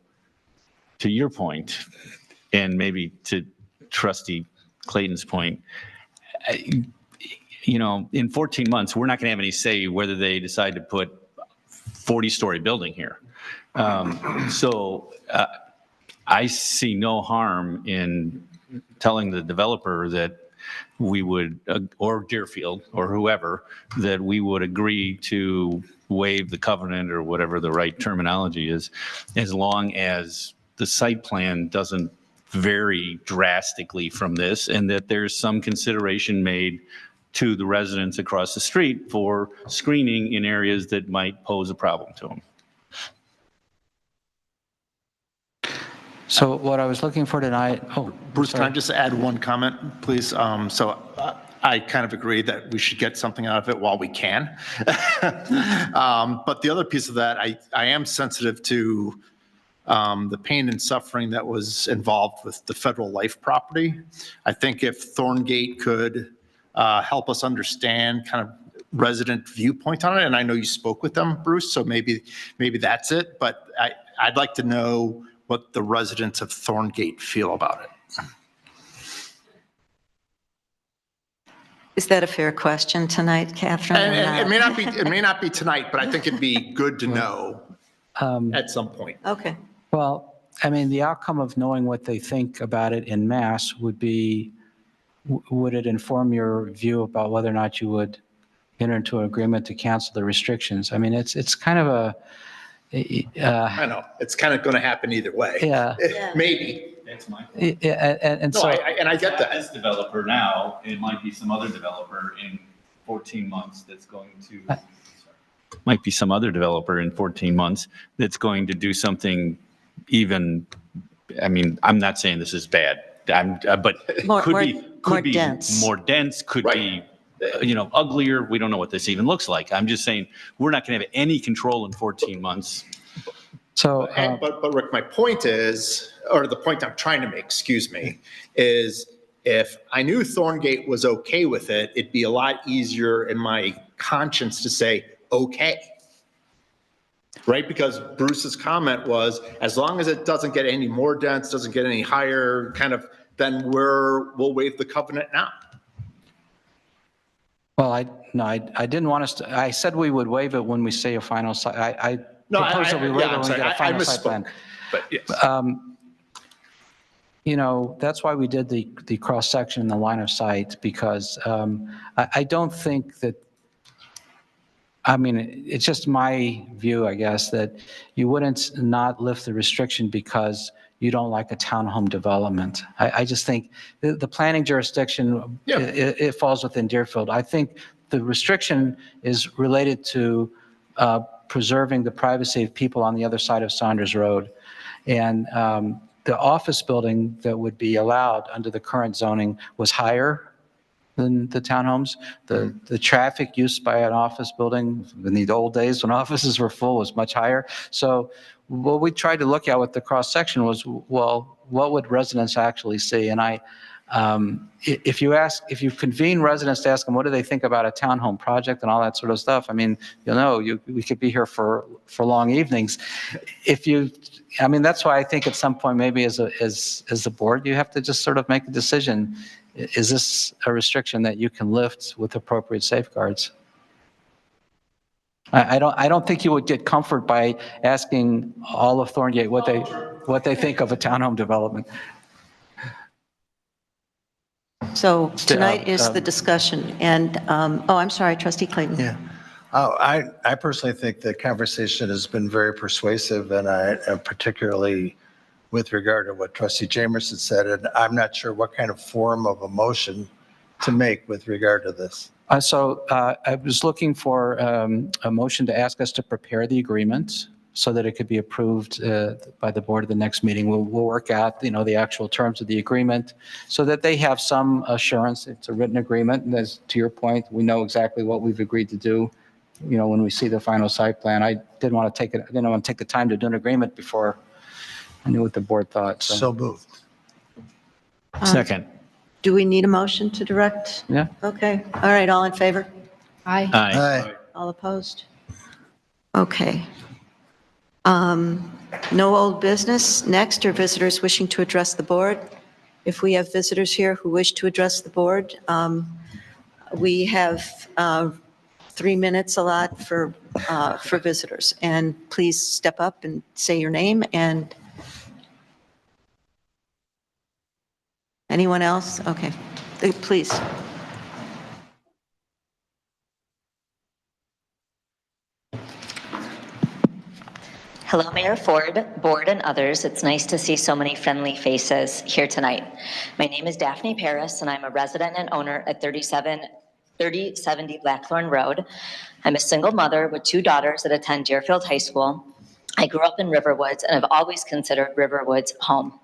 to your point, and maybe to Trustee Clayton's point, in 14 months, we're not going to have any say whether they decide to put 40-story building here. So I see no harm in telling the developer that we would, or Deerfield, or whoever, that we would agree to waive the covenant or whatever the right terminology is, as long as the site plan doesn't vary drastically from this, and that there's some consideration made to the residents across the street for screening in areas that might pose a problem to them. So what I was looking for tonight, Bruce, can I just add one comment, please? So I kind of agree that we should get something out of it while we can. But the other piece of that, I am sensitive to the pain and suffering that was involved with the federal life property. I think if Thorngate could help us understand kind of resident viewpoint on it, and I know you spoke with them, Bruce, so maybe that's it, but I'd like to know what the residents of Thorngate feel about it. Is that a fair question tonight, Catherine? And it may not be tonight, but I think it'd be good to know at some point. Okay. Well, I mean, the outcome of knowing what they think about it in mass would be, would it inform your view about whether or not you would enter into an agreement to cancel the restrictions? I mean, it's kind of a. I know, it's kind of going to happen either way. Yeah. Maybe. That's my And No, so. and I get that. This developer now, it might be some other developer in 14 months that's going to, might be some other developer in 14 months that's going to do something even, I mean, I'm not saying this is bad, but could be dense. more dense, could be, uglier. We don't know what this even looks like. I'm just saying, we're not going to have any control in 14 months. So, but Rick, my point is, or the point I'm trying to make, excuse me, is if I knew Thorngate was okay with it, it'd be a lot easier in my conscience to say, okay. Right? Because Bruce's comment was, as long as it doesn't get any more dense, doesn't get any higher, kind of, then we'll waive the covenant now. Well, I didn't want us to, I said we would waive it when we say a final site. I proposed that we waive it when we get a final site plan. But yes. That's why we did the cross-section and the line of sight, because I don't think that, I mean, it's just my view, I guess, that you wouldn't not lift the restriction because you don't like a townhome development. I just think the planning jurisdiction, it falls within Deerfield. I think the restriction is related to preserving the privacy of people on the other side of Saunders Road. And the office building that would be allowed under the current zoning was higher than the townhomes. The traffic used by an office building in the old days when offices were full was much higher. So what we tried to look at with the cross-section was, well, what would residents actually see? And if you convene residents to ask them, what do they think about a townhome project and all that sort of stuff? I mean, we could be here for long evenings. That's why I think at some point, maybe as a board, you have to just sort of make a decision. Is this a restriction that you can lift with appropriate safeguards? I don't think you would get comfort by asking all of Thorngate what they think of a townhome development. So tonight is the discussion, and, I'm sorry, Trustee Clayton. Yeah. I personally think the conversation has been very persuasive, and particularly with regard to what Trustee Jamerson said, and I'm not sure what kind of form of a motion to make with regard to this. So I was looking for a motion to ask us to prepare the agreement so that it could be approved by the board at the next meeting. We'll work out, the actual terms of the agreement so that they have some assurance. It's a written agreement, and as to your point, we know exactly what we've agreed to do. When we see the final site plan, I didn't want to take the time to do an agreement before I knew what the board thought. So moved. Second. Do we need a motion to direct? Yeah. Okay. All right. All in favor? Aye. Aye. All opposed? Okay. No old business. Next are visitors wishing to address the board. If we have visitors here who wish to address the board, we have 3 minutes allotted for visitors. And please step up and say your name. And anyone else? Okay. Please. Hello, Mayor Ford, board, and others. It's nice to see so many friendly faces here tonight. My name is Daphne Paris, and I'm a resident and owner at 3070 Blackthorn Road. I'm a single mother with 2 daughters that attend Deerfield High School. I grew up in Riverwoods and have always considered Riverwoods home.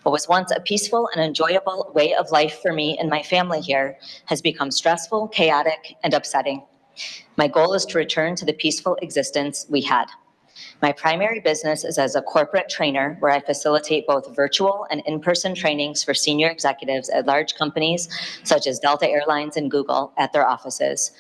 What was once a peaceful and enjoyable way of life for me and my family here has become stressful, chaotic, and upsetting. My goal is to return to the peaceful existence we had. My primary business is as a corporate trainer where I facilitate both virtual and in-person trainings for senior executives at large companies such as Delta Airlines and Google at their offices.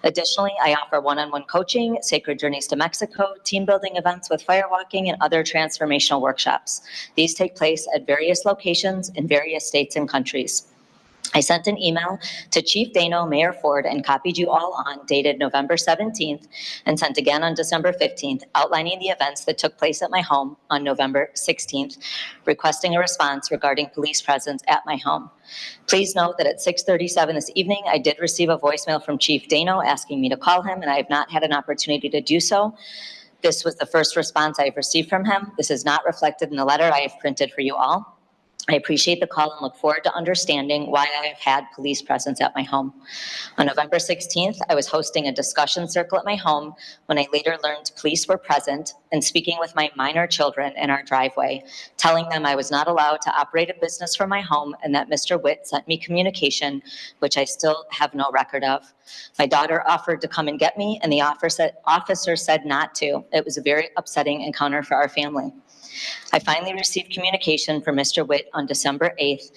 Additionally, I offer one-on-one coaching, sacred journeys to Mexico, team building events with firewalking, and other transformational workshops. These take place at various locations in various states and countries. I sent an email to Chief Dano, Mayor Ford, and copied you all on, dated November 17th, and sent again on December 15th, outlining the events that took place at my home on November 16th, requesting a response regarding police presence at my home. Please note that at 6:37 this evening, I did receive a voicemail from Chief Dano asking me to call him, and I have not had an opportunity to do so. This was the first response I have received from him. This is not reflected in the letter I have printed for you all. I appreciate the call and look forward to understanding why I have had police presence at my home. On November 16th, I was hosting a discussion circle at my home when I later learned police were present and speaking with my minor children in our driveway, telling them I was not allowed to operate a business from my home and that Mr. Witt sent me communication, which I still have no record of. My daughter offered to come and get me, and the officer said not to. It was a very upsetting encounter for our family. I finally received communication from Mr. Witt on December 8th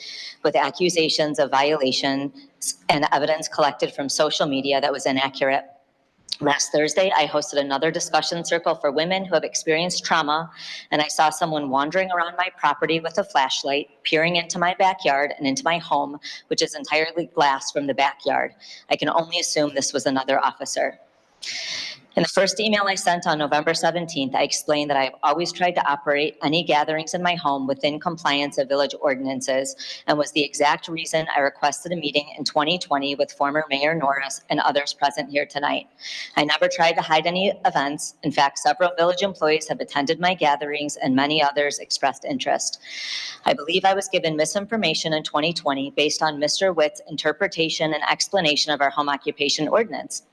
with accusations of violation and evidence collected from social media that was inaccurate. Last Thursday, I hosted another discussion circle for women who have experienced trauma, and I saw someone wandering around my property with a flashlight, peering into my backyard and into my home, which is entirely glass from the backyard. I can only assume this was another officer. In the first email I sent on November 17th, I explained that I have always tried to operate any gatherings in my home within compliance of village ordinances, and was the exact reason I requested a meeting in 2020 with former Mayor Norris and others present here tonight. I never tried to hide any events. In fact, several village employees have attended my gatherings and many others expressed interest. I believe I was given misinformation in 2020 based on Mr. Witt's interpretation and explanation of our home occupation ordinance.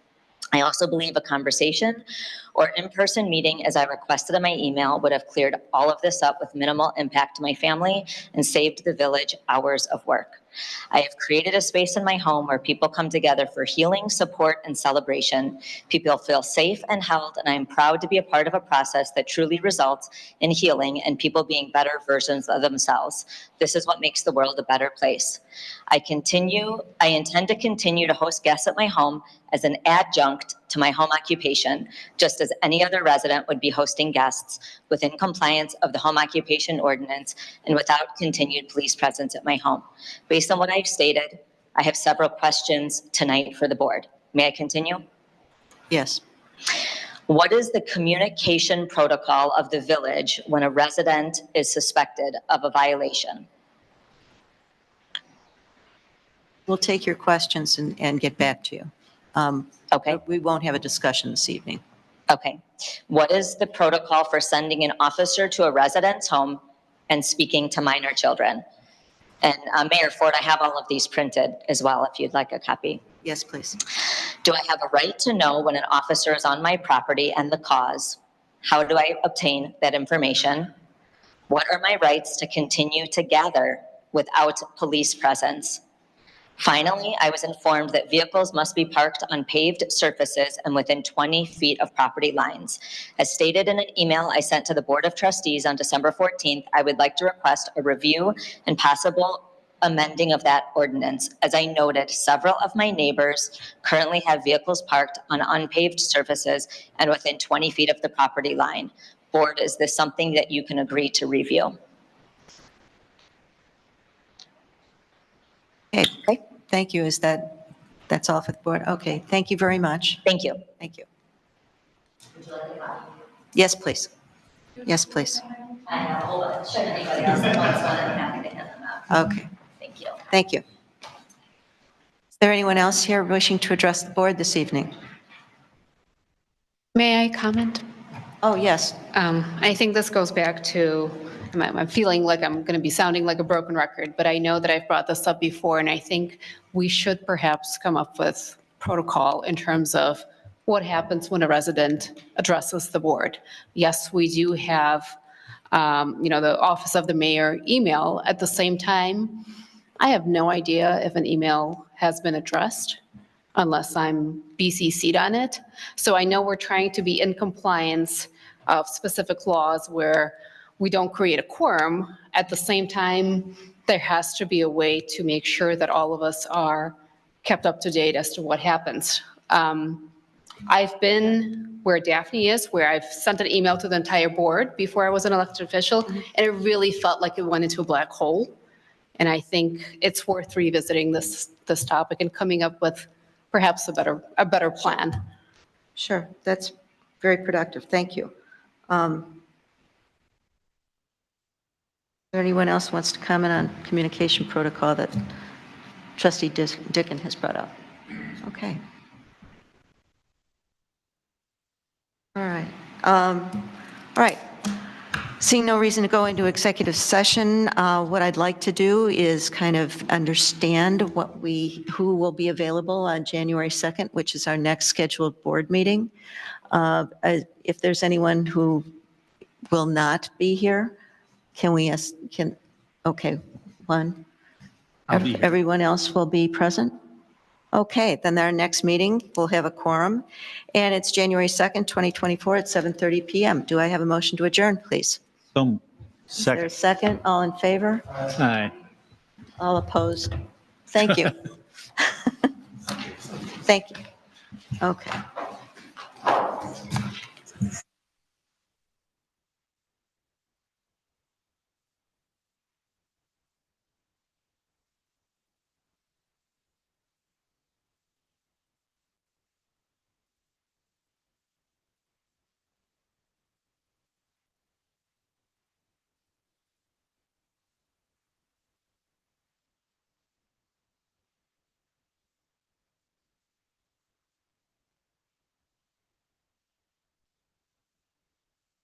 I also believe a conversation or in-person meeting, as I requested in my email, would have cleared all of this up with minimal impact to my family and saved the village hours of work. I have created a space in my home where people come together for healing, support, and celebration. People feel safe and held, and I am proud to be a part of a process that truly results in healing and people being better versions of themselves. This is what makes the world a better place. I intend to continue to host guests at my home as an adjunct to my home occupation, just as any other resident would be hosting guests within compliance of the home occupation ordinance and without continued police presence at my home. Based on what I've stated, I have several questions tonight for the board. May I continue? Yes. What is the communication protocol of the village when a resident is suspected of a violation? We'll take your questions and get back to you. Okay. We won't have a discussion this evening. Okay. What is the protocol for sending an officer to a resident's home and speaking to minor children? And Mayor Ford, I have all of these printed as well, if you'd like a copy. Yes, please. Do I have a right to know when an officer is on my property and the cause? How do I obtain that information? What are my rights to continue to gather without police presence? Finally, I was informed that vehicles must be parked on paved surfaces and within 20 feet of property lines. As stated in an email I sent to the Board of Trustees on December 14th, I would like to request a review and possible amending of that ordinance. As I noted, several of my neighbors currently have vehicles parked on unpaved surfaces and within 20 feet of the property line. Board, is this something that you can agree to review? Okay. Thank you. That's all for the board? Okay. Thank you very much. Thank you. Thank you. Yes, please. Yes, please. I have a whole bunch. Should anybody else that wants one, I'm happy to hand them out. Okay. Thank you. Thank you. Is there anyone else here wishing to address the board this evening? May I comment? Oh, yes. I think this goes back to, I'm feeling like I'm going to be sounding like a broken record, but I know that I've brought this up before, and I think we should perhaps come up with protocol in terms of what happens when a resident addresses the board. Yes, we do have, the Office of the Mayor email. At the same time, I have no idea if an email has been addressed unless I'm BCC'd on it. So I know we're trying to be in compliance of specific laws where we don't create a quorum. At the same time, there has to be a way to make sure that all of us are kept up to date as to what happens. I've been where Daphne is, where I've sent an email to the entire board before I was an elected official, and it really felt like it went into a black hole. And I think it's worth revisiting this topic and coming up with perhaps a better plan. Sure, that's very productive. Thank you. Is there anyone else who wants to comment on communication protocol that Trustee Dickon has brought up? Okay. All right. All right. Seeing no reason to go into executive session, what I'd like to do is kind of understand who will be available on January 2nd, which is our next scheduled board meeting. If there's anyone who will not be here, okay, one. I'll be here. Everyone else will be present? Okay, then our next meeting, we'll have a quorum, and it's January 2nd, 2024 at 7:30 PM. Do I have a motion to adjourn, please? Is there a Second. second? All in favor? Aye. All opposed? Thank you. Thank you. Okay.